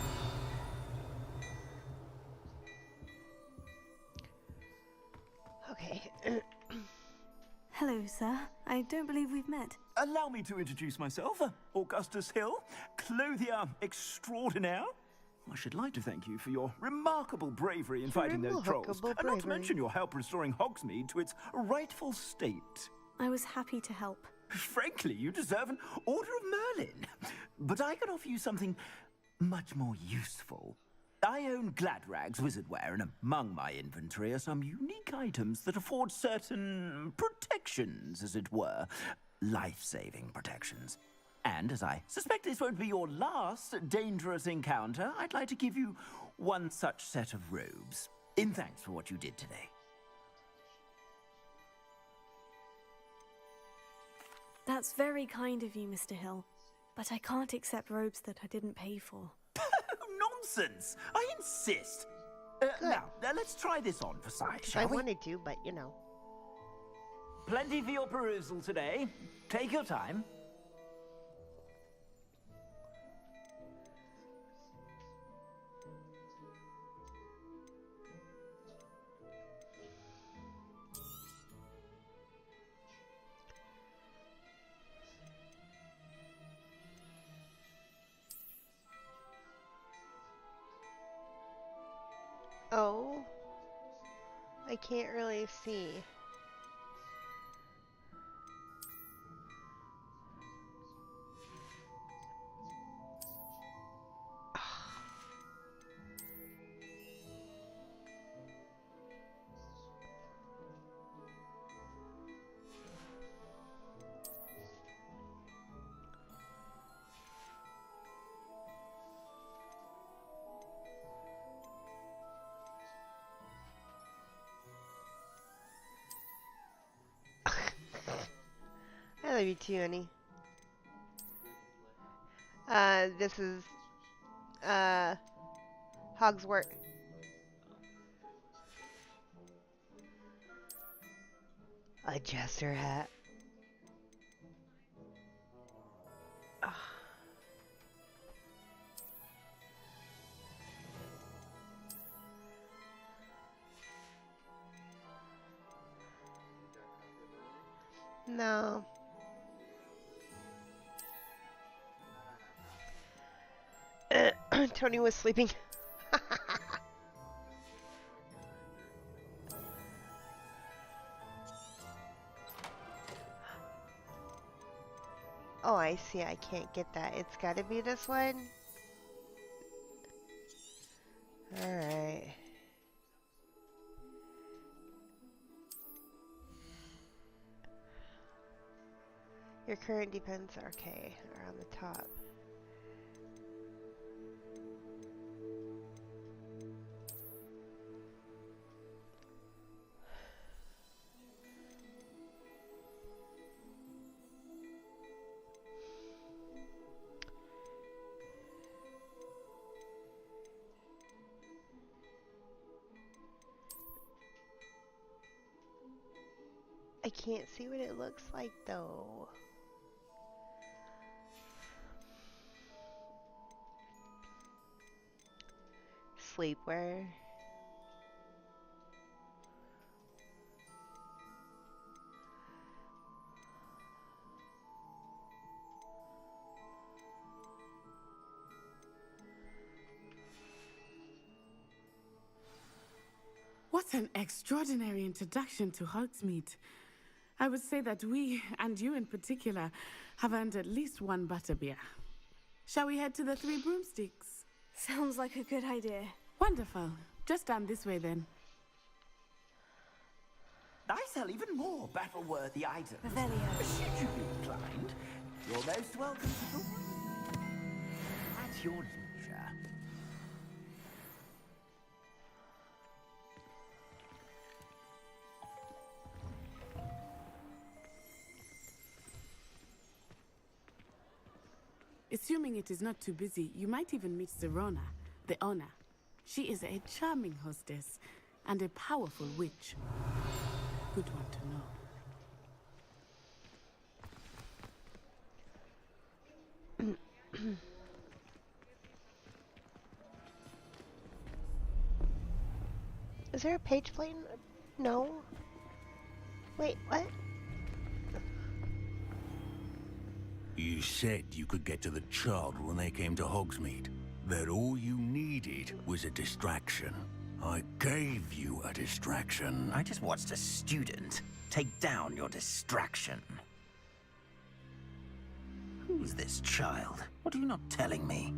Okay. Hello, sir. I don't believe we've met. Allow me to introduce myself, Augustus Hill, clothier extraordinaire. I should like to thank you for your remarkable bravery in fighting those trolls, and not to mention your help restoring Hogsmeade to its rightful state. I was happy to help. Frankly, you deserve an Order of Merlin. But I can offer you something much more useful. I own Gladrag's wizardware, and among my inventory are some unique items that afford certain protections, as it were. Life-saving protections. And as I suspect this won't be your last dangerous encounter, I'd like to give you one such set of robes, in thanks for what you did today. That's very kind of you, Mr. Hill. But I can't accept robes that I didn't pay for. Nonsense! I insist. Now, let's try this on for size, shall we? I wanted to, but you know. Plenty for your perusal today. Take your time. Oh. I can't really see. I love you too, honey. This is, Hogsworth. A jester hat. No. Tony was sleeping. Oh, I see. I can't get that. It's gotta be this one. Alright. Your current depends. Okay, are on the top. I can't see what it looks like though. Sleepwear. What an extraordinary introduction to Hogsmeade. I would say that we, and you in particular, have earned at least one butterbeer. Shall we head to the Three Broomsticks? Sounds like a good idea. Wonderful. Just down this way then. I sell even more battle-worthy items. Revelio. Should you be inclined, you're most welcome to the... At your leisure. Assuming it is not too busy, you might even meet Serona, the owner. She is a charming hostess and a powerful witch. Good one to know. Is there a page plane? No. Wait, what? You said you could get to the child when they came to Hogsmeade. That all you needed was a distraction. I gave you a distraction. I just watched a student take down your distraction. Who's this child? What are you not telling me?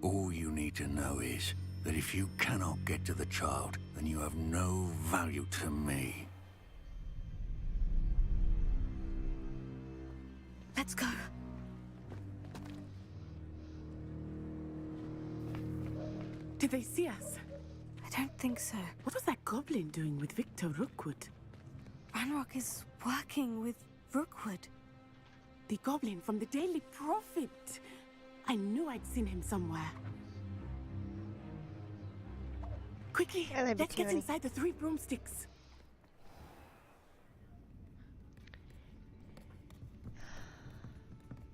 All you need to know is that if you cannot get to the child, then you have no value to me. Let's go. Did they see us? I don't think so. What was that goblin doing with Victor Rookwood? Ranrock is working with Rookwood. The goblin from the Daily Prophet. I knew I'd seen him somewhere. Quickly, let's get inside the Three Broomsticks.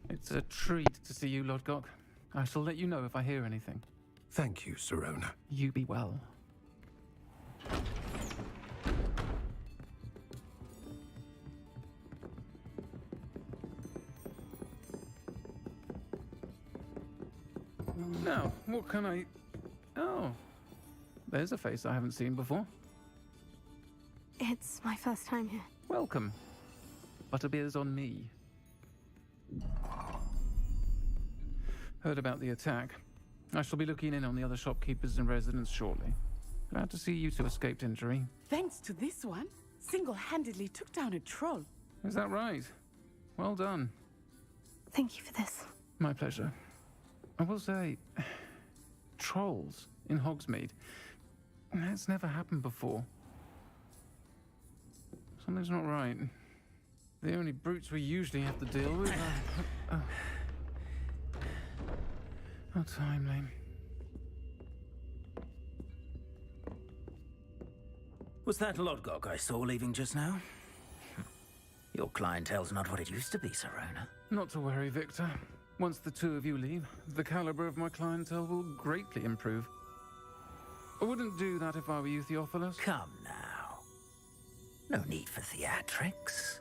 It's a treat to see you, Lodgok. I shall let you know if I hear anything. Thank you, Serona. You be well. Now, what can I... Oh, there's a face I haven't seen before. It's my first time here. Welcome. Butterbeer's on me. Heard about the attack. I shall be looking in on the other shopkeepers and residents shortly. Glad to see you two escaped injury. Thanks to this one, single-handedly took down a troll. Is that right? Well done. Thank you for this. My pleasure. I will say, trolls in Hogsmeade. That's never happened before. Something's not right. The only brutes we usually have to deal with are... How timely. Was that Lodgok I saw leaving just now? Your clientele's not what it used to be, Serona. Not to worry, Victor. Once the two of you leave, the caliber of my clientele will greatly improve. I wouldn't do that if I were you, Theophilus. Come now. No need for theatrics.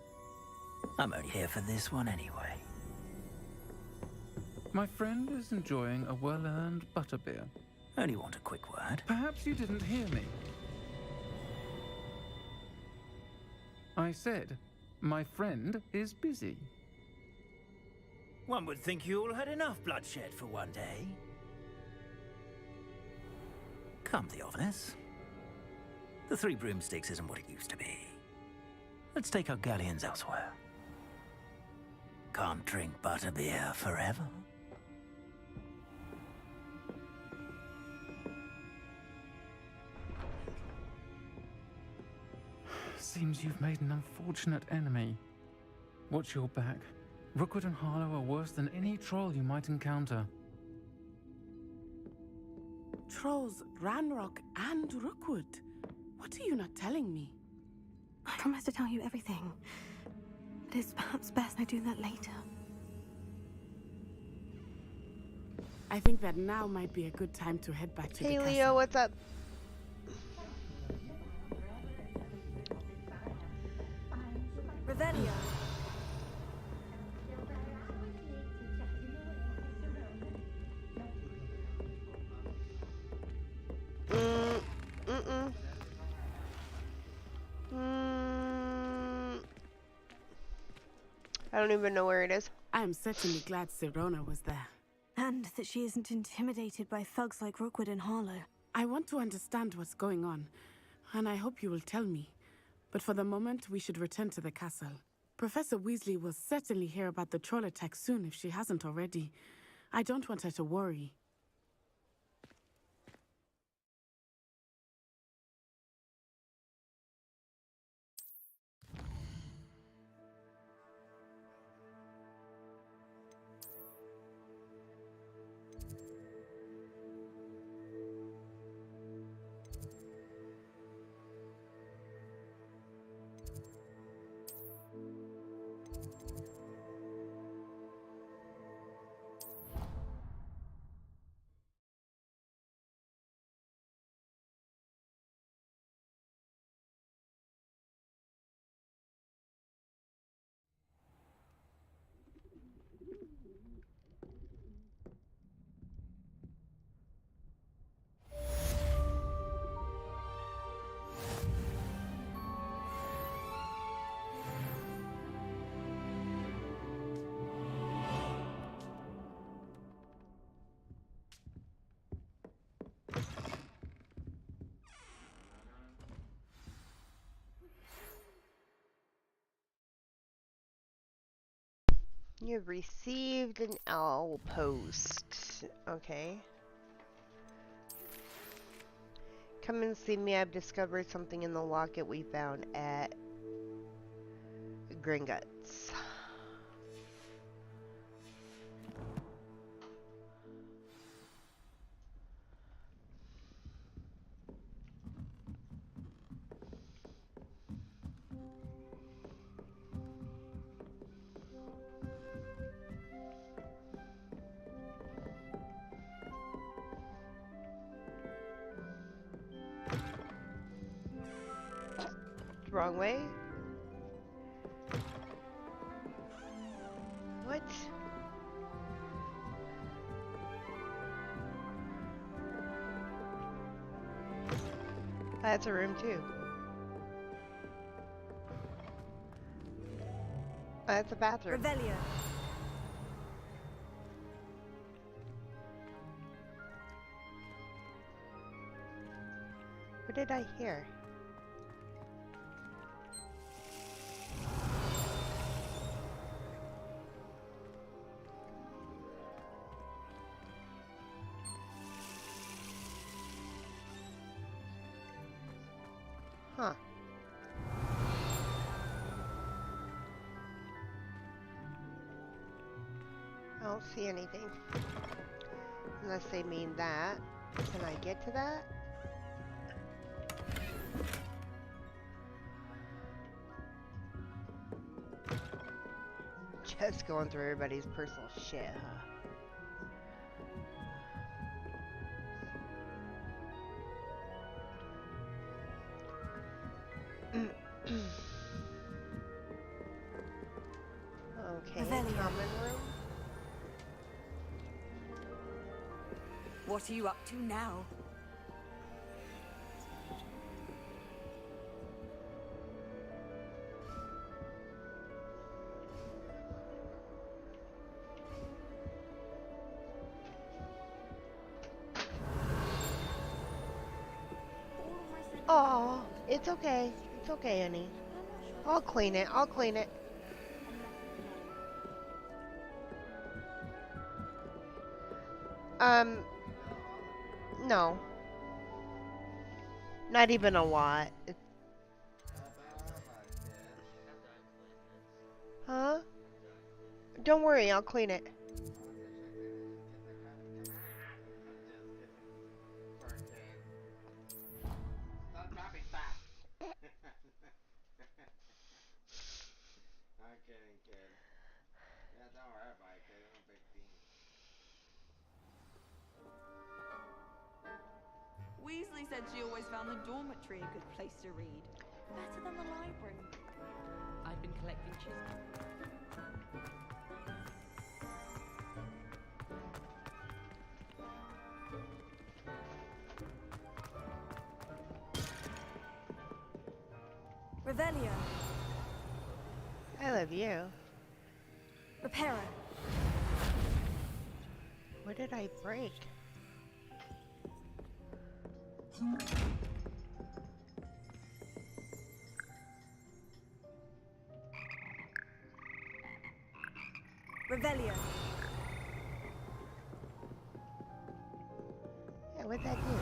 I'm only here for this one anyway. My friend is enjoying a well-earned butterbeer. Only want a quick word. Perhaps you didn't hear me. I said, my friend is busy. One would think you all had enough bloodshed for one day. Come, Theophilus. The Three Broomsticks isn't what it used to be. Let's take our galleons elsewhere. Can't drink butterbeer forever. Seems you've made an unfortunate enemy. Watch your back. Rookwood and Harlow are worse than any troll you might encounter. Trolls, Ranrock, and Rookwood. What are you not telling me? I promise to tell you everything. But it's perhaps best I do that later. I think that now might be a good time to head back to the Hey castle. Leo, what's up? Revelio. I don't even know where it is. I am certainly glad Sirona was there. And that she isn't intimidated by thugs like Rookwood and Harlow. I want to understand what's going on, and I hope you will tell me. But for the moment, we should return to the castle. Professor Weasley will certainly hear about the troll attack soon if she hasn't already. I don't want her to worry. You've received an owl post. Okay. Come and see me. I've discovered something in the locket we found at Gringotts. Wrong way? What? That's a room too. That's a bathroom. Revelio. What did I hear? Huh. I don't see anything. Unless they mean that. Can I get to that? Just going through everybody's personal shit, huh? What are you up to now? Oh, it's okay. It's okay, honey. I'll clean it. I'll clean it. No. Not even a lot. Huh? Don't worry, I'll clean it. Weasley said she always found the dormitory a good place to read. Better than the library. I've been collecting chisels. Revelio. I love you. Reparo. What did I break? Revelio. Yeah, what'd that do?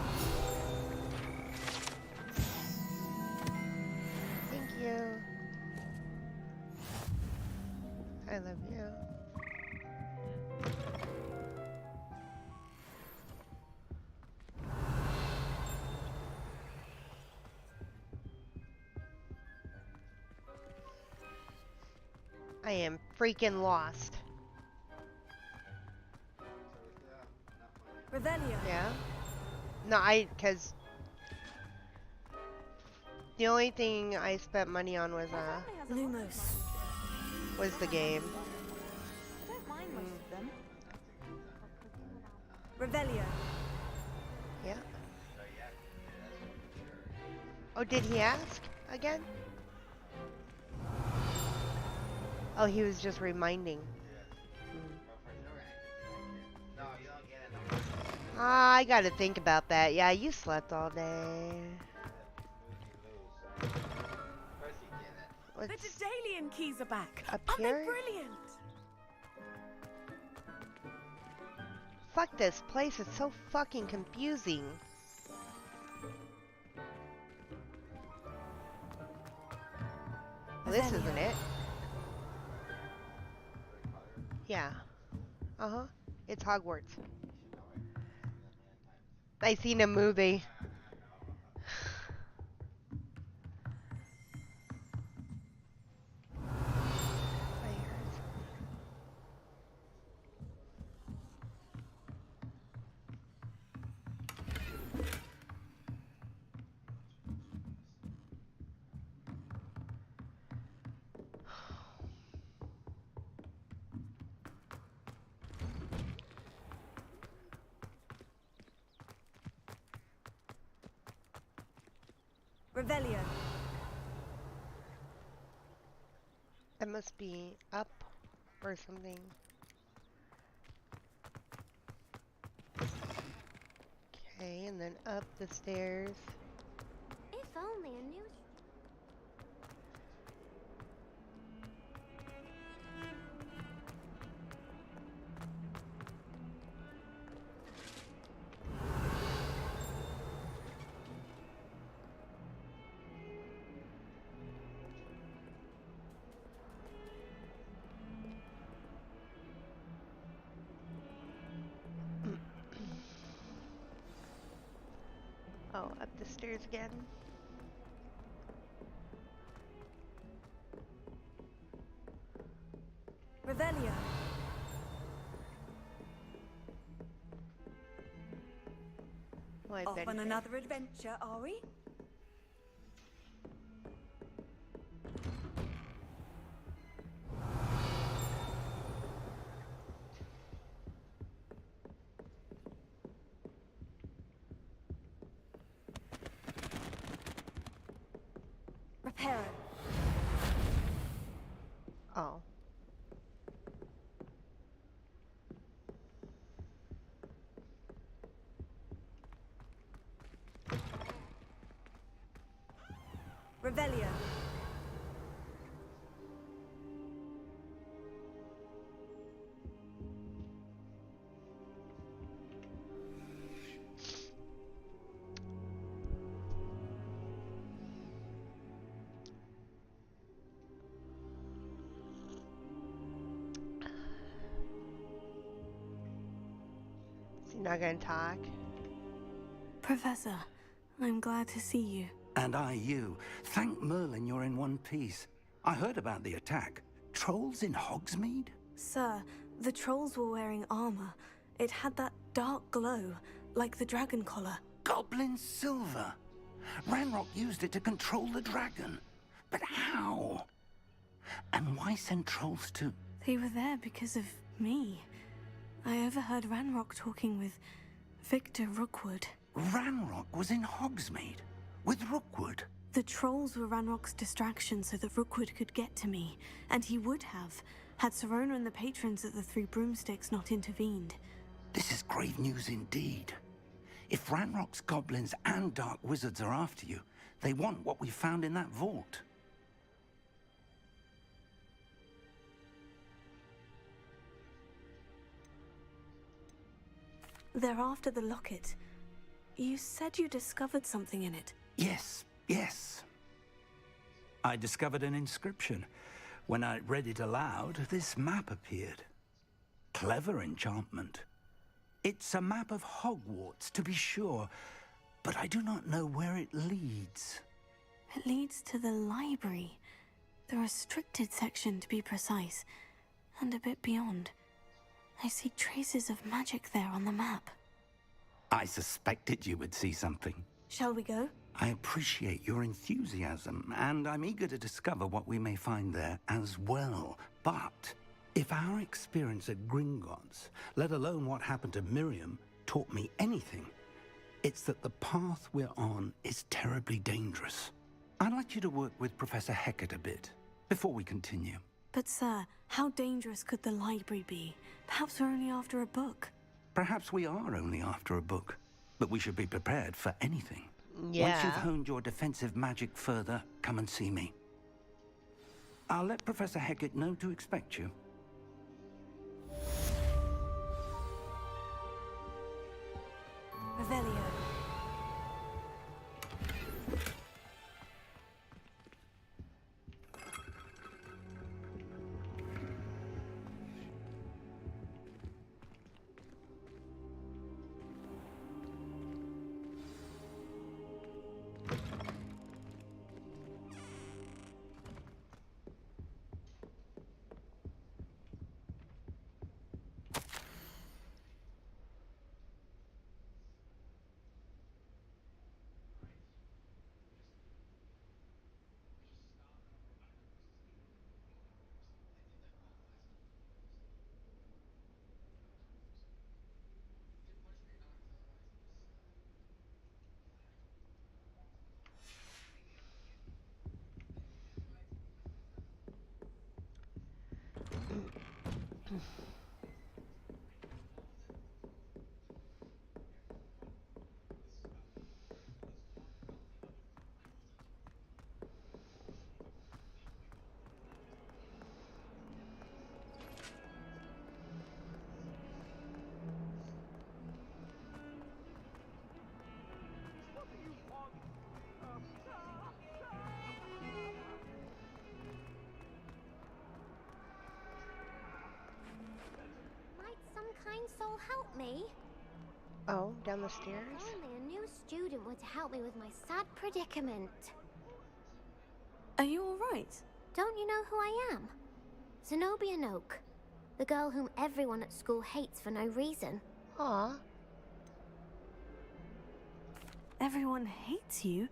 Thank you. I love you. I am freaking lost. Revelio. Yeah? No, cause the only thing I spent money on was, Lumos. was the game. I don't mind most of them. Revelio. Yeah. Oh, did he ask again? Oh, he was just reminding. I gotta think about that. Yeah, you slept all day. The Daedalian keys are back. Up Aren't here? they brilliant? Fuck this place, it's so fucking confusing. Well, this isn't it. Yeah. Uh-huh. It's Hogwarts. I seen a movie. Revelio. It must be up or something. Okay, and then up the stairs. If only a news. Oh, up the stairs again. Revelio. Well, Off on another adventure, are we? Heron. Oh. Revelio. Is he not gonna talk? Professor, I'm glad to see you. And I you. Thank Merlin you're in one piece. I heard about the attack. Trolls in Hogsmeade? Sir, the trolls were wearing armor. It had that dark glow, like the dragon collar. Goblin silver. Ranrock used it to control the dragon. But how? And why send trolls to... They were there because of me. I overheard Ranrock talking with Victor Rookwood. Ranrock was in Hogsmeade? With Rookwood? The trolls were Ranrock's distraction so that Rookwood could get to me. And he would have, had Serona and the patrons at the Three Broomsticks not intervened. This is grave news indeed. If Ranrock's goblins and dark wizards are after you, they want what we found in that vault. They're after the locket. You said you discovered something in it. Yes, yes. I discovered an inscription. When I read it aloud, this map appeared. Clever enchantment. It's a map of Hogwarts, to be sure, but I do not know where it leads. It leads to the library. The restricted section, to be precise, and a bit beyond. I see traces of magic there on the map. I suspected you would see something. Shall we go? I appreciate your enthusiasm, and I'm eager to discover what we may find there as well. But if our experience at Gringotts, let alone what happened to Miriam, taught me anything, it's that the path we're on is terribly dangerous. I'd like you to work with Professor Hecat a bit before we continue. But sir, how dangerous could the library be? Perhaps we're only after a book. Perhaps we are only after a book, but we should be prepared for anything. Yeah. Once you've honed your defensive magic further, come and see me. I'll let Professor Hecat know to expect you. Revelio. Might some kind soul help me? Oh, down the stairs? Only a new student would help me with my sad predicament. Are you alright? Don't you know who I am? Zenobia Noak, the girl whom everyone at school hates for no reason. Aw. Everyone hates you?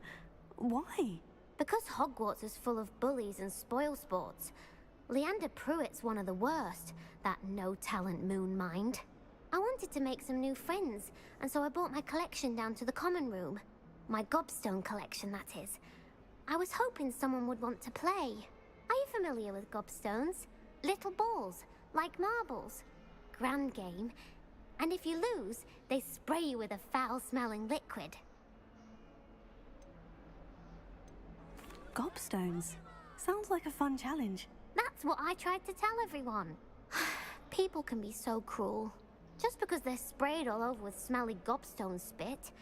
Why? Because Hogwarts is full of bullies and spoilsports. Leander Pruitt's one of the worst, that no-talent moon mind. I wanted to make some new friends, and so I brought my collection down to the common room. My gobstone collection, that is. I was hoping someone would want to play. Are you familiar with gobstones? Little balls, like marbles. Grand game. And if you lose, they spray you with a foul-smelling liquid. Gobstones. Sounds like a fun challenge. That's what I tried to tell everyone. People can be so cruel. Just because they're sprayed all over with smelly gobstone spit,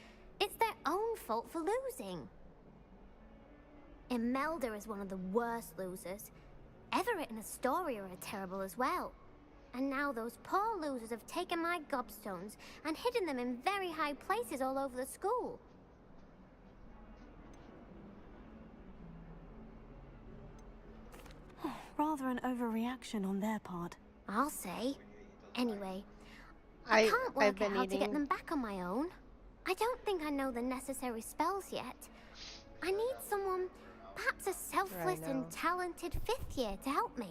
it's their own fault for losing. Imelda is one of the worst losers. Everett and Astoria are terrible as well. And now those poor losers have taken my gobstones and hidden them in very high places all over the school. Rather an overreaction on their part. I'll say. Anyway, I can't work out how to get them back on my own. I don't think I know the necessary spells yet. I need someone, perhaps a selfless and talented 5th year to help me.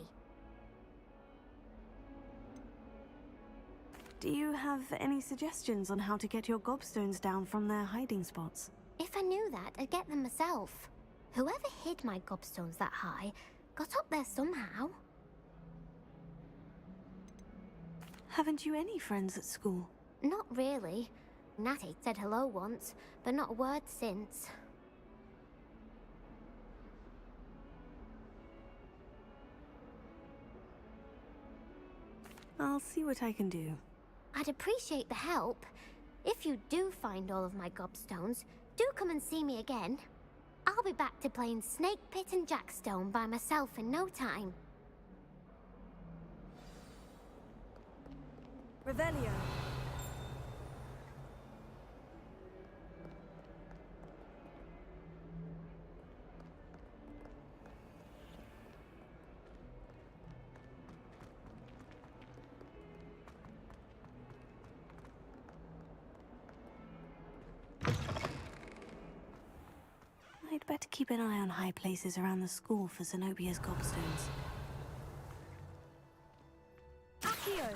Do you have any suggestions on how to get your gobstones down from their hiding spots? If I knew that, I'd get them myself. Whoever hid my gobstones that high got up there somehow. Haven't you any friends at school? Not really. Natty said hello once, but not a word since. I'll see what I can do. I'd appreciate the help. If you do find all of my gobstones, do come and see me again. I'll be back to playing Snake Pit and Jackstone by myself in no time. Revelio. I'd better keep an eye on high places around the school for Zenobia's gobstones. Accio.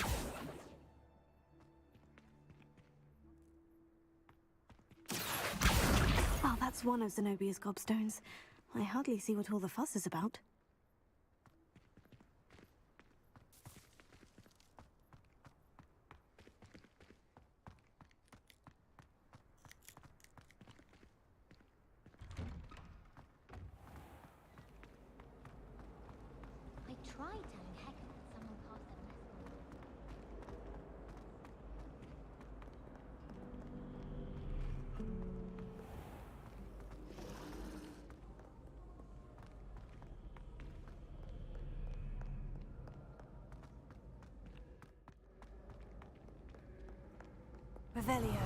Oh, that's one of Zenobia's gobstones. I hardly see what all the fuss is about. I tried telling Hector that someone cast their message. Revelio.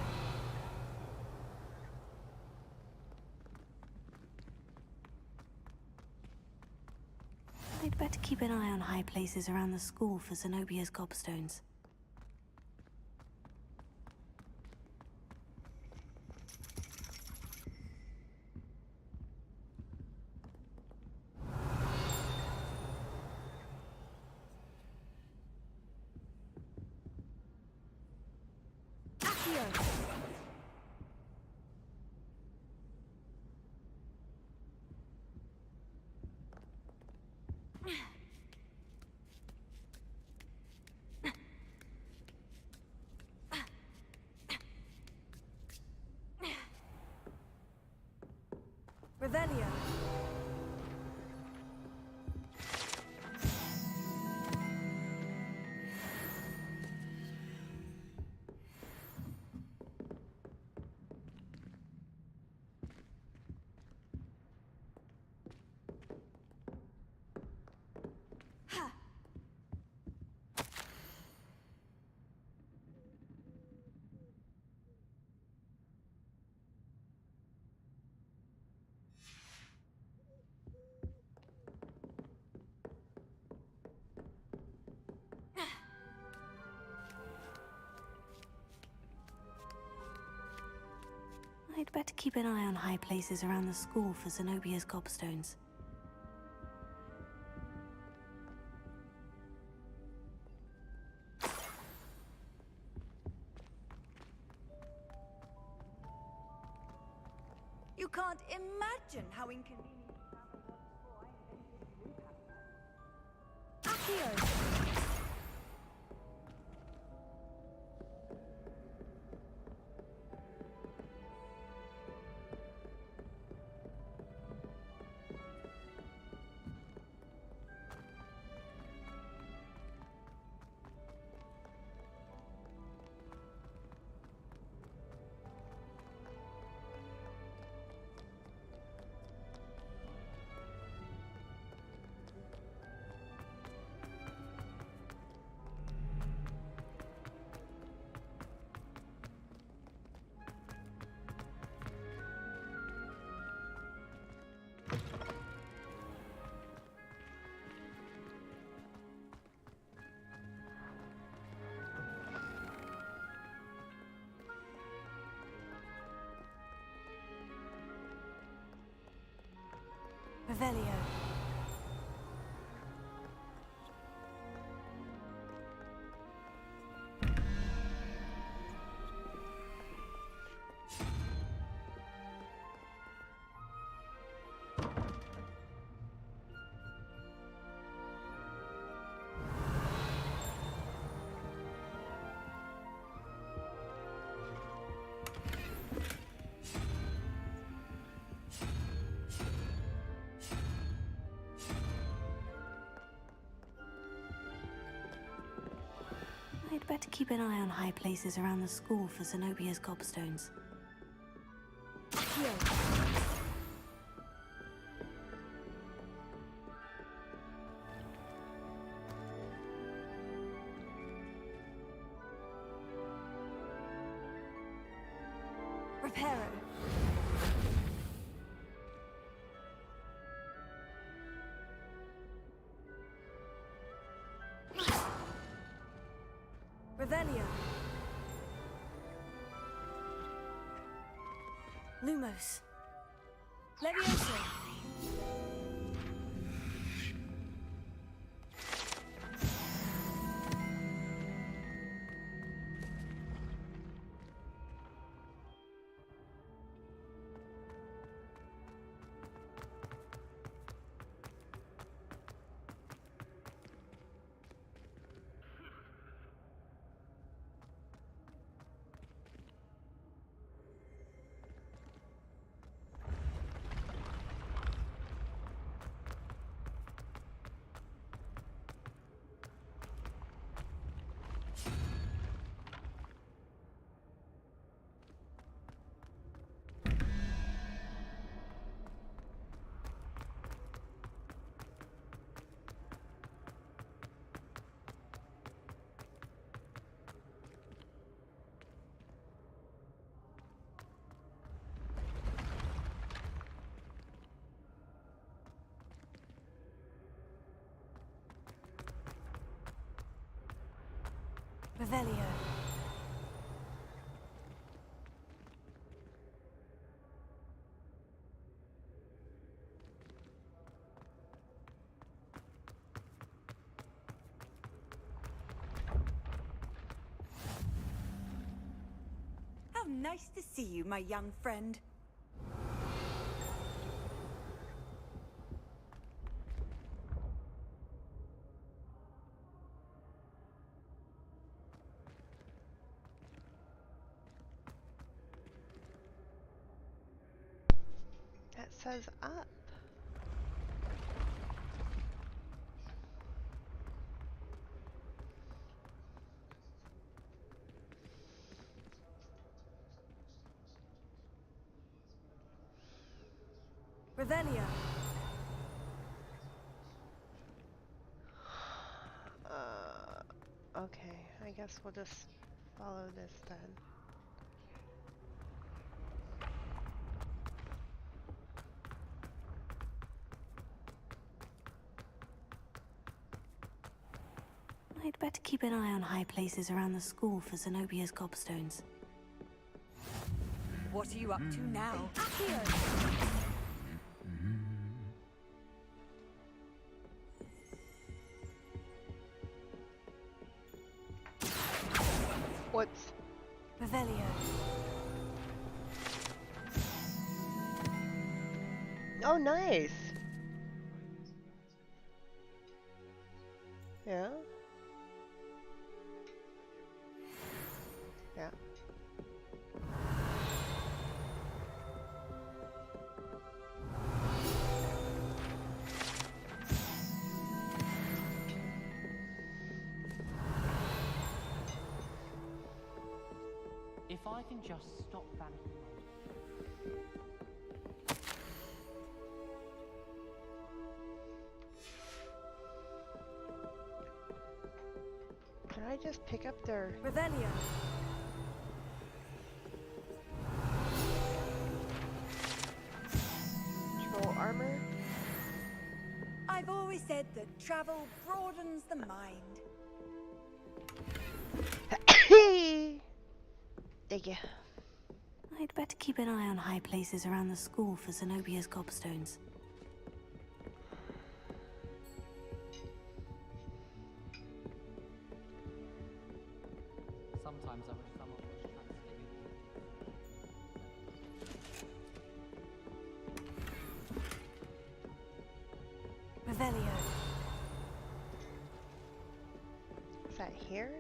I'd better keep an eye on high places around the school for Zenobia's gobstones. Accio. Revelio. I'd better keep an eye on high places around the school for Zenobia's gobstones. You can't imagine how inconvenient. Here. Revelio. I'd better keep an eye on high places around the school for Zenobia's gobstones. Here. Reparo. Revelio. Lumos. Levioso. Revelio. How nice to see you, my young friend. That says up. Revelio. Okay, I guess we'll just follow this then. I'd better keep an eye on high places around the school for Zenobia's gobstones. What are you up to now? Here. Whoops. Revelio. Oh, nice. Yeah? Yeah. If I can just stop vanishing. Can I just pick up their Revelio? troll armor? I've always said that travel broadens the mind. Thank you. I'd better keep an eye on high places around the school for Zenobia's gobstones. Sometimes I wish someone was translating. Revelio. Is that here?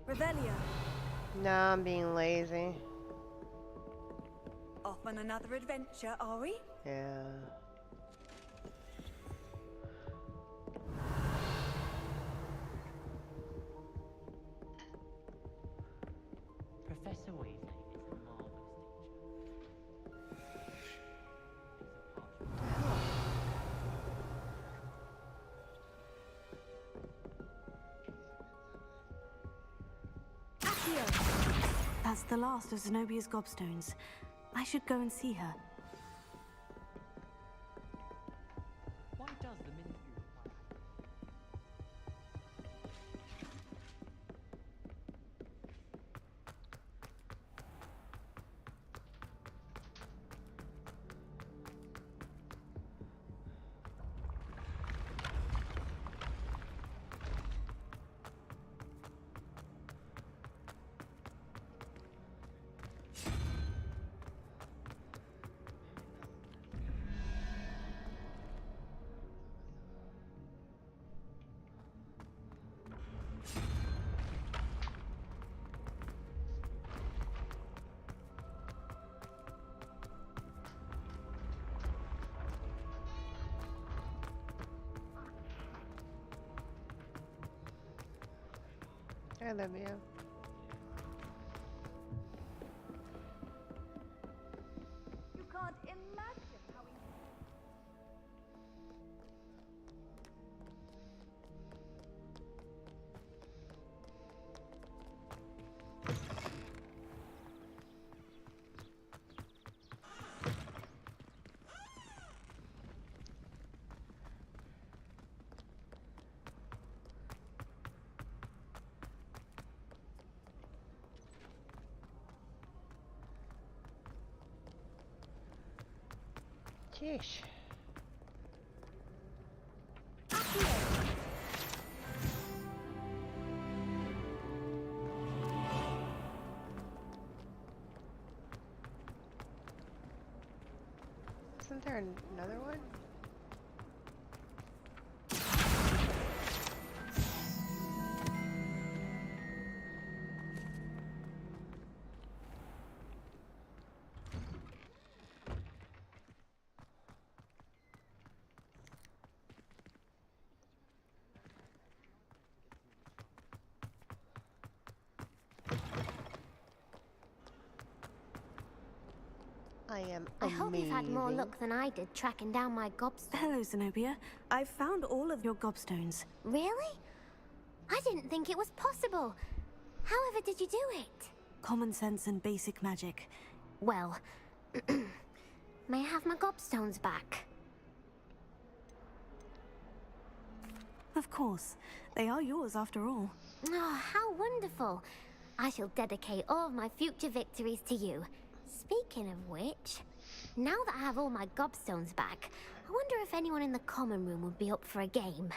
Revelio. No, I'm being lazy. Off on another adventure, are we? Yeah. Professor Weasley is a marvelous That's the last of Zenobia's gobstones. I should go and see her. Why does the Ministry require? I love you. You can't imagine how Sheesh. Isn't there another one? I hope you've had more luck than I did tracking down my gobstones. Hello, Zenobia. I found all of your gobstones. Really? I didn't think it was possible. However did you do it? Common sense and basic magic. Well, may I have my gobstones back? Of course. They are yours after all. Oh, how wonderful. I shall dedicate all of my future victories to you. Speaking of which, now that I have all my gobstones back, I wonder if anyone in the common room would be up for a game.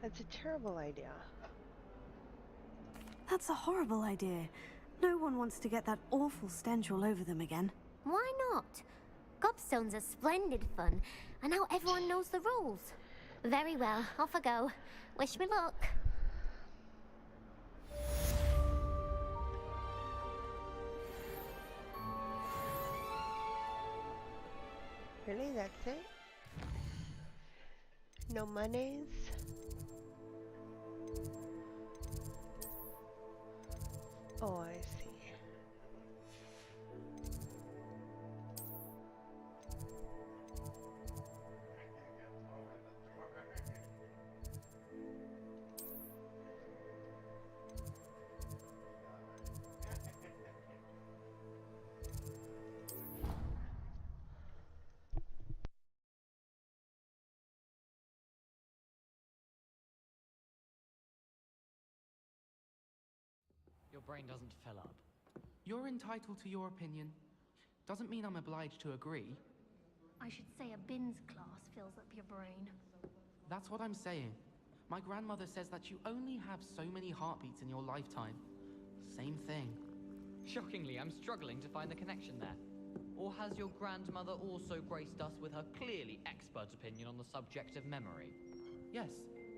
That's a terrible idea. That's a horrible idea. No one wants to get that awful stench all over them again. Why not? Gobstones are splendid fun, and now everyone knows the rules. Very well, off I go. Wish me luck. Really? That's it? No monies? Oh, I see. Your brain doesn't fill up. You're entitled to your opinion. Doesn't mean I'm obliged to agree. I should say a bins class fills up your brain. That's what I'm saying. My grandmother says that you only have so many heartbeats in your lifetime. Same thing. Shockingly, I'm struggling to find the connection there. Or has your grandmother also graced us with her clearly expert opinion on the subject of memory? Yes,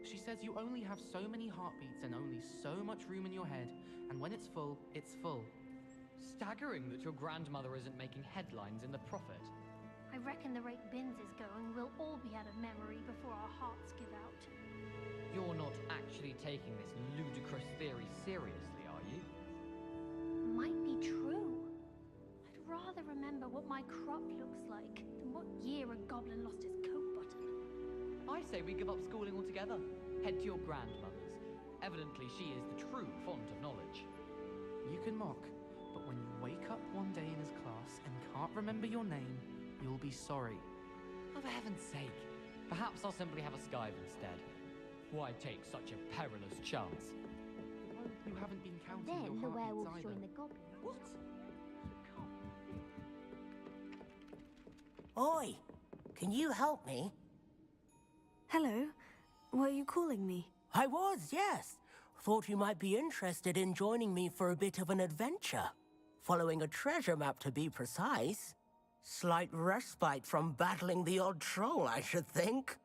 she says you only have so many heartbeats and only so much room in your head, and when it's full, it's full. Staggering that your grandmother isn't making headlines in the Prophet. I reckon the rate Bins is going, we'll all be out of memory before our hearts give out. You're not actually taking this ludicrous theory seriously, are you? Might be true. I'd rather remember what my crop looks like than what year a goblin lost his coat button. I say we give up schooling altogether. Head to your grandmother's. Evidently, she is the true font of knowledge. You can mock, but when you wake up one day in his class and can't remember your name, you'll be sorry. Oh, for heaven's sake. Perhaps I'll simply have a skive instead. Why take such a perilous chance? You haven't been counting Then the your heartbeats werewolves either. join the goblins. What? Oi! Can you help me? Hello? Were you calling me? I was, yes. Thought you might be interested in joining me for a bit of an adventure. Following a treasure map, to be precise. Slight respite from battling the odd troll, I should think.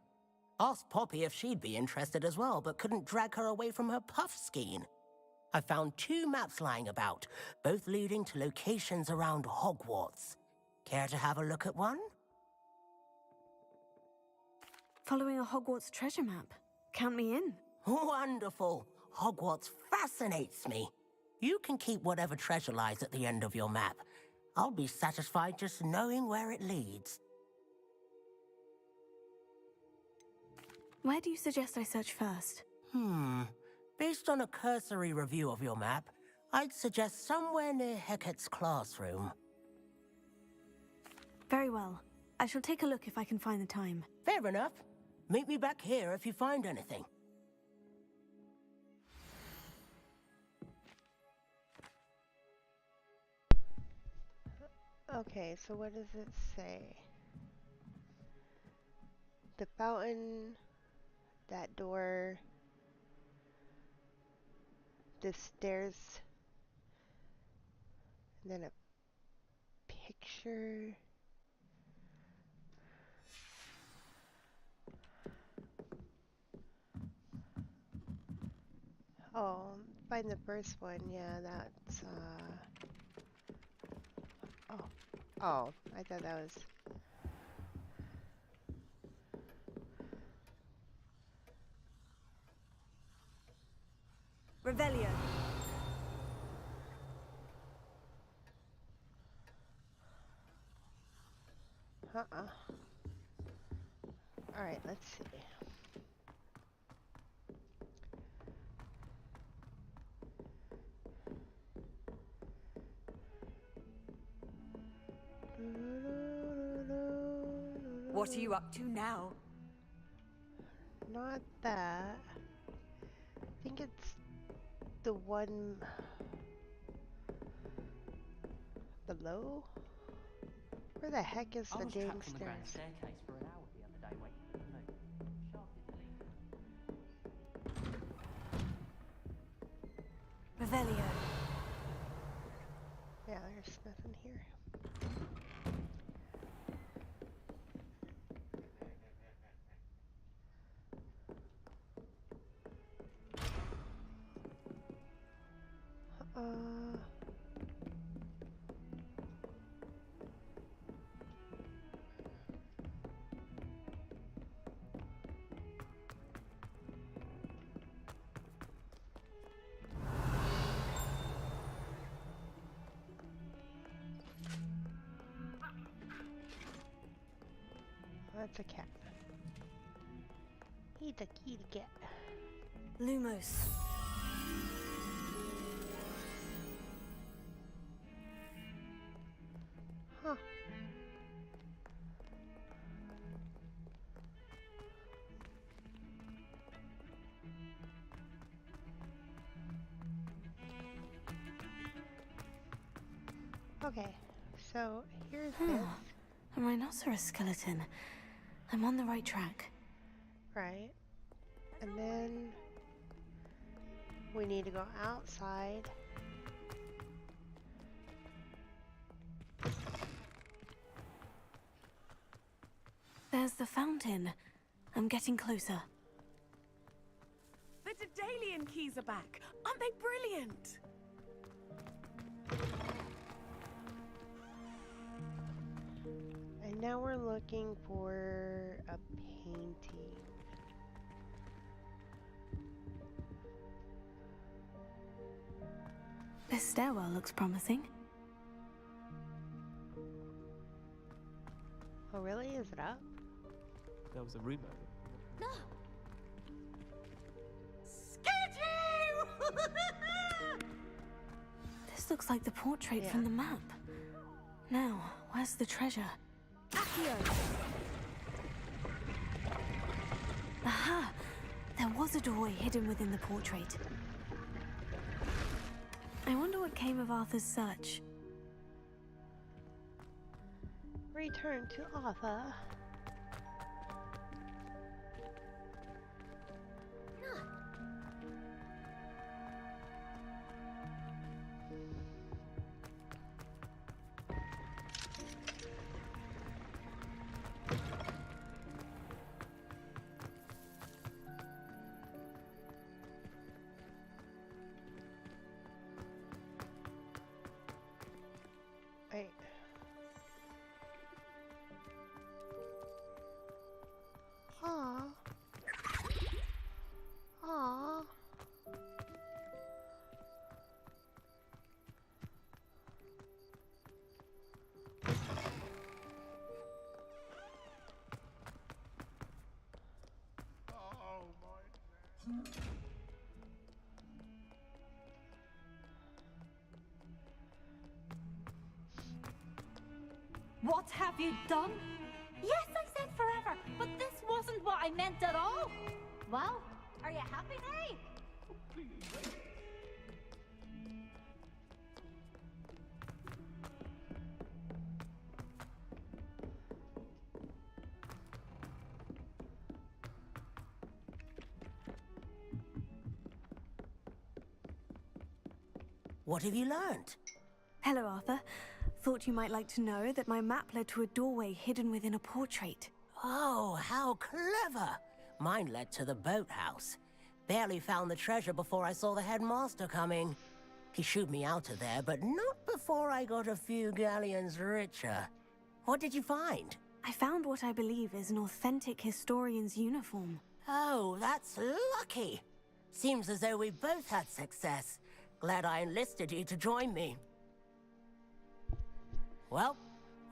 Asked Poppy if she'd be interested as well, but couldn't drag her away from her puff skein. I found 2 maps lying about, both leading to locations around Hogwarts. Care to have a look at one? Following a Hogwarts treasure map. Count me in. Wonderful. Hogwarts fascinates me. You can keep whatever treasure lies at the end of your map. I'll be satisfied just knowing where it leads. Where do you suggest I search first? Based on a cursory review of your map, I'd suggest somewhere near Hecate's classroom. Very well. I shall take a look if I can find the time. Fair enough. Meet me back here if you find anything. Okay, so what does it say? The fountain, that door, the stairs, and then a picture. Oh, find the first one. Yeah, that's Oh, I thought that was... Revelio. Alright, let's see. What are you up to now? not that. I think it's the one below? Where the heck is the dang trapped on the grand stairs? staircase for an hour the other day waiting for the moon. Revelio. Yeah, there's nothing here. That's a cat. He's a kitty cat. Lumos. Huh. Okay, so here's this. A rhinoceros skeleton. I'm on the right track. Right. And then we need to go outside. There's the fountain. I'm getting closer. The Daedalian keys are back. Aren't they brilliant? And now we're looking for a painting. This stairwell looks promising. Oh really? Is it up? There was a rumor. No! This looks like the portrait from the map. Now, where's the treasure? Aha! There was a doorway hidden within the portrait. I wonder what came of Arthur's search. Return to Arthur. Wait. Aw. Aw. What have you done? Yes, I said forever, but this wasn't what I meant at all. Well, are you happy now? What have you learned? Hello, Arthur. Thought you might like to know that my map led to a doorway hidden within a portrait. Oh, how clever! Mine led to the boathouse. Barely found the treasure before I saw the headmaster coming. He shooed me out of there, but not before I got a few galleons richer. What did you find? I found what I believe is an authentic historian's uniform. Oh, that's lucky. Seems as though we both had success. Glad I enlisted you to join me. Well,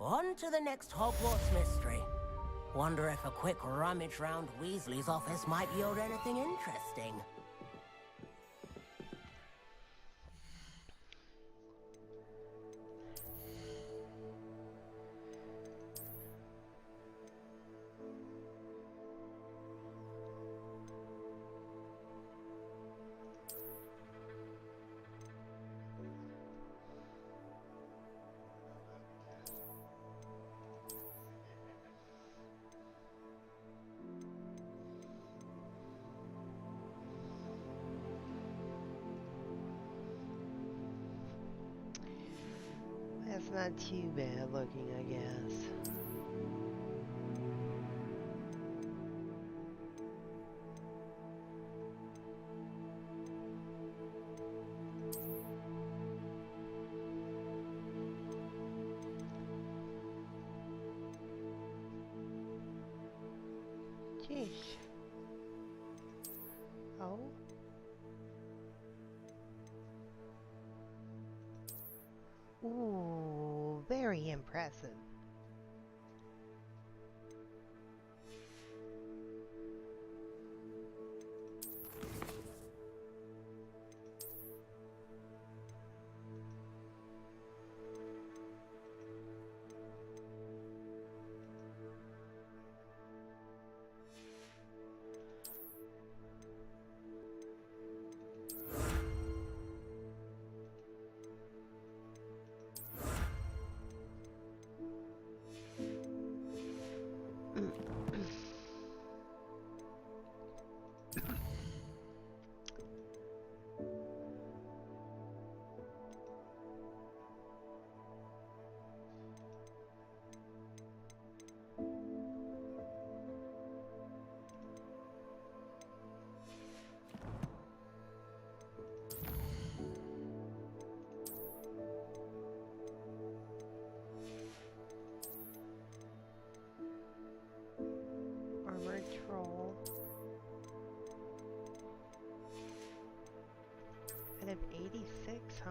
on to the next Hogwarts mystery. Wonder if a quick rummage round Weasley's office might yield anything interesting. not too bad looking, I guess. Sheesh. Oh. Ooh, very impressive. Armored troll. Out of 86, huh?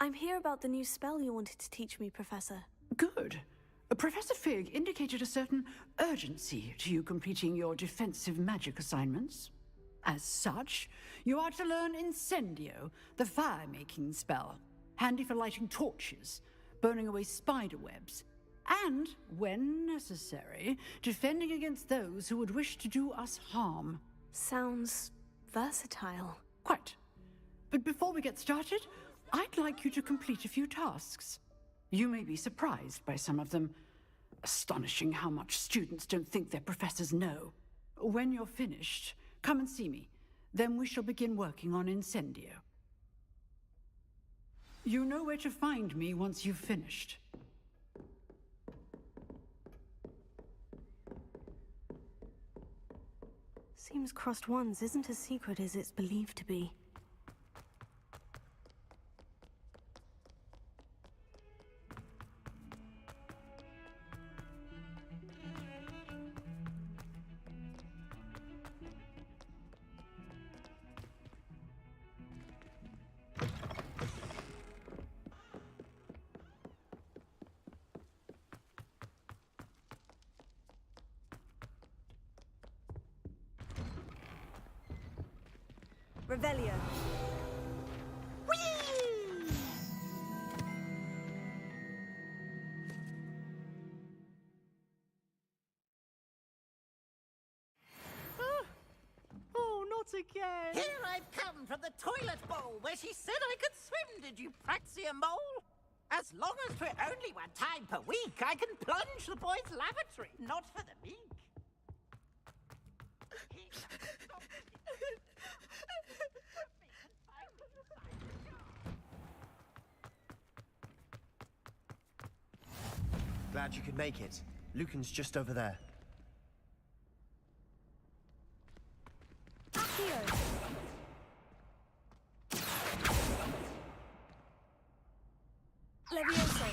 I'm here about the new spell you wanted to teach me, Professor. Good. Professor Fig indicated a certain urgency to you completing your defensive magic assignments. As such, you are to learn Incendio, the fire-making spell, handy for lighting torches, burning away spider webs, and, when necessary, defending against those who would wish to do us harm. Sounds versatile. Quite. But before we get started, I'd like you to complete a few tasks. You may be surprised by some of them. Astonishing how much students don't think their professors know. When you're finished, come and see me. Then we shall begin working on Incendio. You know where to find me once you've finished. Seems Crossed Ones isn't as secret as it's believed to be. Revelio. Oh, not again. Here I've come from the toilet bowl where she said I could swim, did you praxia mole? As long as for only one time per week, I can plunge the boys' lavatory, not for the meek. Glad you could make it. Lucan's just over there. Levioso.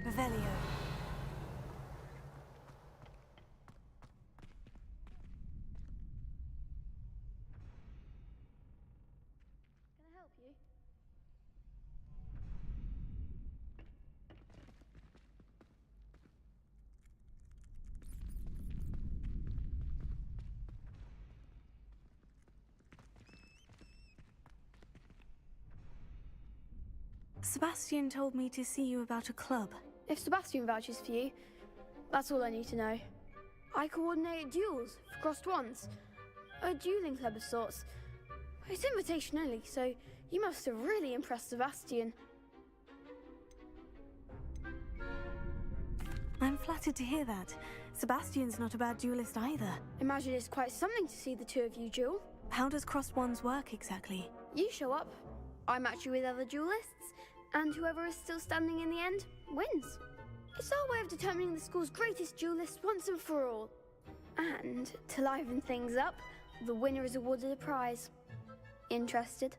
Revelio. Can I help you? Sebastian told me to see you about a club. If Sebastian vouches for you, that's all I need to know. I coordinate duels for Crossed Ones. A dueling club of sorts. It's invitation only, so you must have really impressed Sebastian. I'm flattered to hear that. Sebastian's not a bad duelist either. Imagine it's quite something to see the two of you duel. How does Crossed Ones work exactly? You show up, I match you with other duelists, and whoever is still standing in the end wins. It's our way of determining the school's greatest duelist once and for all. And to liven things up, the winner is awarded a prize. Interested?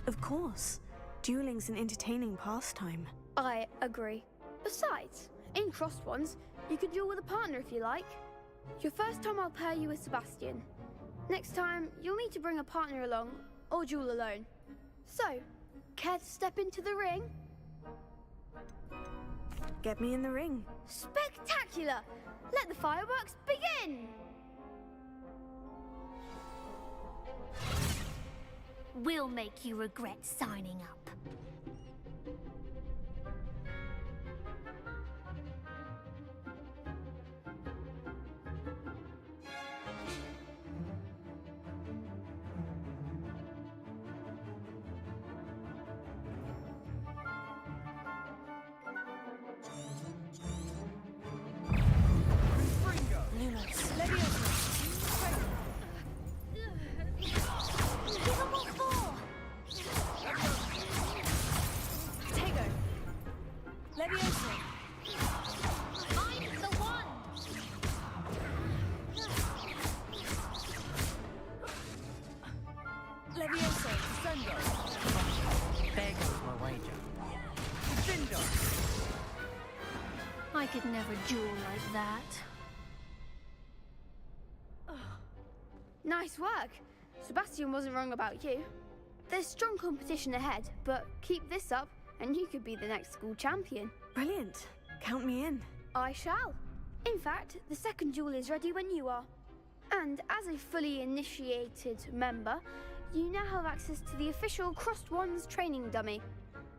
Of course. Dueling's an entertaining pastime. I agree. Besides, in Crossed Ones, you can duel with a partner if you like. Your first time I'll pair you with Sebastian. Next time, you'll need to bring a partner along, or duel alone. So, care to step into the ring? Get me in the ring. Spectacular! Let the fireworks begin! We'll make you regret signing up. I could never duel like that. Nice work. Sebastian wasn't wrong about you. There's strong competition ahead, but keep this up and you could be the next school champion. Brilliant. Count me in. I shall. In fact, the second duel is ready when you are. And as a fully initiated member, you now have access to the official Crossed Ones training dummy.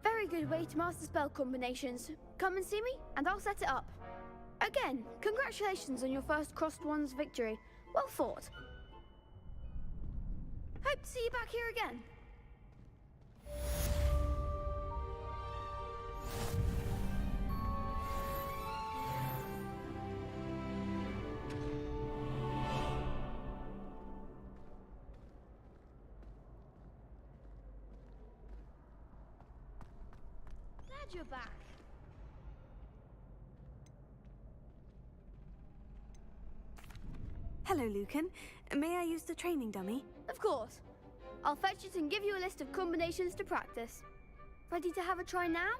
Very good way to master spell combinations. Come and see me, and I'll set it up. Again, congratulations on your first Crossed Ones victory. Well fought. Hope to see you back here again. glad you're back. Hello, Lucan. May I use the training dummy? Of course. I'll fetch it and give you a list of combinations to practice. Ready to have a try now?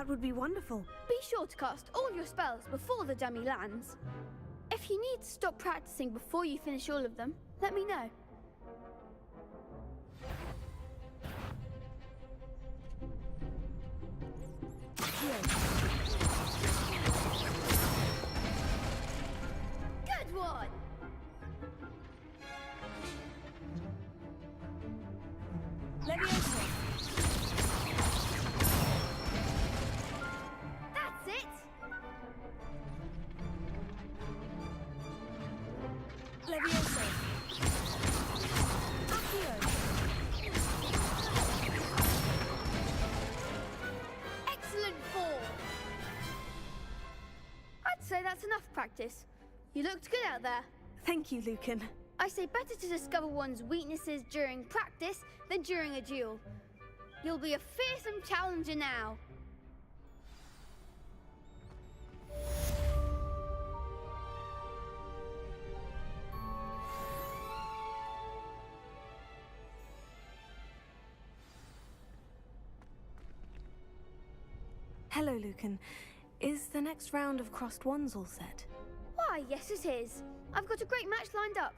That would be wonderful. Be sure to cast all your spells before the dummy lands. If you need to stop practicing before you finish all of them, let me know. Good one! Leviosa! That's it! Leviosa! Accio! Excellent fall! I'd say that's enough practice. You looked good out there. Thank you, Lucan. I say better to discover one's weaknesses during practice than during a duel. You'll be a fearsome challenger now. Hello, Lucan. Is the next round of crossed wands all set? Why, yes it is. I've got a great match lined up.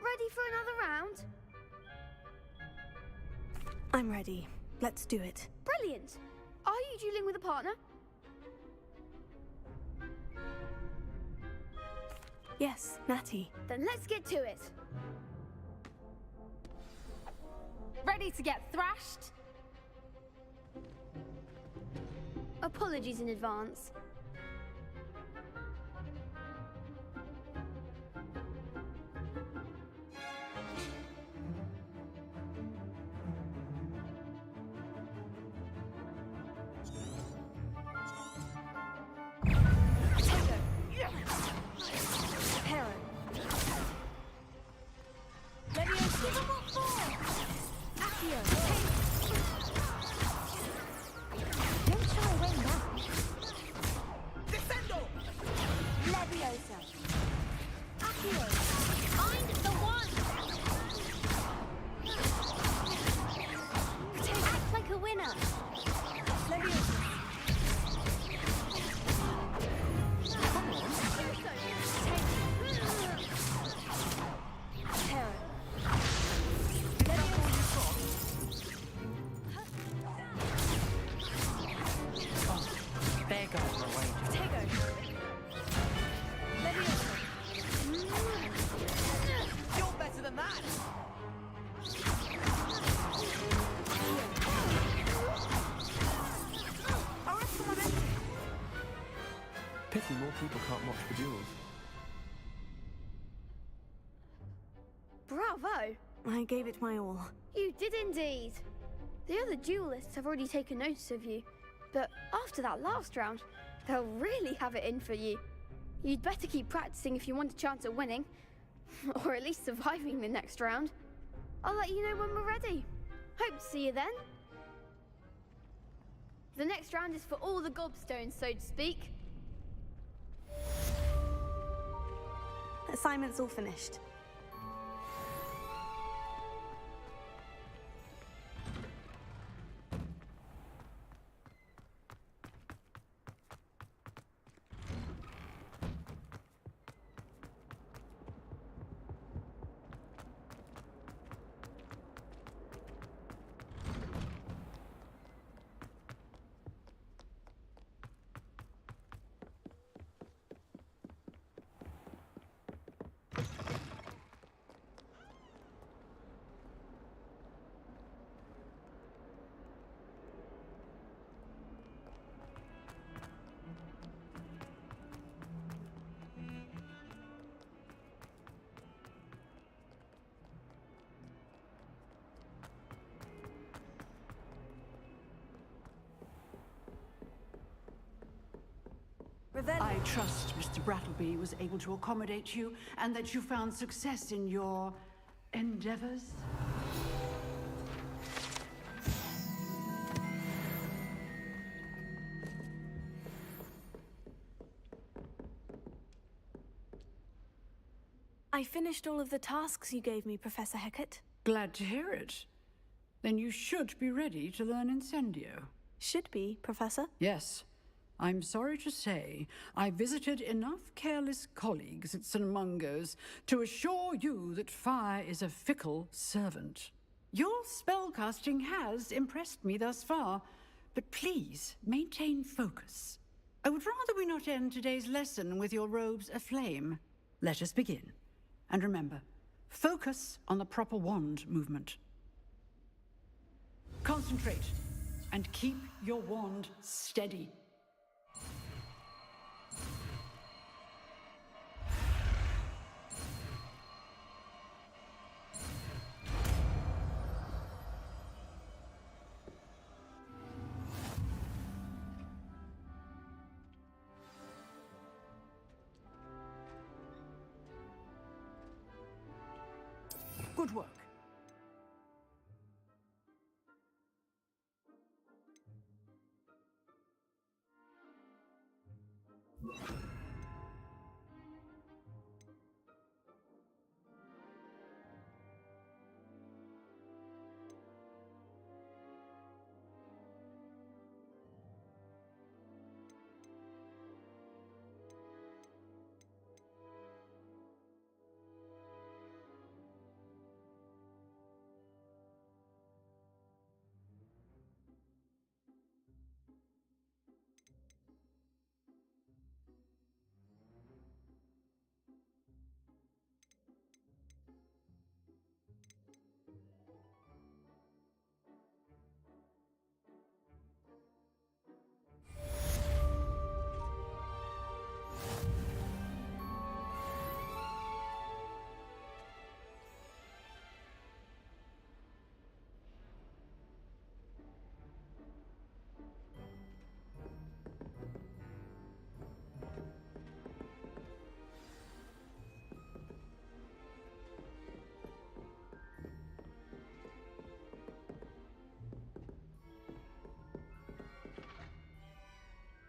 Ready for another round? I'm ready. Let's do it. Brilliant! Are you dueling with a partner? Yes, Natty. Then let's get to it. Ready to get thrashed? Apologies in advance. Pity more people can't watch the duels. Bravo! I gave it my all. You did indeed. The other duelists have already taken notice of you, but after that last round, they'll really have it in for you. You'd better keep practicing if you want a chance at winning, or at least surviving the next round. I'll let you know when we're ready. Hope to see you then. The next round is for all the gobstones, so to speak. Assignment's all finished. I trust Mr. Brattleby was able to accommodate you and that you found success in your endeavors. I finished all of the tasks you gave me, Professor Hecat. Glad to hear it. Then you should be ready to learn Incendio. Should be, Professor. Yes. I'm sorry to say, I visited enough careless colleagues at St. Mungo's to assure you that fire is a fickle servant. Your spellcasting has impressed me thus far, but please maintain focus. I would rather we not end today's lesson with your robes aflame. Let us begin. And remember, focus on the proper wand movement. Concentrate, and keep your wand steady. Good work.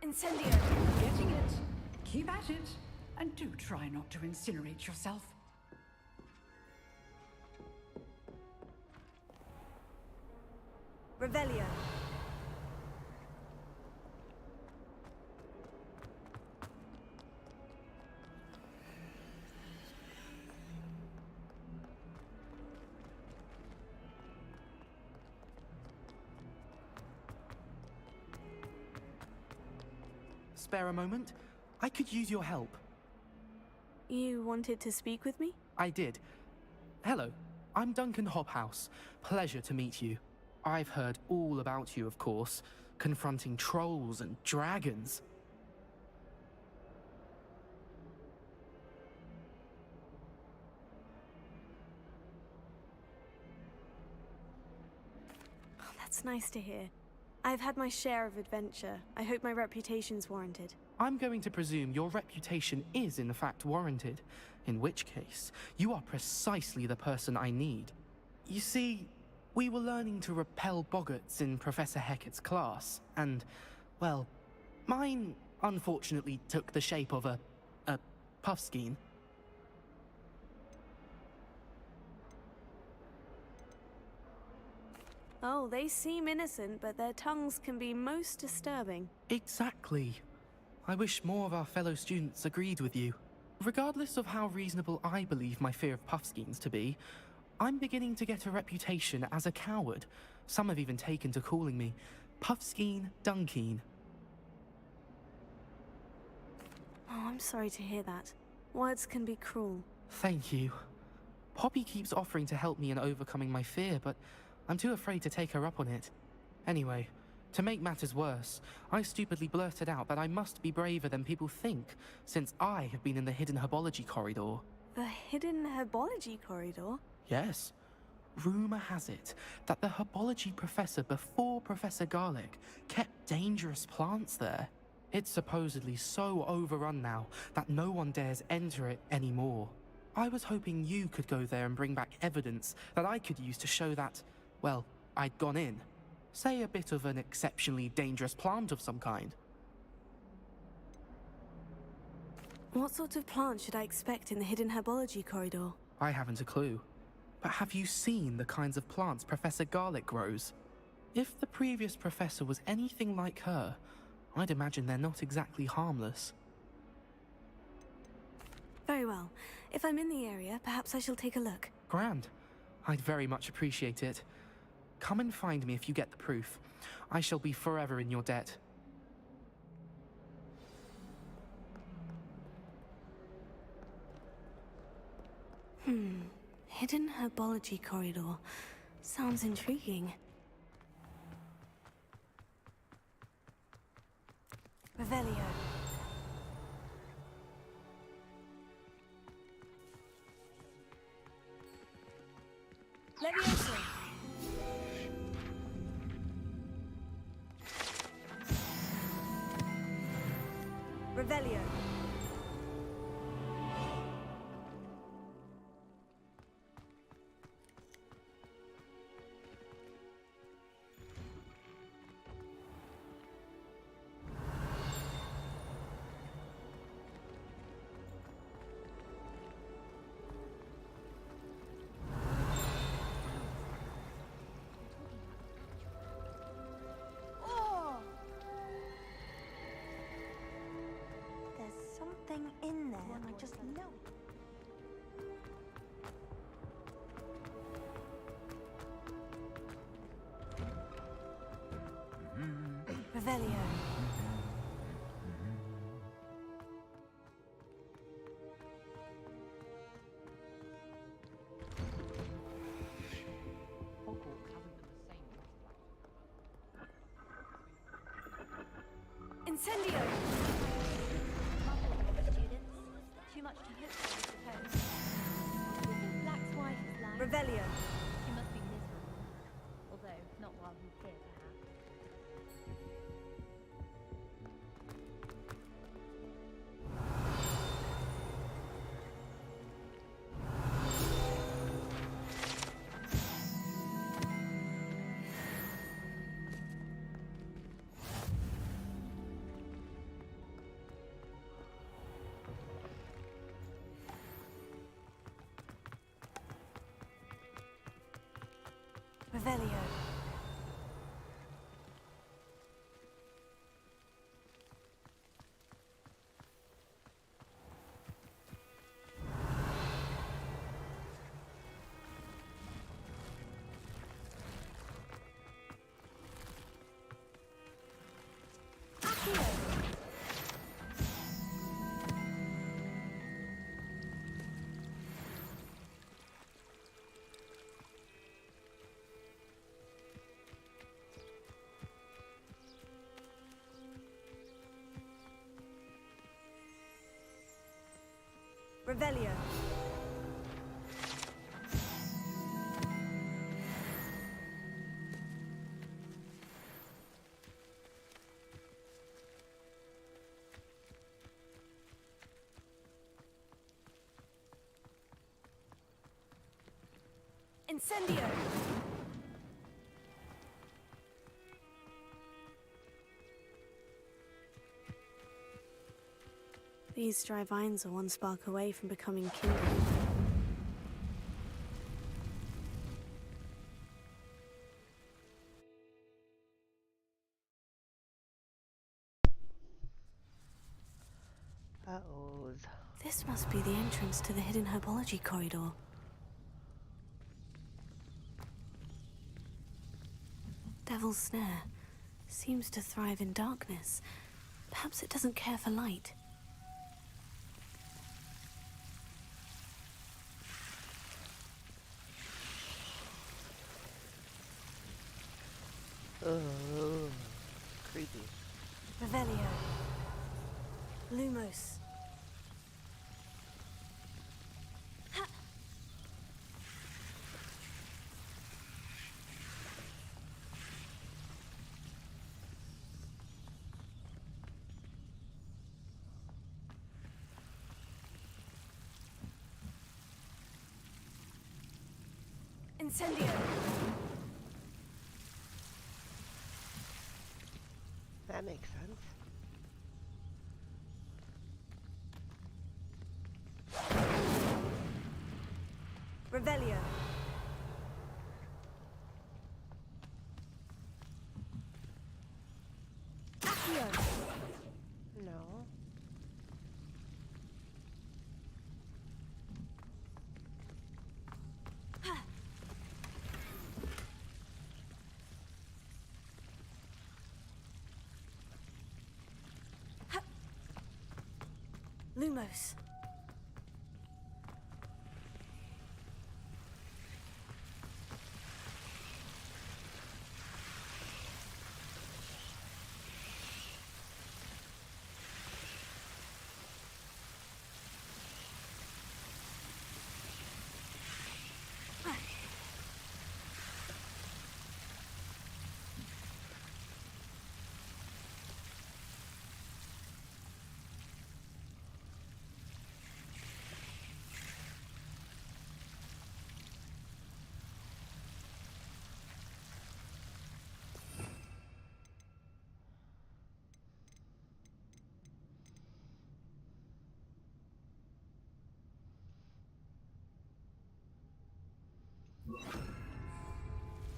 Incendio! Getting it. Keep at it. And do try not to incinerate yourself. Revelio. Spare a moment? I could use your help. You wanted to speak with me? I did. Hello, I'm Duncan Hobhouse. Pleasure to meet you. I've heard all about you, of course, confronting trolls and dragons. Oh, that's nice to hear. I've had my share of adventure. I hope my reputation's warranted. I'm going to presume your reputation is in fact warranted, in which case, you are precisely the person I need. You see, we were learning to repel boggarts in Professor Hecat's class, and, well, mine unfortunately took the shape of a puffskein. Oh, they seem innocent, but their tongues can be most disturbing. Exactly. I wish more of our fellow students agreed with you. Regardless of how reasonable I believe my fear of puffskeins to be, I'm beginning to get a reputation as a coward. Some have even taken to calling me Puffskein Dunkeen. Oh, I'm sorry to hear that. Words can be cruel. Thank you. Poppy keeps offering to help me in overcoming my fear, but I'm too afraid to take her up on it. Anyway, to make matters worse, I stupidly blurted out that I must be braver than people think, since I have been in the hidden herbology corridor. The hidden herbology corridor? Yes. Rumor has it that the herbology professor before Professor Garlic kept dangerous plants there. It's supposedly so overrun now that no one dares enter it anymore. I was hoping you could go there and bring back evidence that I could use to show that, well, I'd gone in. Say a bit of an exceptionally dangerous plant of some kind. What sort of plant should I expect in the hidden herbology corridor? I haven't a clue. But have you seen the kinds of plants Professor Garlic grows? If the previous professor was anything like her, I'd imagine they're not exactly harmless. Very well. If I'm in the area, perhaps I shall take a look. Grand. I'd very much appreciate it. Come and find me if you get the proof. I shall be forever in your debt. Hidden herbology corridor. Sounds intriguing. Revelio. Leviosa. Revelio. Something in there, and I just know it. Revelio. Incendio. Too much to hope for, I suppose. What do you think Black's wife is like? Revelio. She must be miserable. Although, not while he's here, perhaps. Revelio. Revelio. Incendio. These dry vines are one spark away from becoming kindled. Uh-oh. This must be the entrance to the hidden herbology corridor. Devil's Snare seems to thrive in darkness. Perhaps it doesn't care for light. Oh, creepy. Revelio. Lumos. Incendio. That makes sense. Revelio. Lumos.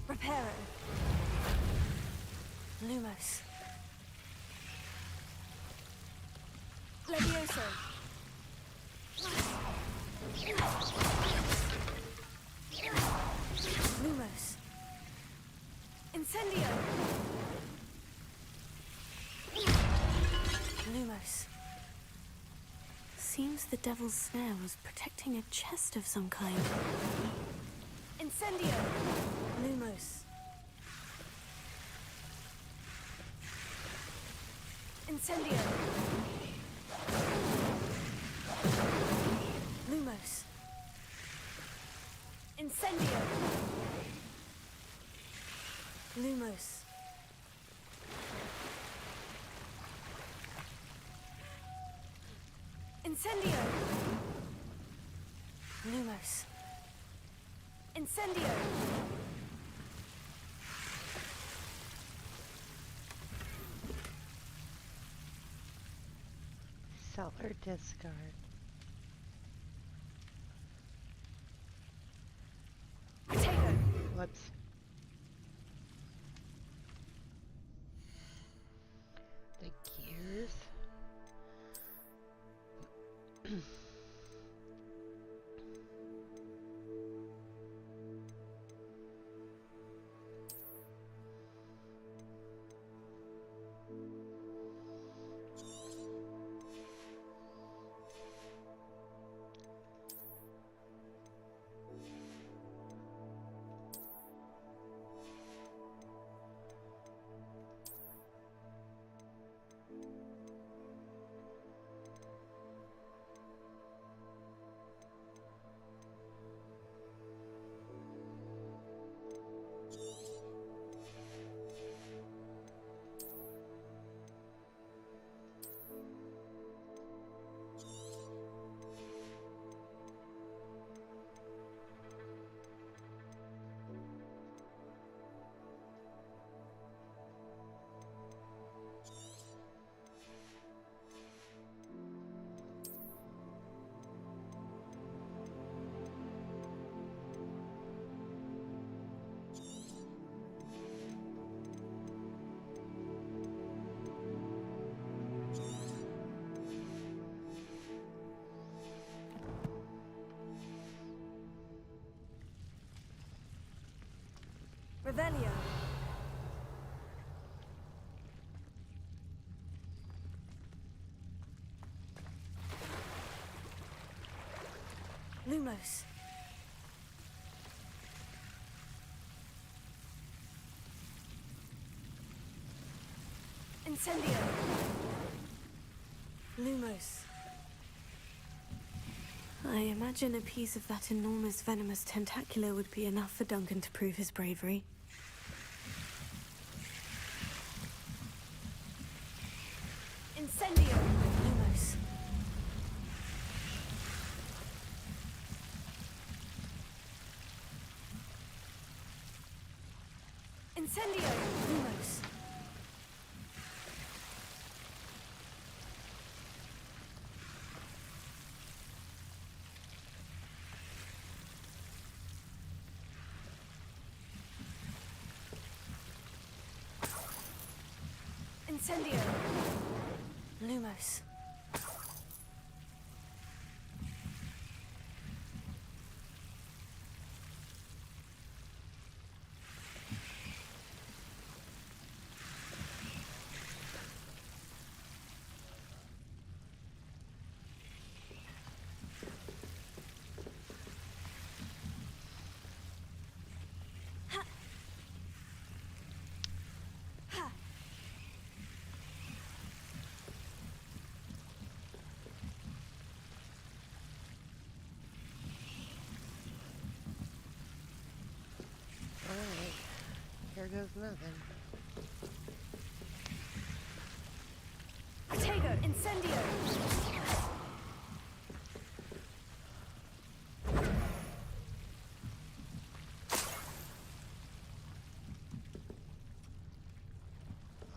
Reparo. Lumos. Levioso. Lumos. Incendio. Lumos. Seems the devil's snare was protecting a chest of some kind. Incendio. Lumos. Incendio. Lumos. Incendio. Lumos. Incendio. Lumos. Incendio. Sell or discard. Potato. Whoops. The gears. Revelio. Lumos. Incendio. Lumos. I imagine a piece of that enormous venomous tentacular would be enough for Duncan to prove his bravery. Incendio. Lumos. Incendio. Lumos. Incendio. Lumos. goes nothing. Protego, incendio!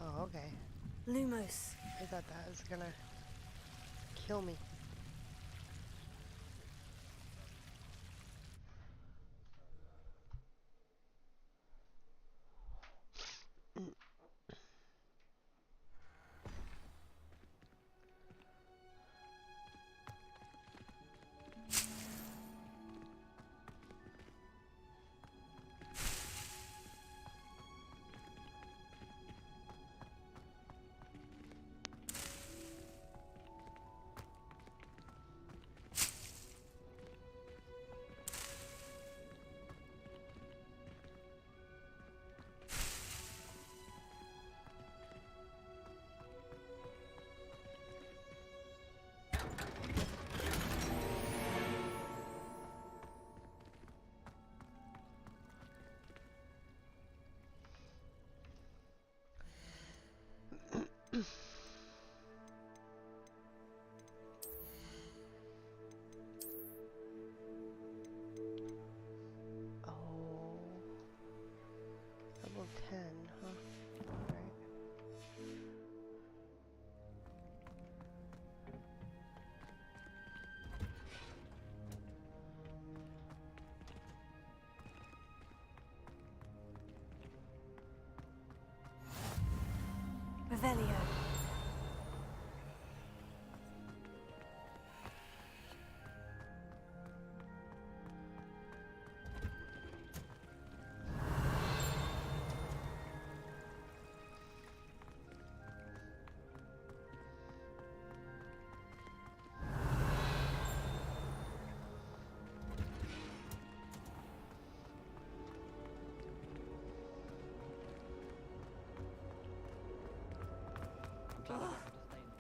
Oh, okay. Lumos. I thought that was gonna kill me. Oh, level 10, huh? Alright. Revelio.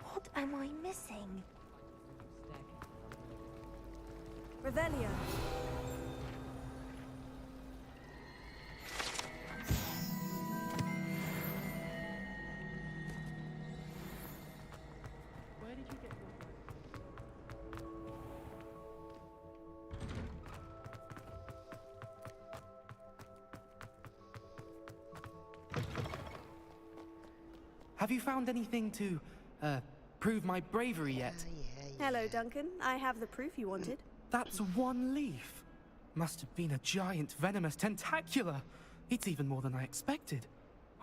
What am I missing? Revelio. Where did you get your... Have you found anything to, prove my bravery yet? Hello, Duncan. I have the proof you wanted. That's one leaf. Must have been a giant venomous tentacula. It's even more than I expected.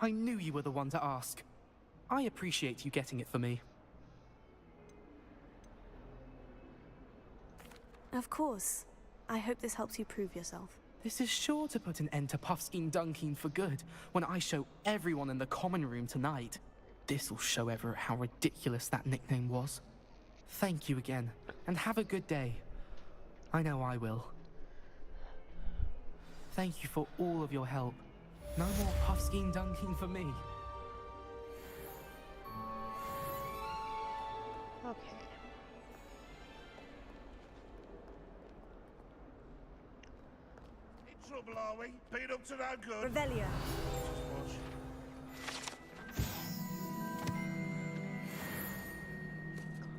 I knew you were the one to ask. I appreciate you getting it for me. Of course. I hope this helps you prove yourself. This is sure to put an end to Puffskein Dunkeen for good when I show everyone in the common room tonight. This'll show Everett how ridiculous that nickname was. Thank you again, and have a good day. I know I will. Thank you for all of your help. No more Puffskein Dunkeen for me. Okay. In trouble, are we? Been up to no good? Revelio.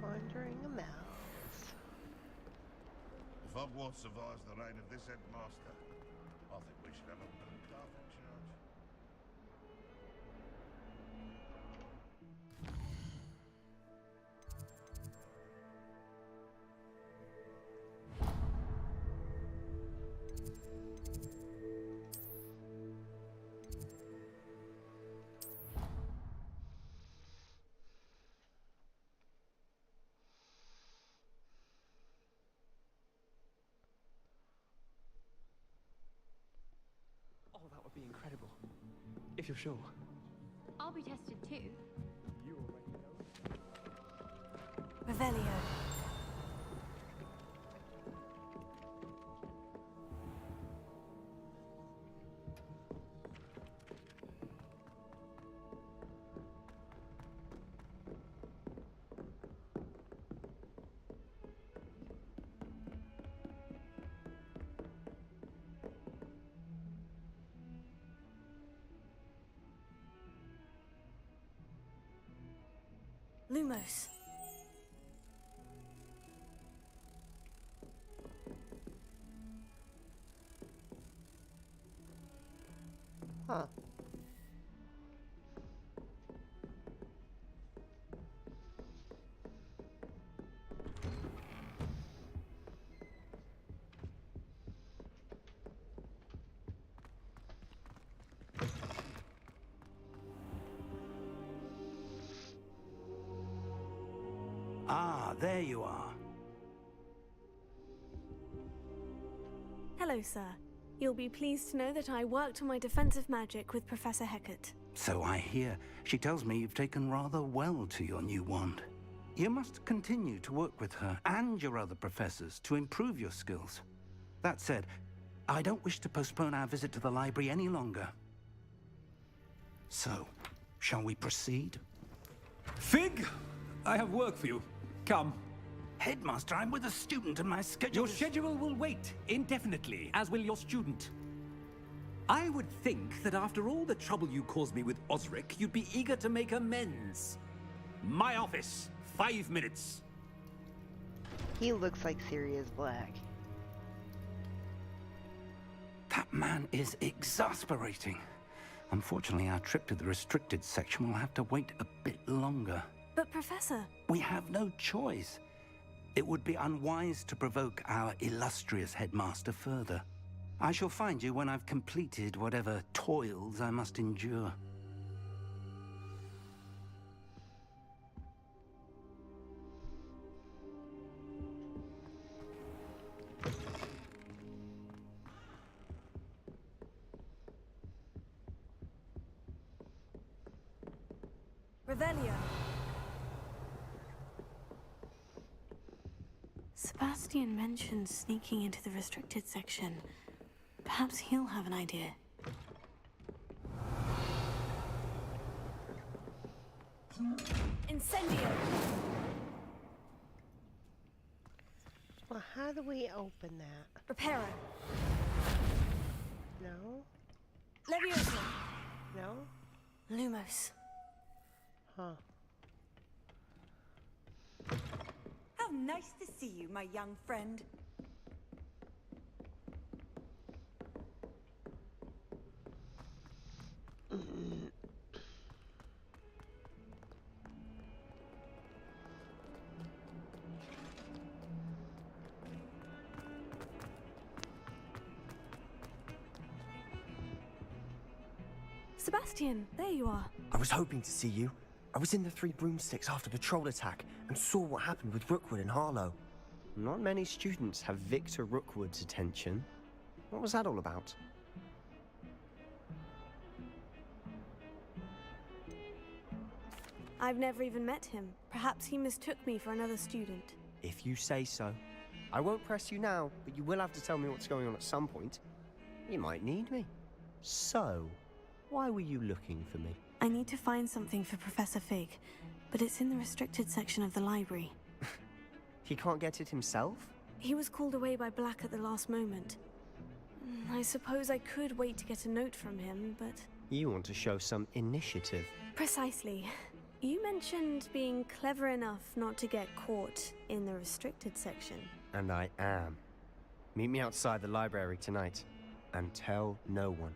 Conjuring a mouse. If Hogwarts survives the reign of this headmaster, I think we should have a moon carving charge. Oh, that would be incredible. If you're sure. I'll be tested too. You already know. Revelio. Lumos. Huh. Ah, there you are. Hello, sir. You'll be pleased to know that I worked on my defensive magic with Professor Hecat. So I hear. She tells me you've taken rather well to your new wand. You must continue to work with her and your other professors to improve your skills. That said, I don't wish to postpone our visit to the library any longer. So, shall we proceed? Fig! I have work for you. Come. Headmaster, I'm with a student and my schedule Your schedule will wait indefinitely, as will your student. I would think that after all the trouble you caused me with Osric, you'd be eager to make amends. My office, 5 minutes. He looks like Sirius Black. That man is exasperating. Unfortunately, our trip to the restricted section will have to wait a bit longer. But Professor... We have no choice. It would be unwise to provoke our illustrious headmaster further. I shall find you when I've completed whatever toils I must endure. Revelio. Sebastian mentioned sneaking into the restricted section. Perhaps he'll have an idea. Incendio! Well, how do we open that? Reparo. No? Leviosa. No? Lumos. Huh. How nice to see you, my young friend. Sebastian, there you are. I was hoping to see you. I was in the Three Broomsticks after the troll attack and saw what happened with Rookwood and Harlow. Not many students have Victor Rookwood's attention. What was that all about? I've never even met him. Perhaps he mistook me for another student. If you say so. I won't press you now, but you will have to tell me what's going on at some point. You might need me. So, why were you looking for me? I need to find something for Professor Fig, but it's in the restricted section of the library. He can't get it himself? He was called away by Black at the last moment. I suppose I could wait to get a note from him, but... You want to show some initiative. Precisely. You mentioned being clever enough not to get caught in the restricted section. And I am. Meet me outside the library tonight, and tell no one.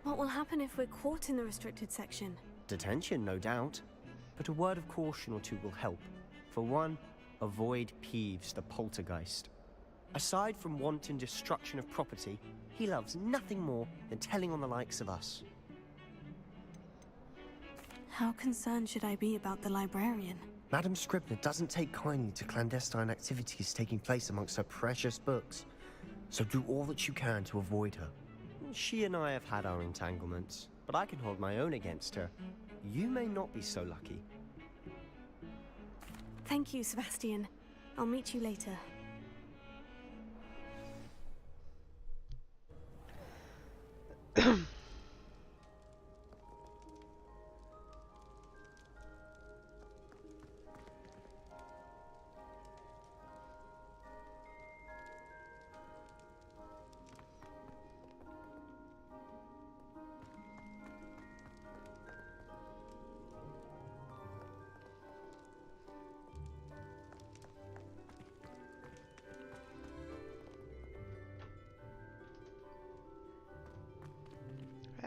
What will happen if we're caught in the restricted section? Detention, no doubt. But a word of caution or two will help. For one, avoid Peeves, the poltergeist. Aside from wanton destruction of property, he loves nothing more than telling on the likes of us. How concerned should I be about the librarian? Madame Scribner doesn't take kindly to clandestine activities taking place amongst her precious books. So do all that you can to avoid her. She and I have had our entanglements, but I can hold my own against her. You may not be so lucky. Thank you, Sebastian. I'll meet you later.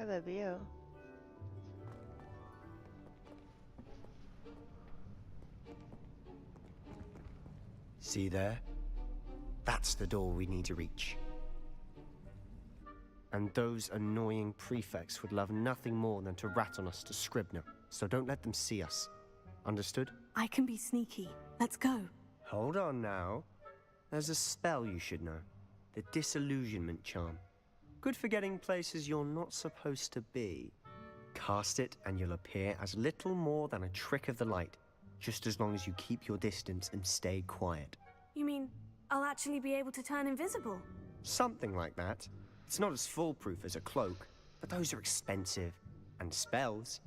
I love you. See there? That's the door we need to reach. And those annoying prefects would love nothing more than to rat on us to Scribner, so don't let them see us. Understood? I can be sneaky. Let's go. Hold on now. There's a spell you should know. The Disillusionment Charm. Good for getting places you're not supposed to be. Cast it and you'll appear as little more than a trick of the light, just as long as you keep your distance and stay quiet. You mean I'll actually be able to turn invisible? Something like that. It's not as foolproof as a cloak, but those are expensive. And spells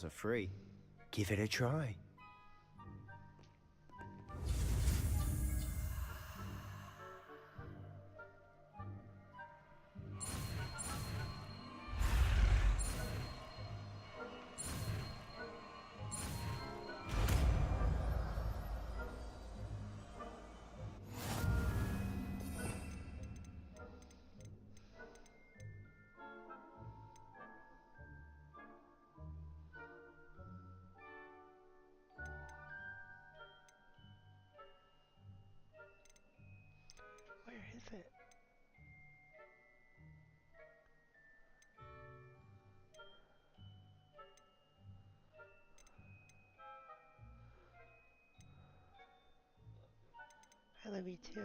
are free. Give it a try. Where is it? I love you too.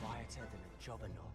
Quieter than a jobberknoll.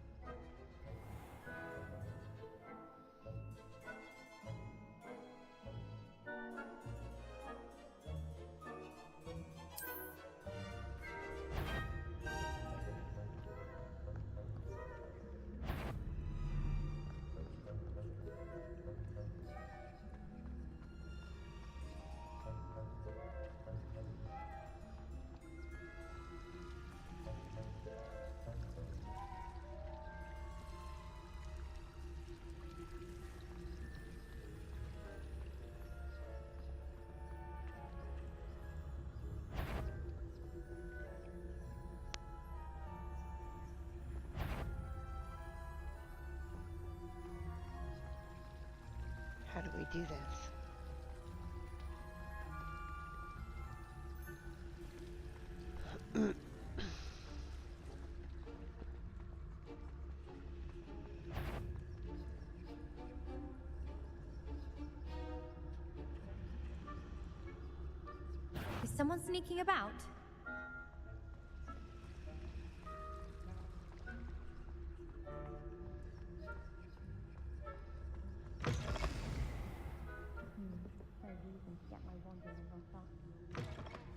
How do we do this? Is someone sneaking about?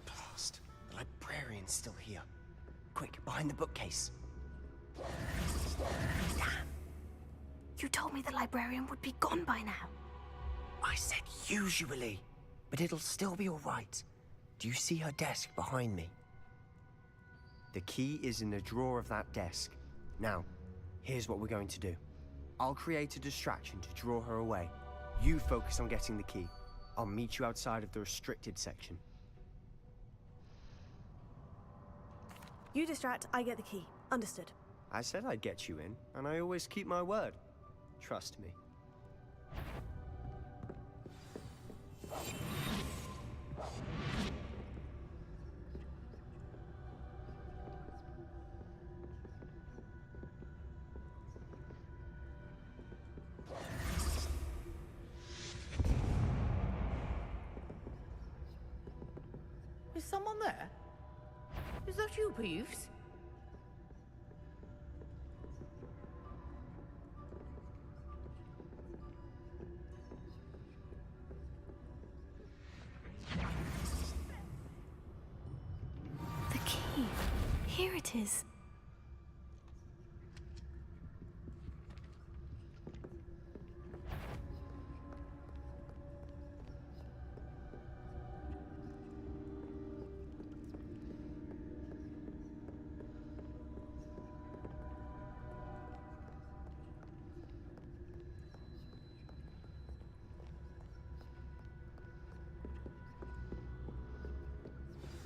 Blast. The librarian's still here. Quick, behind the bookcase. Damn. You told me the librarian would be gone by now. I said usually, but it'll still be all right. Do you see her desk behind me? The key is in the drawer of that desk. Now, here's what we're going to do. I'll create a distraction to draw her away. You focus on getting the key. I'll meet you outside of the restricted section. You distract, I get the key. Understood. I said I'd get you in, and I always keep my word. Trust me. Is someone there? Is that you, Peeves? The key. Here it is.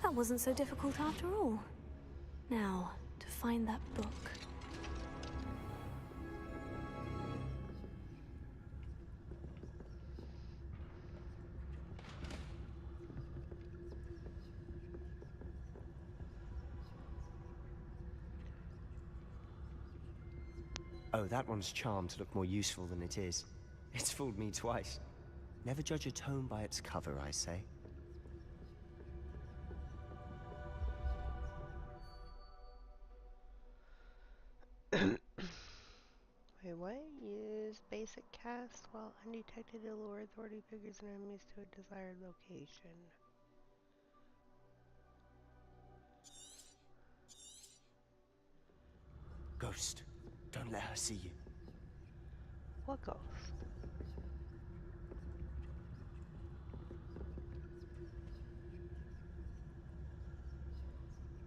That wasn't so difficult after all. Now, to find that book. Oh, that one's charmed to look more useful than it is. It's fooled me twice. Never judge a tome by its cover, I say. Wait, what? Use basic cast while undetected to lure authority figures and enemies to a desired location. Ghost, don't let her see you. What ghost?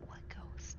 What ghost?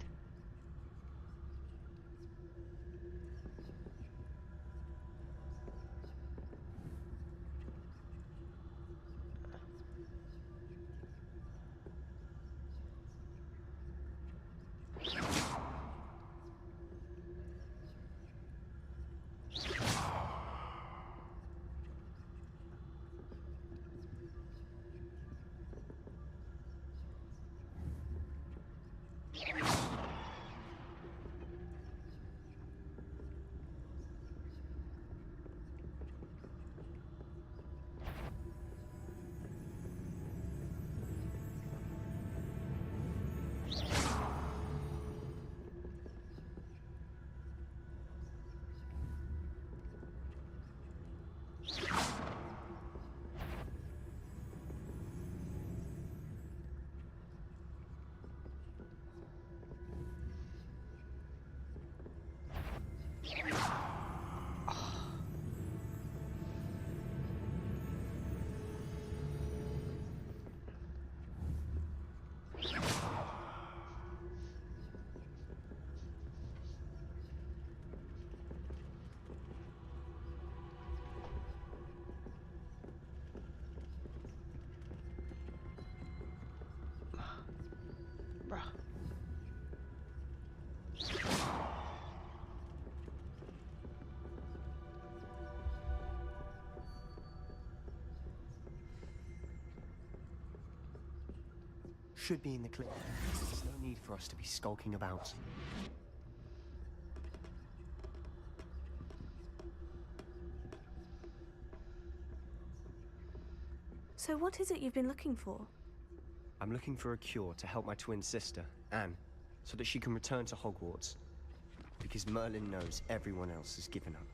Bruh. Should be in the clip. There's no need for us to be skulking about. So what is it you've been looking for? I'm looking for a cure to help my twin sister, Anne, so that she can return to Hogwarts. Because Merlin knows everyone else has given up.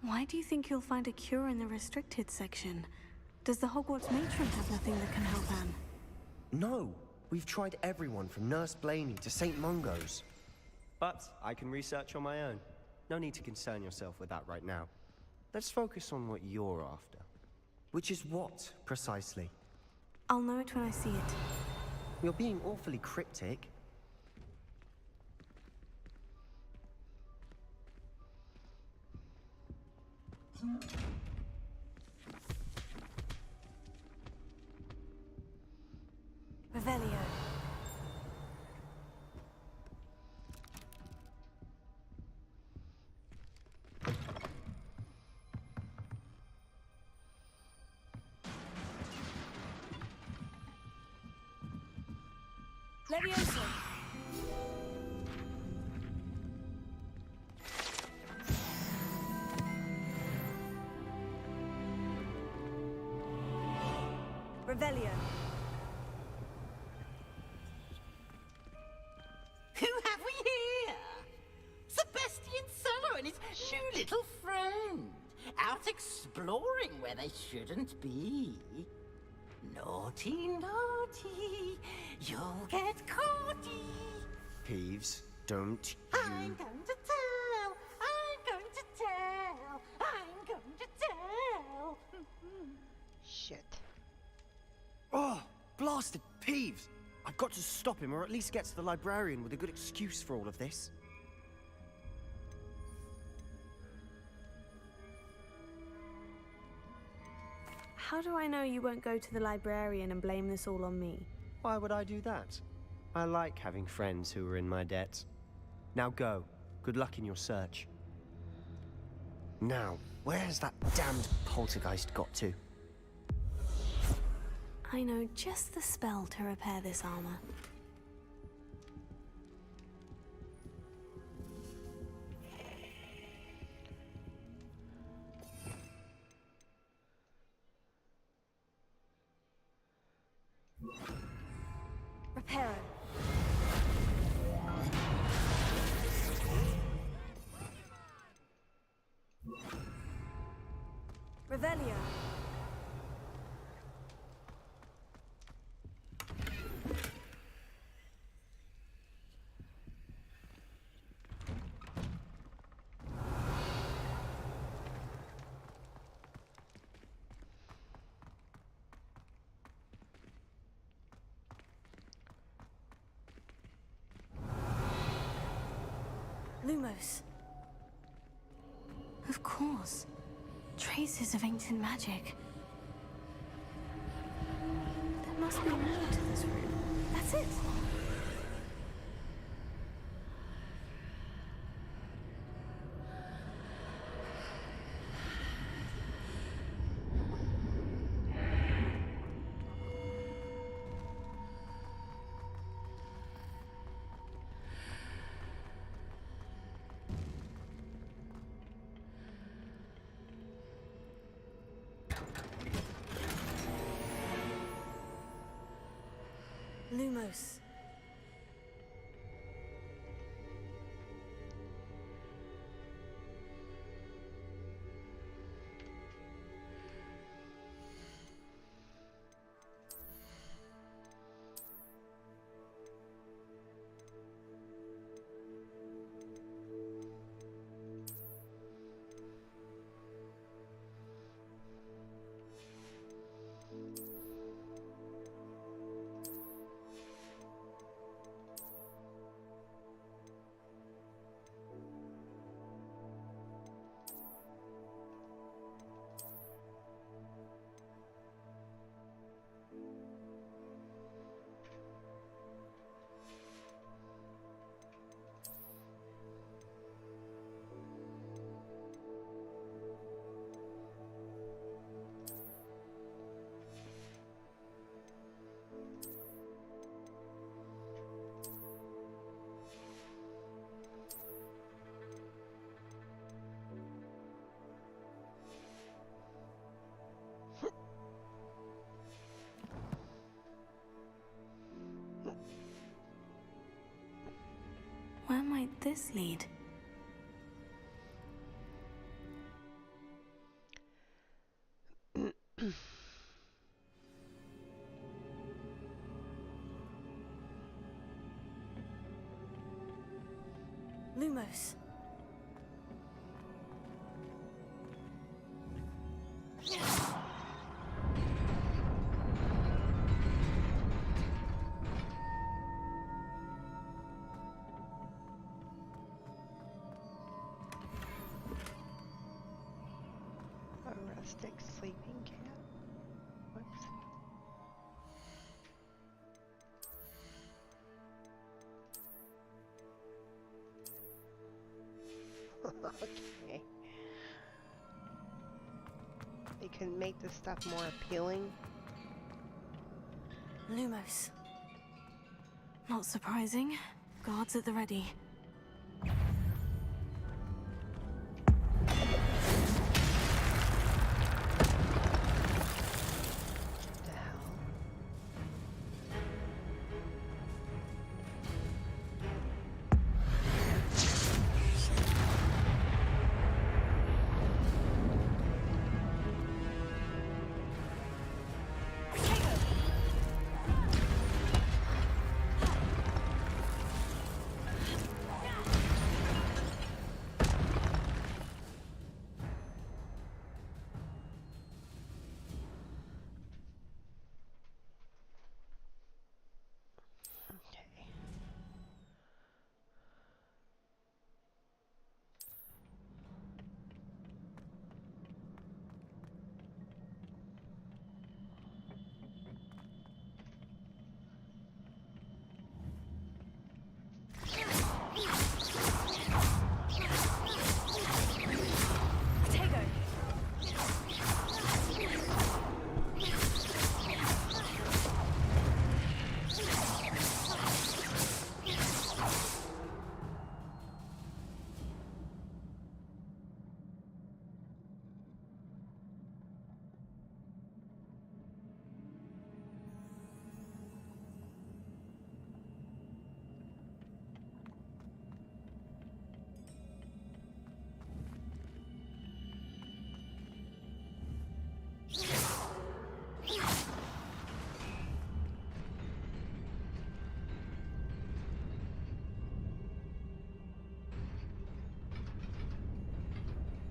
Why do you think you'll find a cure in the restricted section? Does the Hogwarts matron have nothing that can help Anne? No! We've tried everyone from Nurse Blaney to St. Mungo's. But I can research on my own. No need to concern yourself with that right now. Let's focus on what you're after. Which is what, precisely? I'll know it when I see it. You're being awfully cryptic. Revelio. Levioso. Revelio. Who have we here? Sebastian Cello and his new little friend. Out exploring where they shouldn't be. Naughty, naughty, you'll get caughty. Peeves, don't I'm going to tell, I'm going to tell, I'm going to tell. Shit. Oh, blasted Peeves! I've got to stop him, or at least get to the librarian with a good excuse for all of this. How do I know you won't go to the librarian and blame this all on me? Why would I do that? I like having friends who are in my debt. Now go. Good luck in your search. Now, where has that damned poltergeist got to? I know just the spell to repair this armor. Reparo. Revelio. Lumos. Of course. Traces of ancient magic. There must be more to this room. That's it. Lumos. Where might this lead? Lumos. A rustic sleeping cat. Whoops. Okay. They can make this stuff more appealing. Lumos. Not surprising. Guards at the ready.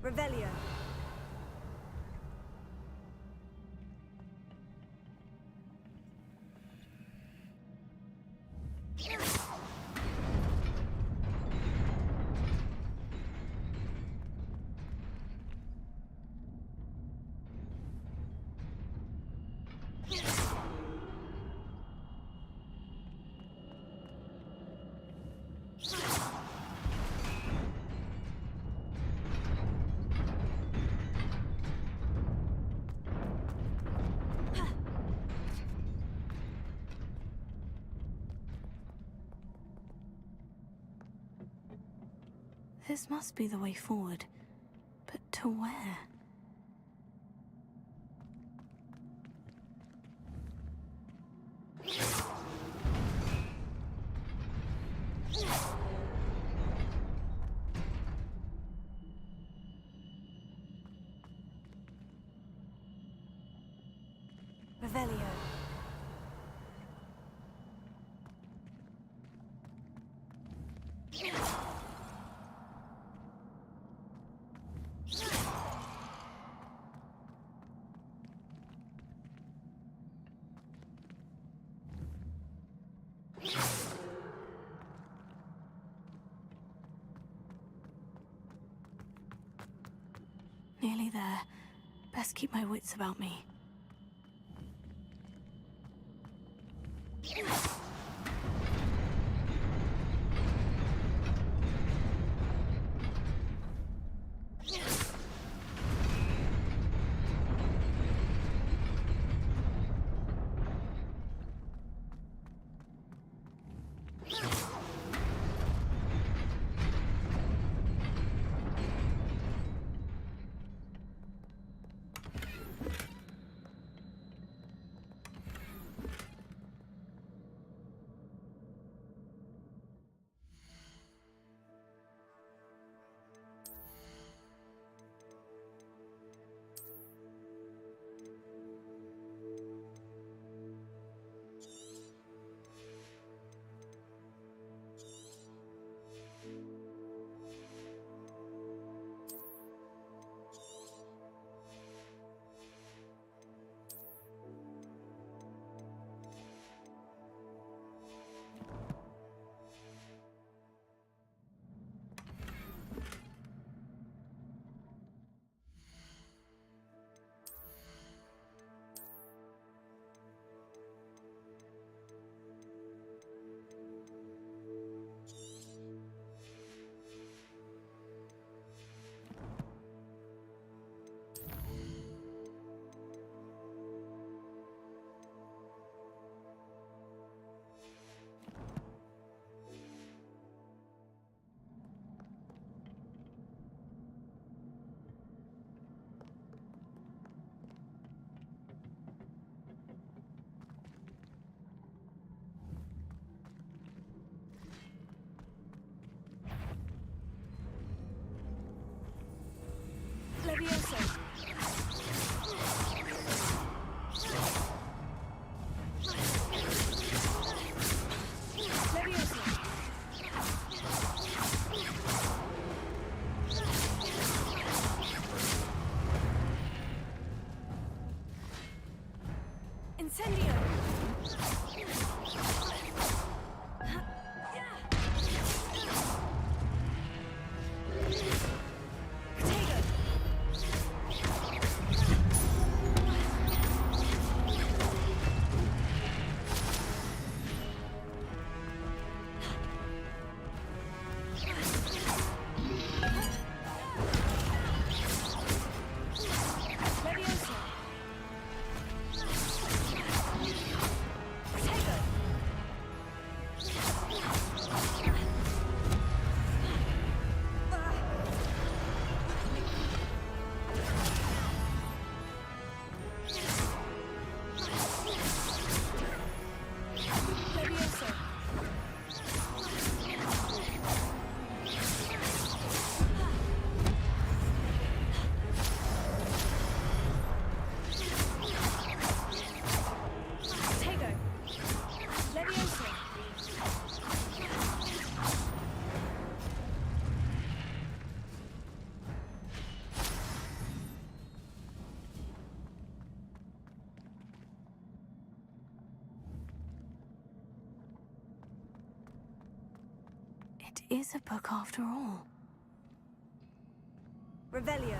Revelio. This must be the way forward. But to where? Revelio. Nearly there. Best keep my wits about me. Levioso. Incendio! It is a book after all. Revelio.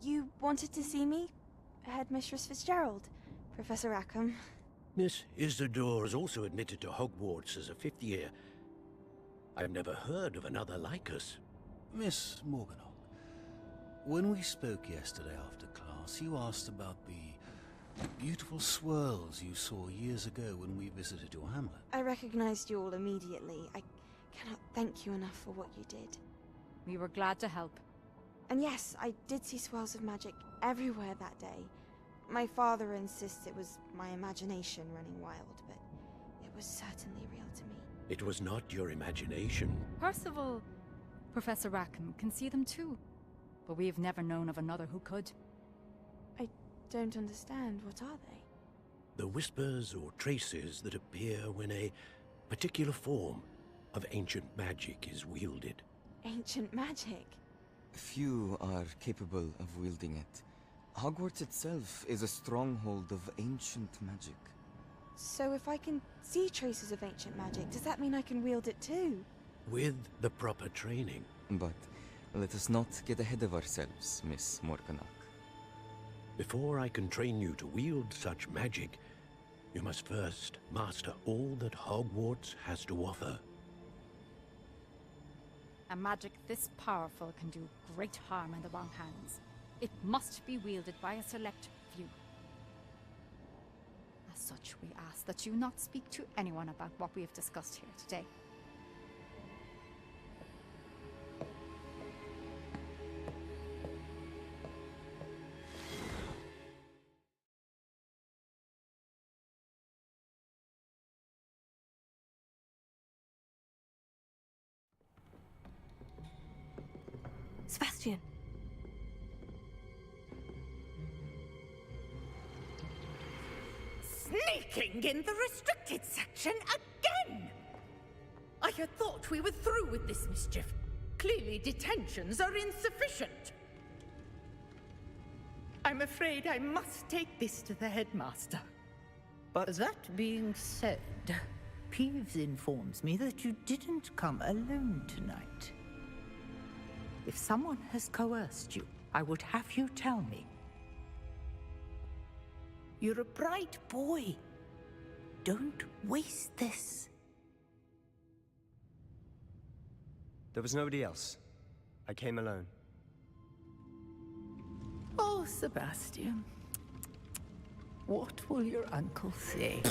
You wanted to see me? Headmistress Fitzgerald, Professor Rackham. Miss Isidore is also admitted to Hogwarts as a 5th year. I've never heard of another like us. Miss Morganach, when we spoke yesterday after class, you asked about the beautiful swirls you saw years ago when we visited your hamlet. I recognized you all immediately. I cannot thank you enough for what you did. We were glad to help. And yes, I did see swirls of magic everywhere that day. My father insists it was my imagination running wild, but it was certainly real to me. It was not your imagination. Percival, Professor Rackham can see them too. But we've never known of another who could. I don't understand. What are they? The whispers or traces that appear when a particular form of ancient magic is wielded. Ancient magic? Few are capable of wielding it. Hogwarts itself is a stronghold of ancient magic. So if I can see traces of ancient magic, does that mean I can wield it too? With the proper training. But let us not get ahead of ourselves, Miss Morganach. Before I can train you to wield such magic, you must first master all that Hogwarts has to offer. A magic this powerful can do great harm in the wrong hands. It must be wielded by a select few. As such, we ask that you not speak to anyone about what we have discussed here today. Sebastian. Sneaking in the restricted section again! I had thought we were through with this mischief. Clearly detentions are insufficient. I'm afraid I must take this to the headmaster. But that being said, Peeves informs me that you didn't come alone tonight. If someone has coerced you, I would have you tell me. You're a bright boy. Don't waste this. There was nobody else. I came alone. Oh, Sebastian. What will your uncle say?